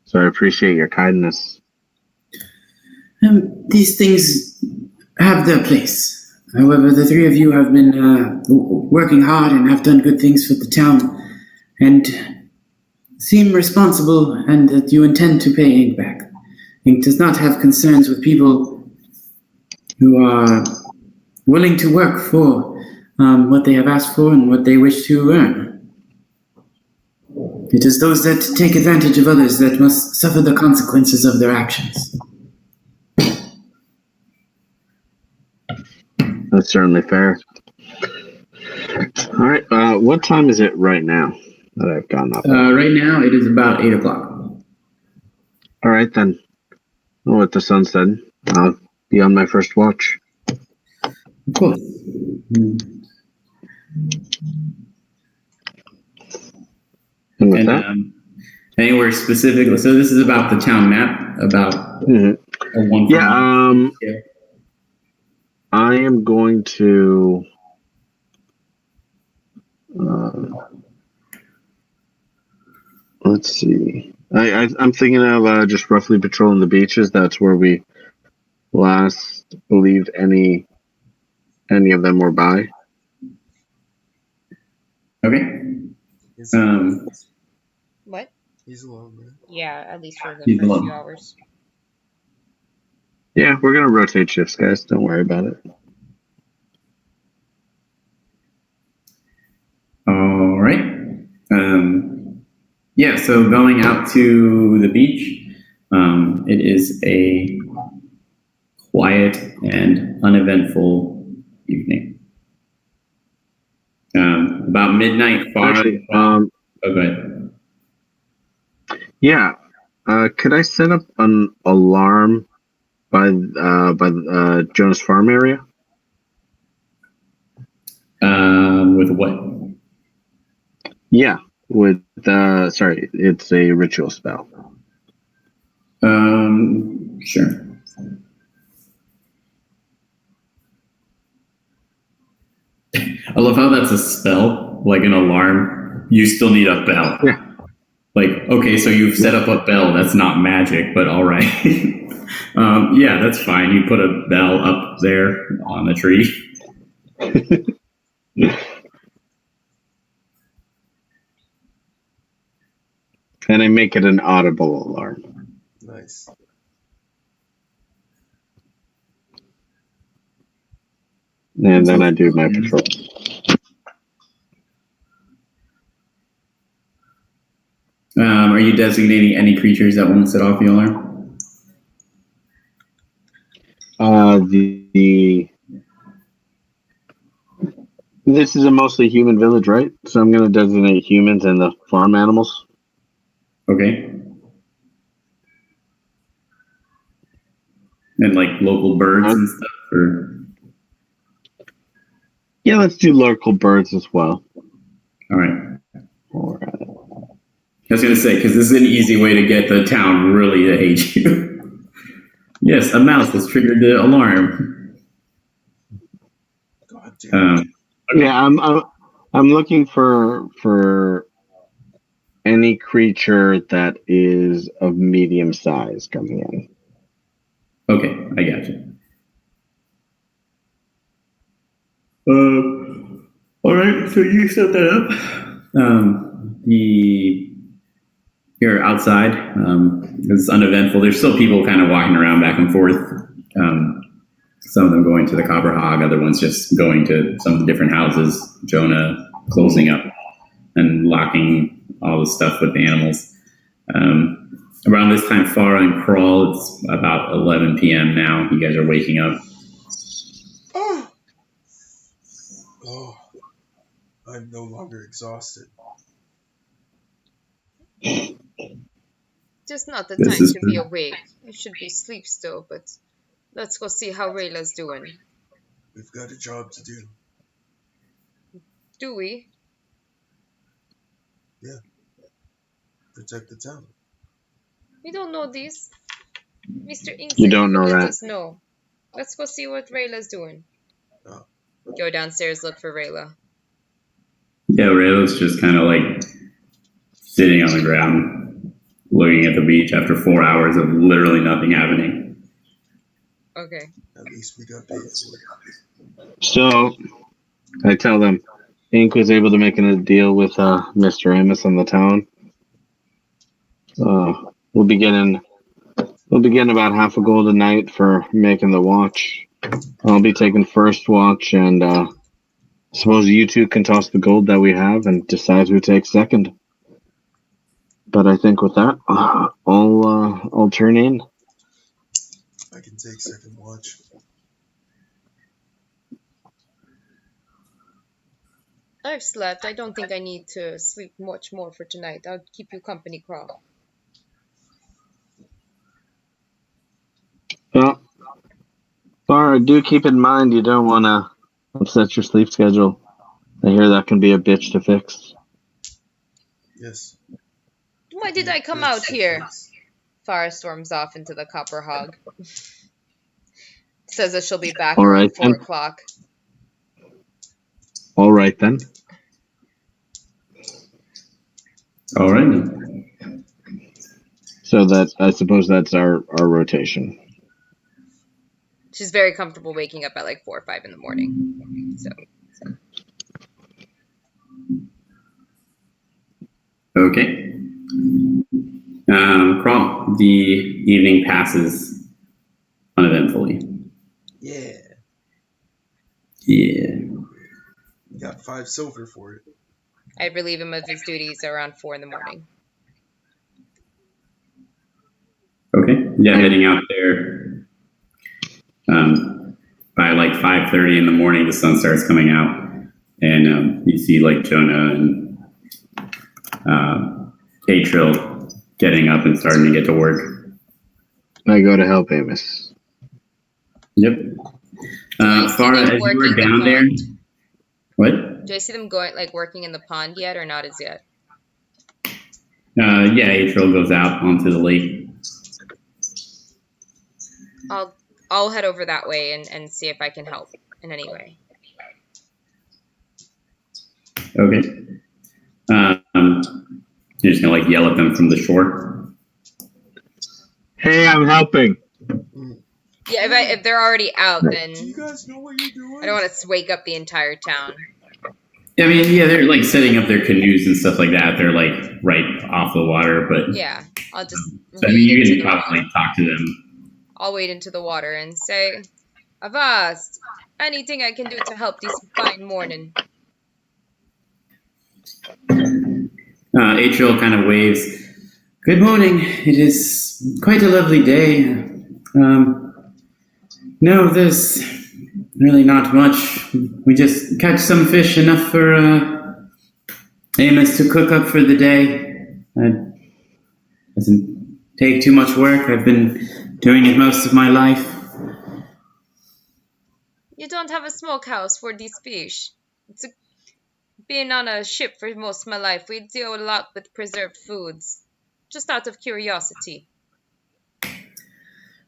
So I appreciate your kindness.
These things have their place. However, the three of you have been working hard and have done good things for the town, and seem responsible, and that you intend to pay Ink back. Ink does not have concerns with people who are willing to work for what they have asked for and what they wish to earn. It is those that take advantage of others that must suffer the consequences of their actions.
That's certainly fair. All right, what time is it right now that I've gone up?
Right now, it is about 8 o'clock.
All right, then. Well, with the sun setting, I'll be on my first watch.
Of course.
And with that?
Anywhere specific? So this is about the town map, about a one.
Yeah, I am going to... let's see. I'm thinking of just roughly patrolling the beaches. That's where we last believed any of them were by.
Okay.
What?
He's alone, man.
Yeah, at least for the
He's
first
alone.
few hours.
Yeah, we're gonna rotate shifts, guys. Don't worry about it.
All right. Yeah, so going out to the beach, it is a quiet and uneventful evening. About midnight,
Actually,
oh, go ahead.
yeah. Could I set up an alarm by the Jonas Farm area?
With what?
Yeah, with sorry, it's a ritual spell.
Sure. I love how that's a spell, like an alarm. You still need a bell.
Yeah.
Like, okay, so you've set up a bell. That's not magic, but all right. Yeah, that's fine. You put a bell up there on the tree.
And I make it an audible alarm.
Nice.
And then I do my patrol.
Are you designating any creatures that won't set off the alarm?
This is a mostly human village, right? So I'm going to designate humans and the farm animals.
Okay. And like local birds and stuff, or
Yeah, let's do local birds as well.
all right. I was gonna say because this is an easy way to get the town really to hate you. Yes, a mouse has triggered the alarm.
God damn.
Okay.
Yeah, I'm looking for any creature that is of medium size coming in.
Okay, I got you. All right, so you set that up. You're outside. It's uneventful. There's still people kind of walking around back and forth. Some of them going to the Copper Hog, other ones just going to some of the different houses. Jonah closing up and locking all the stuff with the animals. Around this time, Farah and Crawl, it's about 11 p.m. now. You guys are waking up.
Oh, I'm no longer exhausted.
Just not the
This
time
is
to be awake. I should be asleep still, but let's go see how Rayla's doing.
We've got a job to do.
Do we?
Yeah. Protect the town.
We don't know this. Mr. Ink
You
said
don't
he would
know
let
that.
us know. Let's go see what Rayla's doing.
Oh.
Go downstairs, look for Rayla.
Yeah, Rayla's just kind of like sitting on the ground, looking at the beach after 4 hours of literally nothing happening.
Okay.
At least we got paid for it.
So I tell them, Ink was able to make a deal with Mr. Amos in the town. We'll be getting about half a gold a night for making the watch. I'll be taking first watch, and suppose you two can toss the gold that we have and decide who takes second. But I think with that, I'll turn in.
I can take second watch.
I've slept. I don't think I need to sleep much more for tonight. I'll keep you company, Crawl.
Well, Farah, do keep in mind you don't want to upset your sleep schedule. I hear that can be a bitch to fix.
Yes.
Why did I come out here? Farah storms off into the Copper Hog. Says that she'll be back
All
around
right,
4
then.
o'clock.
All right, then.
All right.
So that I suppose that's our rotation.
She's very comfortable waking up at like 4 or 5 in the morning. So
Okay. Crawl. The evening passes uneventfully.
Yeah.
Yeah.
You got 5 silver for it.
I relieve him of his duties around 4 in the morning.
Okay. Yeah, heading out there. By like 5:30 in the morning, the sun starts coming out, and you see like Jonah and Atrill getting up and starting to get to work.
I go to help Amos.
Yep. Farah,
them
as you were
working the
down there,
pond?
what?
Do I see them going like working in the pond yet or not as yet?
Yeah, Atrill goes out onto the lake.
I'll head over that way and see if I can help in any way.
Okay. You're just gonna like yell at them from the shore.
Hey, I'm helping.
Yeah, if they're already out, then
Do you guys know what you're doing?
I don't want to wake up the entire town.
I mean, yeah, they're like setting up their canoes and stuff like that. They're like right off the water, but
Yeah, I'll just
so, I mean,
wade
you
into
can
the
probably
water.
talk to them.
I'll wade into the water and say, Avast! Anything I can do to help this fine morning?
Atriel kind of waves. Good morning. It is quite a lovely day. No, there's really not much. We just catch some fish enough for Amos to cook up for the day. It doesn't take too much work. I've been doing it most of my life.
You don't have a smokehouse for these fish. Been on a ship for most of my life. We deal a lot with preserved foods. Just out of curiosity.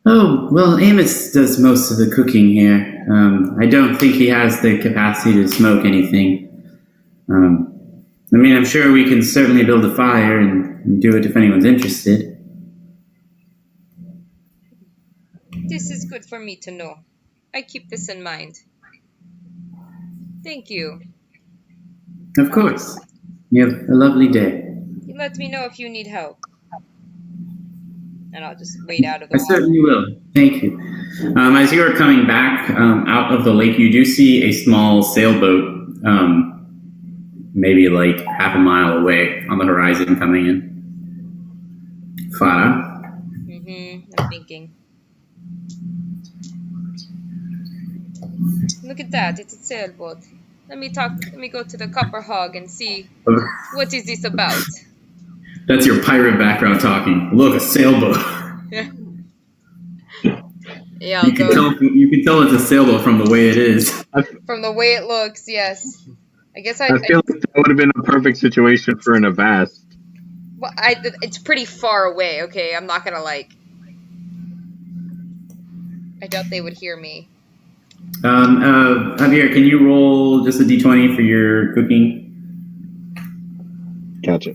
Oh, well, Amos does most of the cooking here. I don't think he has the capacity to smoke anything. I mean, I'm sure we can certainly build a fire and do it if anyone's interested.
This is good for me to know. I keep this in mind. Thank you.
Of course. You have a lovely day.
You let me know if you need help. And I'll just wade out of the
I
water.
certainly will. Thank you. As you are coming back out of the lake, you do see a small sailboat, maybe like half a mile away on the horizon coming in. Farah?
I'm thinking. Look at that, it's a sailboat. Let me go to the copper hog and see what is this about.
That's your pirate background talking. Look, a sailboat.
Yeah, I'll go.
You can tell it's a sailboat from the way it is.
From the way it looks, yes. I guess
I feel like that would have been a perfect situation for an Avast.
Well, it's pretty far away, okay? I'm not gonna I doubt they would hear me.
Javier, can you roll just a d20 for your cooking?
Gotcha.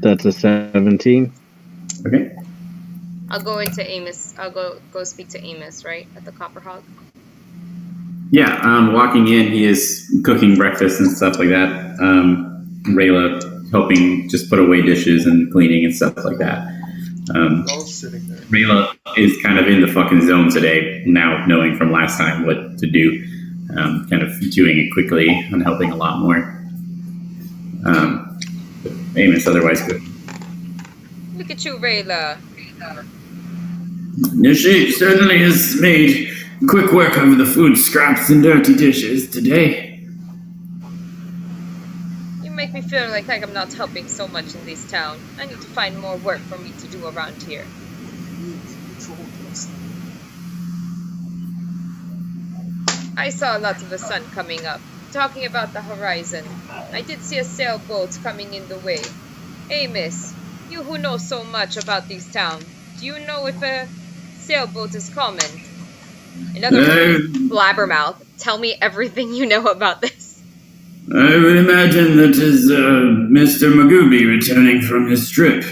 That's a 17.
Okay.
I'll go into Amos. I'll go speak to Amos, right? At the Copper Hog.
Yeah, walking in, he is cooking breakfast and stuff like that. Rayla helping just put away dishes and cleaning and stuff like that.
All sitting there.
Rayla is kind of in the fucking zone today, now knowing from last time what to do. Kind of doing it quickly and helping a lot more. Amos otherwise good.
Look at you, Rayla.
She certainly has made quick work of the food scraps and dirty dishes today.
You make me feel like I'm not helping so much in this town. I need to find more work for me to do around here. I saw a lot of the sun coming up. Talking about the horizon, I did see a sailboat coming in the way. Amos, you who know so much about this town, do you know if a sailboat is common? In other words, blabbermouth, tell me everything you know about this.
I would imagine that is Mr. Magooby returning from his trip.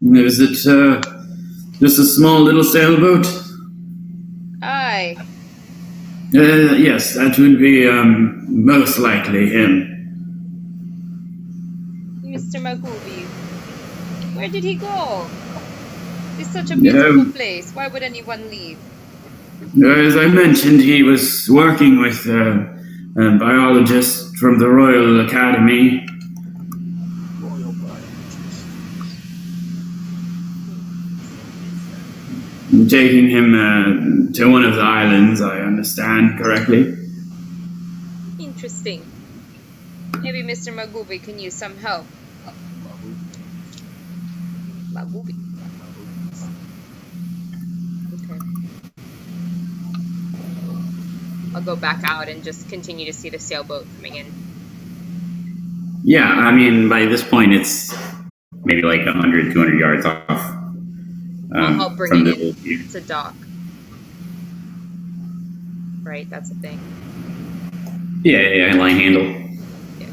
Is it just a small little sailboat?
Aye.
Yes, that would be most likely him.
Mr. Magooby. Where did he go? It's such a beautiful place. Why would anyone leave?
As I mentioned, he was working with a biologist from the Royal Academy.
Royal biologist.
Taking him to one of the islands, I understand correctly.
Interesting. Maybe Mr. Magooby can use some help. Magooby. Okay. I'll go back out and just continue to see the sailboat coming in.
Yeah, I mean, by this point, it's maybe like 100, 200 yards off.
I'll bring
from
it
the
in to dock. Right, that's the thing.
Yeah, line handle.
Yeah.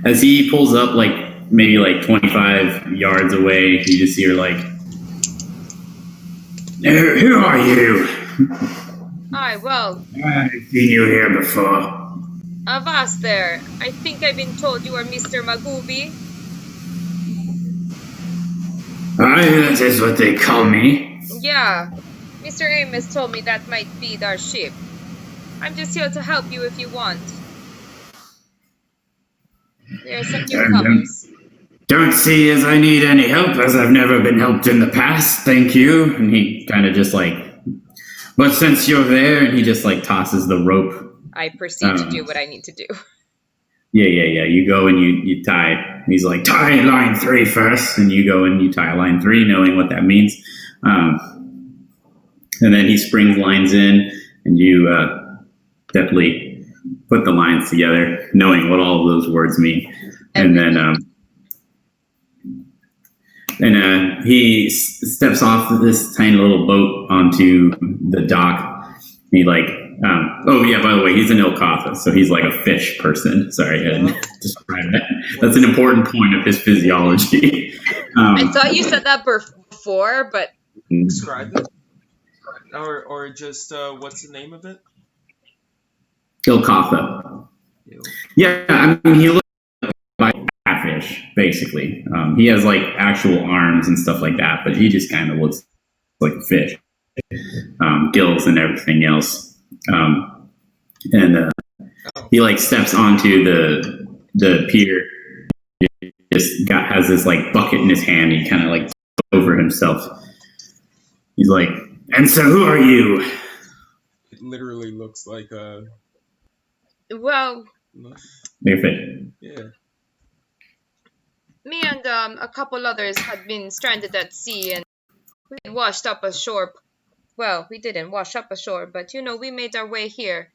As he pulls up, like maybe like 25 yards away, you just hear like, "Who are you?
Aye, well,
I've seen you here before."
avast there. I think I've been told you are Mr. Magooby.
Aye, that is what they call me.
Yeah, Mr. Amos told me that might be our ship. I'm just here to help you if you want. There are some newcomers.
Don't see as I need any help, as I've never been helped in the past, thank you. And he kind of just like, but since you're there, and he just like tosses the rope.
I proceed to do what I need to do.
Yeah. You go and you tie. He's like, tie line 3 first, and you go and you tie line 3, knowing what that means. And then he springs lines in, and you definitely put the lines together, knowing what all of those words mean. And then he steps off this tiny little boat onto the dock. He like, oh yeah, by the way, he's an Ilkatha, so he's like a fish person. Sorry, I didn't describe that. That's an important point of his physiology.
I thought you said that before, but
Describe it. Or just, what's the name of it?
Ilkatha. Yeah, I mean, he looks like a catfish, basically. He has like actual arms and stuff like that, but he just kind of looks like a fish. Gills and everything else. He like steps onto the pier. He just has this like bucket in his hand. He kind of like over himself. He's like, "And so who are you?"
It literally looks like a...
well,
They're fish.
Yeah.
me and a couple others had been stranded at sea, and we had washed up ashore. Well, we didn't wash up ashore, but you know, we made our way here.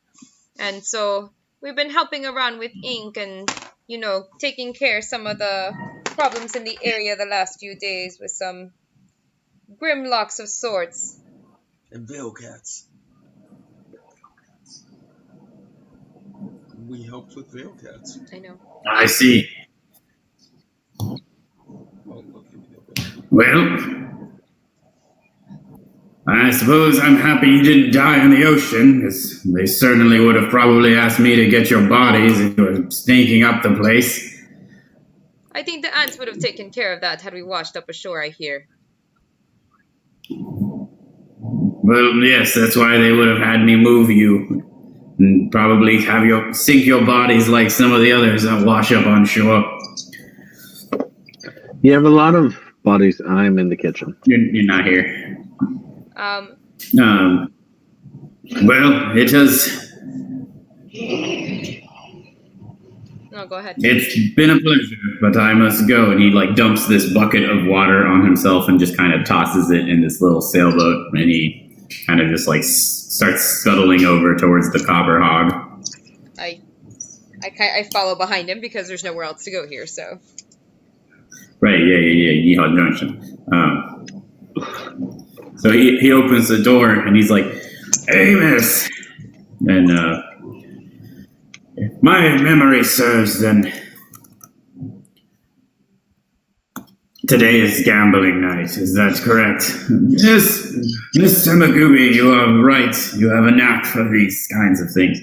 And so we've been helping around with ink and, you know, taking care of some of the problems in the area the last few days with some grimlocks of sorts.
And veil cats. We helped with veil cats.
I know.
I see.
Oh, look at me.
Well, I suppose I'm happy you didn't die in the ocean, because they certainly would have probably asked me to get your bodies if you were sneaking up the place.
I think the ants would have taken care of that had we washed up ashore, I hear.
Well, yes, that's why they would have had me move you. And probably have sink your bodies like some of the others that wash up on shore.
You have a lot of bodies. I'm in the kitchen.
You're not here. Well, it has...
No, go ahead.
It's been a pleasure, but I must go. And he like dumps this bucket of water on himself and just kind of tosses it in this little sailboat. And he kind of just like starts scuttling over towards the copper hog.
I follow behind him because there's nowhere else to go here. So.
Right. Yeah. Yeehaw Junction. So he opens the door and he's like, "Amos," and if my memory serves, then today is gambling night. Is that correct? Yes, Mr. Magooby, you are right. You have a knack for these kinds of things.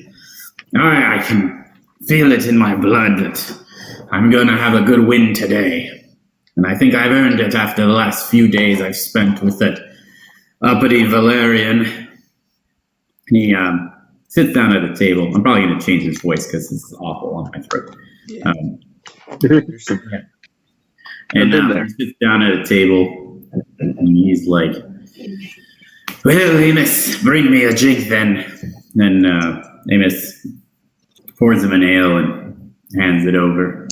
I can feel it in my blood that I'm going to have a good win today. And I think I've earned it after the last few days I've spent with that uppity Valerian. And he sits down at a table. I'm probably going to change his voice because this is awful on my throat.
Yeah.
Yeah. And he sits down at a table, and he's like, "Well, Amos, bring me a drink then." Then Amos pours him an ale and hands it over.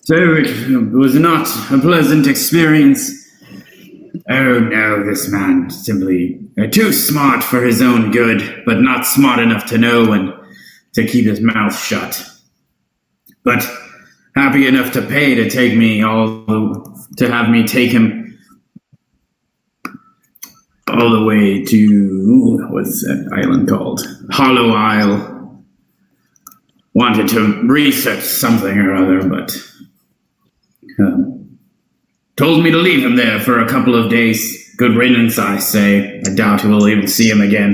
"So it was not a pleasant experience." "Oh no, this man simply too smart for his own good, but not smart enough to know when to keep his mouth shut. But happy enough to pay to take me to have me take him all the way to, what's that island called? Hollow Isle. wanted to research something or other, but told me to leave him there for a couple of days. Good riddance, I say. I doubt we'll even see him again.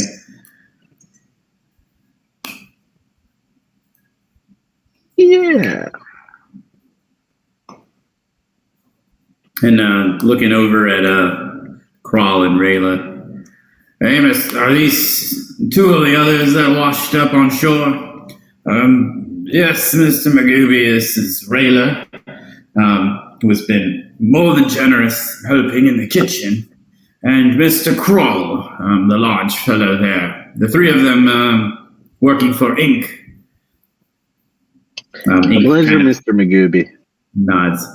Yeah.
And looking over at Kral and Rayla. Amos, are these two of the others that washed up on shore? Yes, Mr. Magooby, this is Rayla, who has been more than generous helping in the kitchen. And Mr. Kral, the large fellow there. The three of them working for Inc.
A pleasure, Mr. Magooby.
Nods.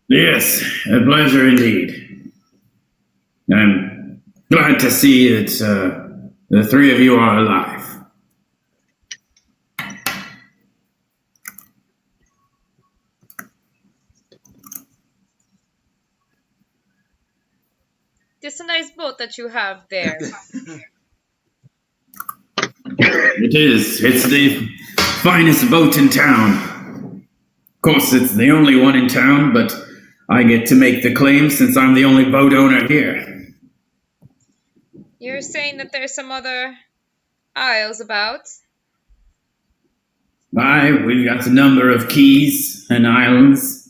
Yes, a pleasure indeed. I'm glad to see that the three of you are alive.
It's a nice boat that you have there.
It is. It's the finest boat in town. Of course, it's the only one in town, but I get to make the claim since I'm the only boat owner here.
You're saying that there's some other isles about?
Aye, we've got a number of keys and islands.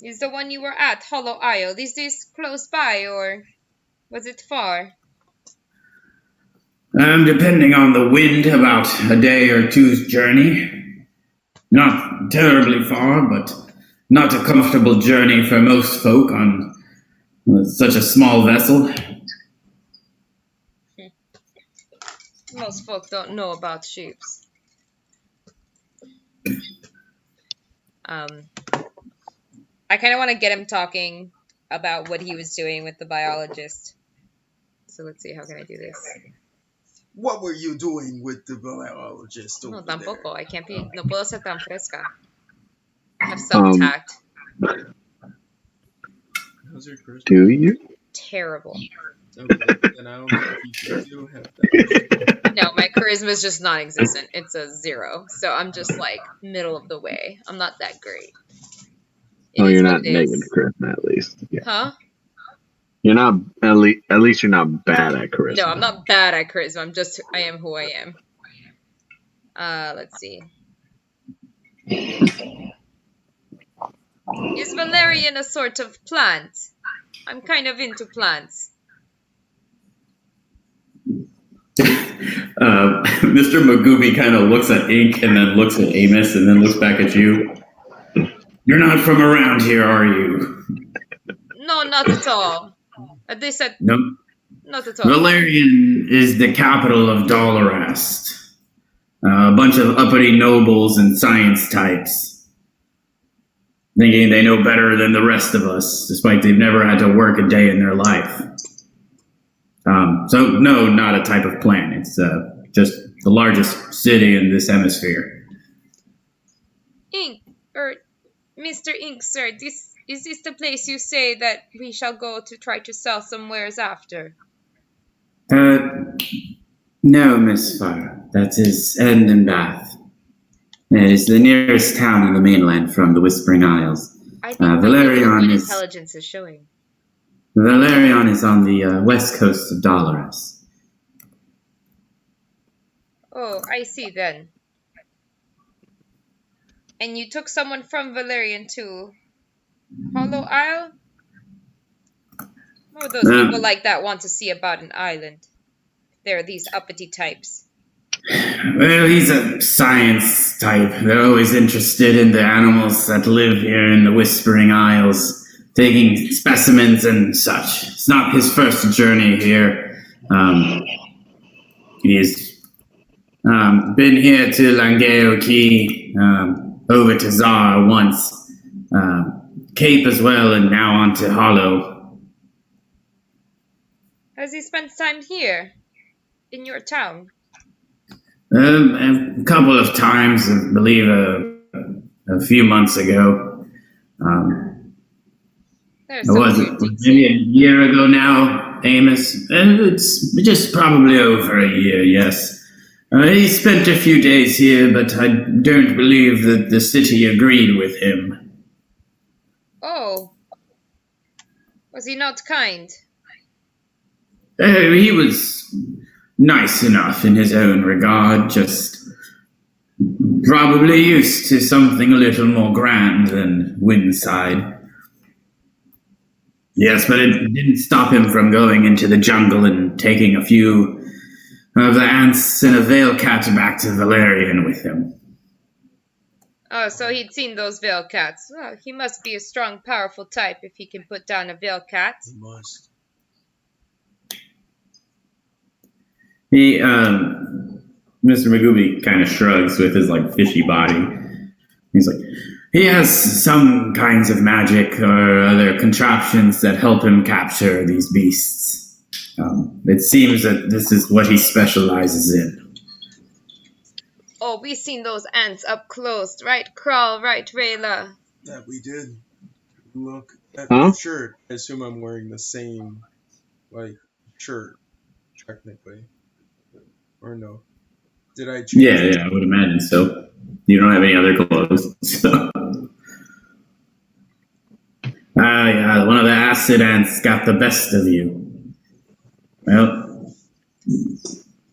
Is the one you were at, Hollow Isle, is this close by or was it far?
Depending on the wind, about a day or two's journey. Not terribly far, but not a comfortable journey for most folk on such a small vessel.
Most folk don't know about ships. I kind of want to get him talking about what he was doing with the biologist. So let's see, how can I do this?
What were you doing with the biologist over
No, tampoco.
there?
I can't be. No puedo ser tan fresca. I have some tact.
How's your charisma?
Do you?
Terrible.
Okay, then I don't think you do have that.
No, my charisma is just non-existent. It's a 0. So I'm just like middle of the way. I'm not that great. It
Oh,
is
you're
what
not
it
negative
is.
charisma, at least. Yeah.
Huh?
You're not, at least you're not bad at charisma.
No, I'm not bad at charisma. I am who I am. Let's see. Is valerian a sort of plant? I'm kind of into plants.
Mr. Magooby kind of looks at Ink and then looks at Amos and then looks back at you. You're not from around here, are you?
No, not at all. They said
No.
not at all.
Valerian is the capital of Dolerast. A bunch of uppity nobles and science types. Thinking they know better than the rest of us, despite they've never had to work a day in their life. So, no, not a type of plant. It's just the largest city in this hemisphere.
Ink, or Mr. Ink, sir, is this the place you say that we shall go to try to sell some wares after?
No, Miss Farr. That is Bath. It is the nearest town on the mainland from the Whispering Isles.
I think my
Valerian
intelligence is showing.
Valerian is on the west coast of Dolerast.
Oh, I see then. And you took someone from Valerian to Hollow Isle? What would those people like that want to see about an island? There are these uppity types.
Well, he's a science type. They're always interested in the animals that live here in the Whispering Isles, taking specimens and such. It's not his first journey here. He's been here to Langeo Key, over to Zar once, Cape as well, and now on to Hollow.
Has he spent time here? In your town?
A couple of times, I believe a few months ago.
There's some
Was
weird
it
things
maybe
here.
a year ago now? Amos. It's just probably over a year, yes. He spent a few days here, but I don't believe that the city agreed with him.
Oh, was he not kind?
He was nice enough in his own regard, just probably used to something a little more grand than Windside. Yes, but it didn't stop him from going into the jungle and taking a few of the ants and a veil cat back to Valerian with him.
Oh, so he'd seen those veil cats. Well, he must be a strong, powerful type if he can put down a veil cat.
He must.
Mr. Magooby kind of shrugs with his, fishy body. He's like, he has some kinds of magic or other contraptions that help him capture these beasts. It seems that this is what he specializes in.
Oh, we seen those ants up close. Right, Crawl, right, Rayla.
Yeah, we did. Look at
Huh?
the shirt.
I assume I'm wearing the same, shirt, technically. Or no? Did I change it?
Yeah, I would imagine so. You don't have any other clothes, so. Yeah, one of the acid ants got the best of you. Well,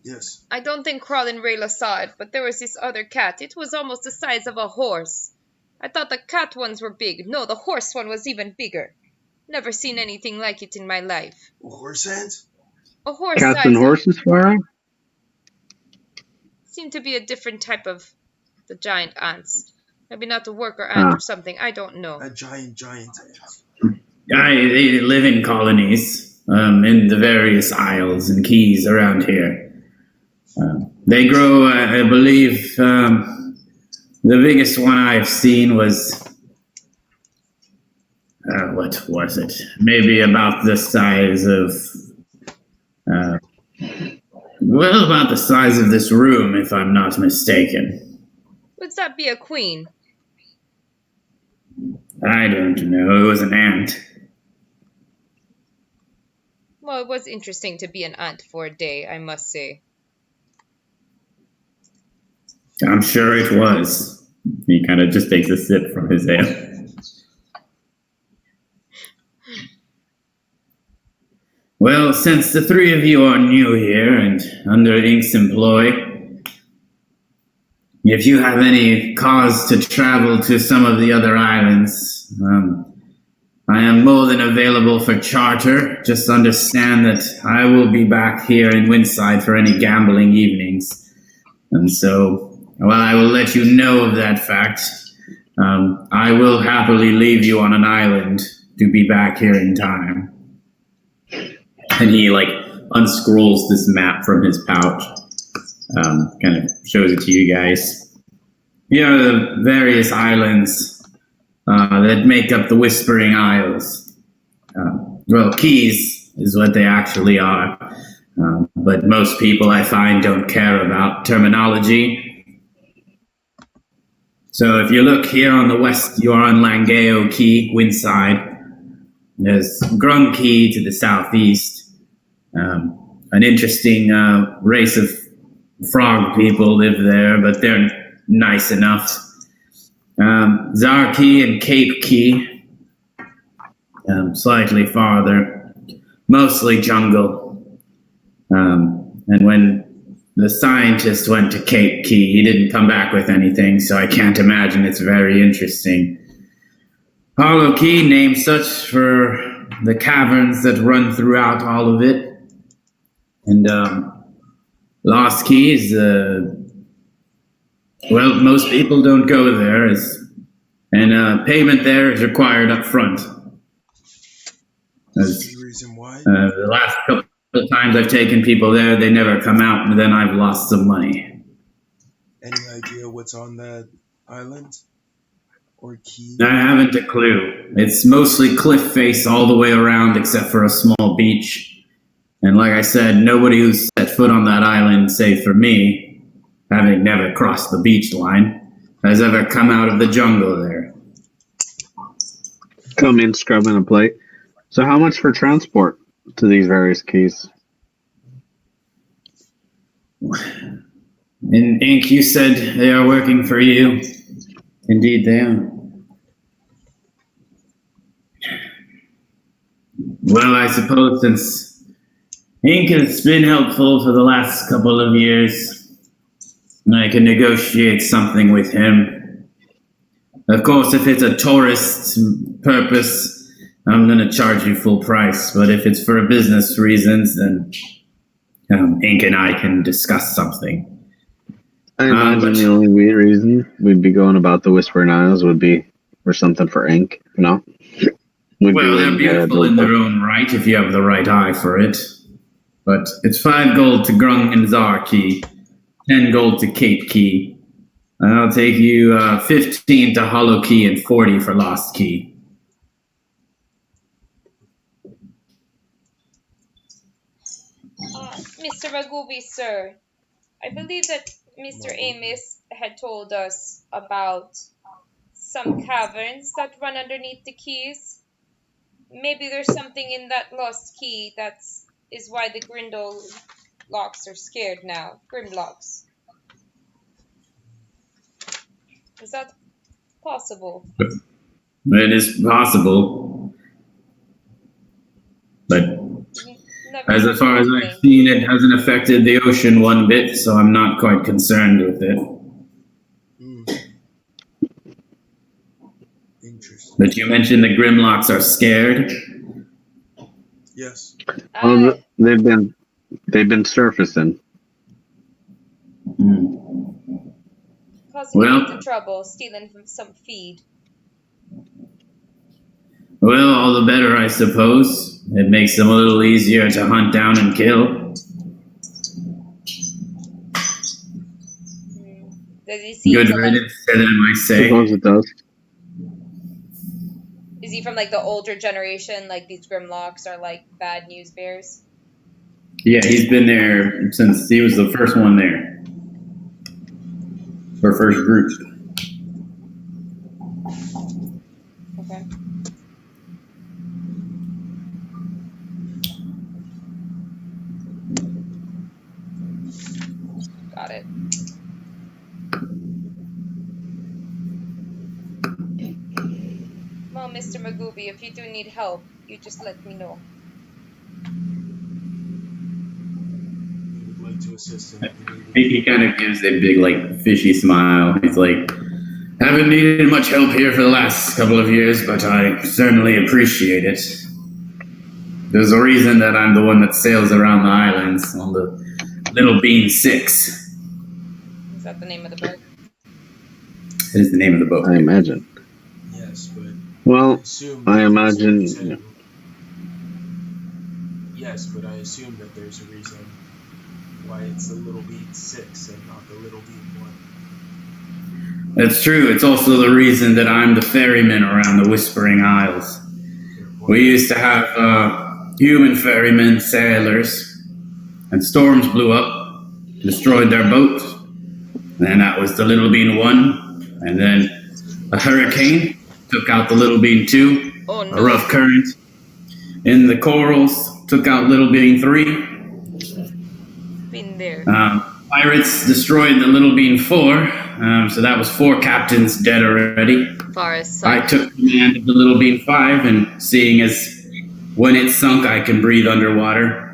Yes.
I don't think Crawl and Rayla saw it, but there was this other cat. It was almost the size of a horse. I thought the cat ones were big. No, the horse one was even bigger. Never seen anything like it in my life.
A horse ant?
A horse
Cats
size
and horses, Farah?
seemed to be a different type of the giant ants. Maybe not a worker ant or something. I don't know.
A giant ant.
they live in colonies in the various isles and keys around here. They grow, I believe, the biggest one I've seen was, what was it? Maybe about the size of, about the size of this room, if I'm not mistaken.
Would that be a queen?
I don't know. It was an ant.
Well, it was interesting to be an ant for a day, I must say.
I'm sure it was. He kind of just takes a sip from his ale. Well, since the three of you are new here and under Ink's employ, if you have any cause to travel to some of the other islands, I am more than available for charter. Just understand that I will be back here in Windside for any gambling evenings. And so, while I will let you know of that fact, I will happily leave you on an island to be back here in time. And he, unscrolls this map from his pouch, kind of shows it to you guys. Here are the various islands that make up the Whispering Isles. Keys is what they actually are. But most people, I find, don't care about terminology. So if you look here on the west, you are on Langeo Key, Windside. There's Grung Key to the southeast. An interesting race of frog people live there, but they're nice enough. Zar Key and Cape Key, slightly farther, mostly jungle. And when the scientist went to Cape Key, he didn't come back with anything, so I can't imagine it's very interesting. Hollow Key, named such for the caverns that run throughout all of it. And Lost Key is, most people don't go there, and payment there is required up front.
That's the reason why.
The last couple of times I've taken people there, they never come out, and then I've lost some money.
Any idea what's on that island? Or key?
I haven't a clue. It's mostly cliff face all the way around except for a small beach. And like I said, nobody who's set foot on that island, save for me, having never crossed the beach line, has ever come out of the jungle there.
Come in scrubbing a plate. So how much for transport? to these various keys.
In Ink, you said they are working for you. Indeed, they are. Well, I suppose since Ink has been helpful for the last couple of years, I can negotiate something with him. Of course, if it's a tourist purpose, I'm going to charge you full price. But if it's for business reasons, then Ink and I can discuss something.
I imagine the only reason we'd be going about the Whispering Isles would be for something for ink, no?
Well, they're beautiful in their own right if you have the right eye for it. But it's 5 gold to Grung and Zar Key, 10 gold to Cape Key. And I'll take you 15 to Hollow Key and 40 for Lost Key.
Mr. Magooby, sir, I believe that Mr. Amos had told us about some caverns that run underneath the keys. Maybe there's something in that lost key is why the Grindle locks are scared now. Grimlocks. Is that possible?
It is possible. But as far as I've seen, it hasn't affected the ocean one bit, so I'm not quite concerned with it.
Interesting.
But you mentioned the Grimlocks are scared.
Yes.
They've been surfacing.
Causing a bit of trouble, stealing from some feed.
Well, all the better, I suppose. It makes them a little easier to hunt down and kill.
Does he seem
Good riddance to them, I say.
I suppose it does.
Is he from like the older generation? Like these Grimlocks are like bad news bears?
Yeah, he's been there since he was the first one there. Or first group.
Okay. Got it. Well, Mr. Magooby, if you do need help, you just let me know.
We would like to assist him.
He kind of gives a big, like, fishy smile. He's like, haven't needed much help here for the last couple of years, but I certainly appreciate it. There's a reason that I'm the one that sails around the islands on the Little Bean 6.
Is that the name of the boat?
It is the name of the boat.
I imagine.
Yes, but
well, I imagine.
Yes, but I assume that there's a reason why it's the Little Bean 6 and not the Little Bean 1.
That's true. It's also the reason that I'm the ferryman around the Whispering Isles. We used to have human ferrymen, sailors, and storms blew up, destroyed their boat, and that was the Little Bean 1, and then a hurricane took out the Little Bean 2,
oh, no.
A rough current in the corals took out Little Bean 3.
Been there.
Pirates destroyed the Little Bean 4, so that was 4 captains dead already. I took command of the Little Bean 5, and seeing as when it sunk I can breathe underwater,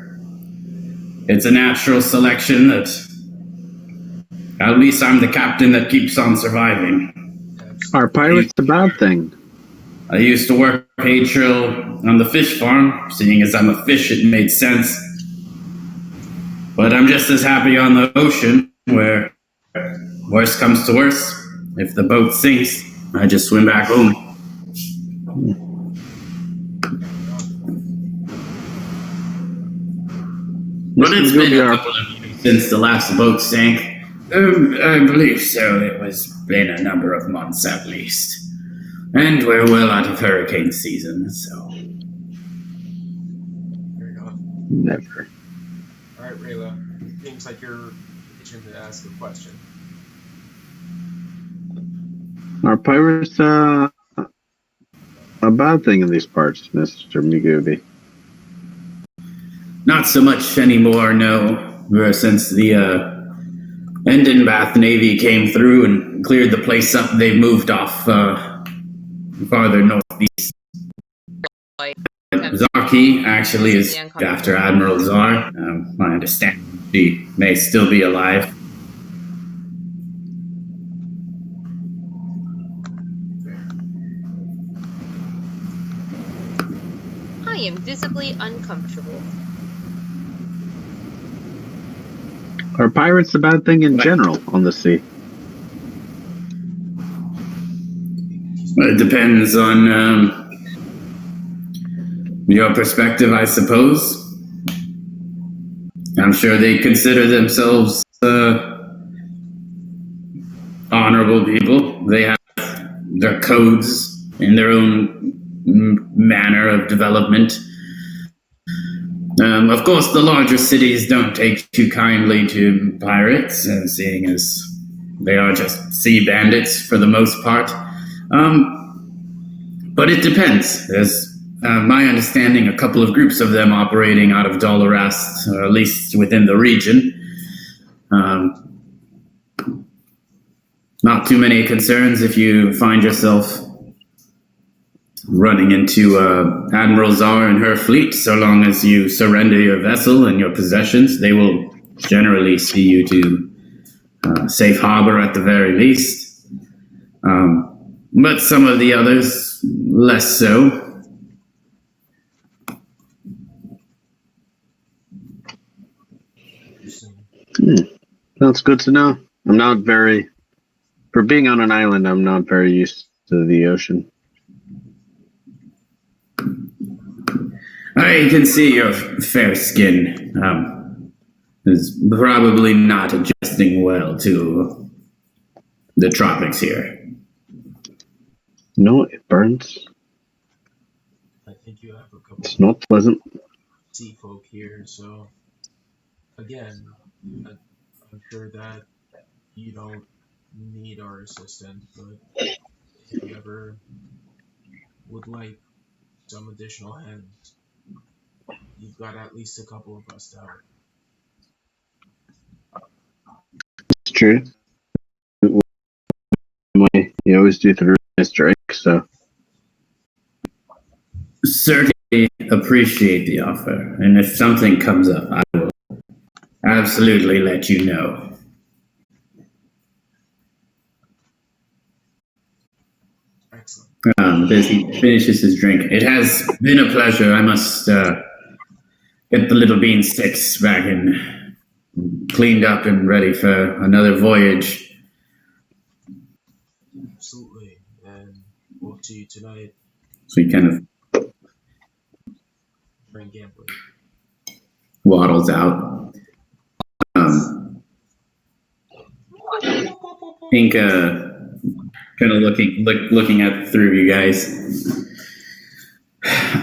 it's a natural selection that at least I'm the captain that keeps on surviving.
Are pirates a bad thing?
I used to work hay trail on the fish farm. Seeing as I'm a fish, it made sense. But I'm just as happy on the ocean, where worst comes to worst. If the boat sinks, I just swim back home. But it's been a couple of years since the last boat sank. I believe so. It was been a number of months at least. And we're well out of hurricane season, so.
Fair enough.
Never.
Alright, Rayla. Seems like you're itching to ask a question.
Are pirates a bad thing in these parts, Mr. Magooby?
Not so much anymore, no. Ever since the Endenbath Navy came through and cleared the place up, they've moved off farther northeast.
Like,
Zarki actually is
physically uncomfortable.
after Admiral Czar. I understand she may still be alive.
I am visibly uncomfortable.
Are pirates a bad thing in general on the sea?
It depends on your perspective, I suppose. I'm sure they consider themselves honorable people. They have their codes in their own manner of development. Of course, the larger cities don't take too kindly to pirates, seeing as they are just sea bandits for the most part. But it depends. There's my understanding, a couple of groups of them operating out of Dolerast, or at least within the region. Not too many concerns if you find yourself running into Admiral Czar and her fleet. So long as you surrender your vessel and your possessions, they will generally see you to safe harbor at the very least. But some of the others, less so.
That's good to know. For being on an island, I'm not very used to the ocean.
I can see your fair skin is probably not adjusting well to the tropics here.
No, it burns.
I think you have a couple
It's not pleasant.
sea folk here, so again, I'm sure that you don't need our assistance, but if you ever would like some additional hands, you've got at least a couple of us to help.
It's true. You always do through Mr. Ink, so.
Certainly appreciate the offer, and if something comes up, I will absolutely let you know.
Excellent.
As he finishes his drink, it has been a pleasure. I must get the little bean sticks back and cleaned up and ready for another voyage.
Absolutely. And we'll see you tonight
So he kind of
during gambling.
waddles out. Pink, kind of looking at the three of you guys.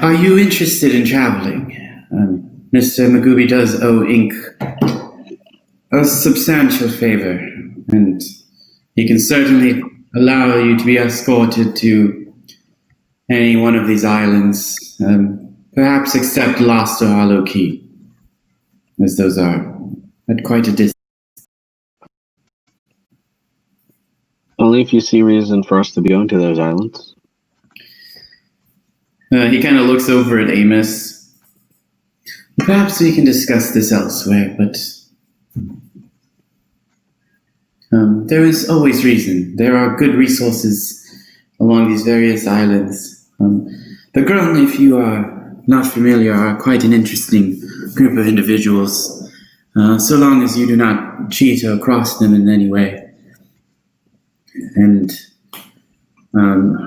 Are you interested in traveling? Mr. Magooby does owe Ink a substantial favor, and he can certainly allow you to be escorted to any one of these islands, perhaps except Langeo Key, as those are at quite a distance.
Only if you see reason for us to be going to those islands.
He kind of looks over at Amos. Perhaps we can discuss this elsewhere, but there is always reason. There are good resources along these various islands. The Grun, if you are not familiar, are quite an interesting group of individuals, so long as you do not cheat or cross them in any way. And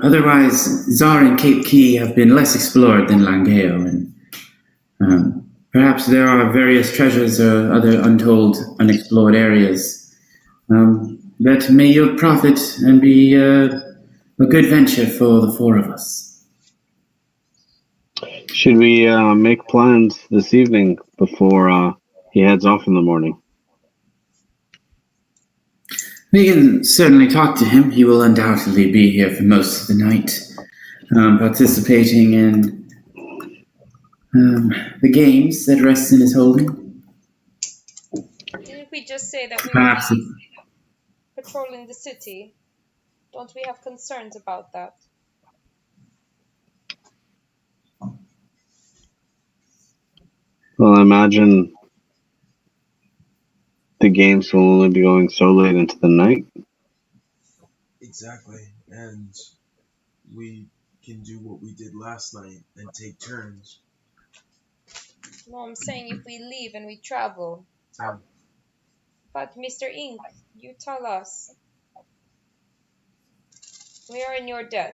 otherwise, Zar and Cape Key have been less explored than Langeo, and perhaps there are various treasures or other untold, unexplored areas that may yield profit and be a good venture for the four of us.
Should we make plans this evening before he heads off in the morning?
We can certainly talk to him. He will undoubtedly be here for most of the night, participating in The games that Reston is holding.
Didn't we just say that we will
Perhaps.
be patrolling the city? Don't we have concerns about that?
Well, I imagine the games will only be going so late into the night.
Exactly. And we can do what we did last night and take turns.
No, I'm saying if we leave and we travel.
Yeah.
But Mr. Ink, you tell us. We are in your debt.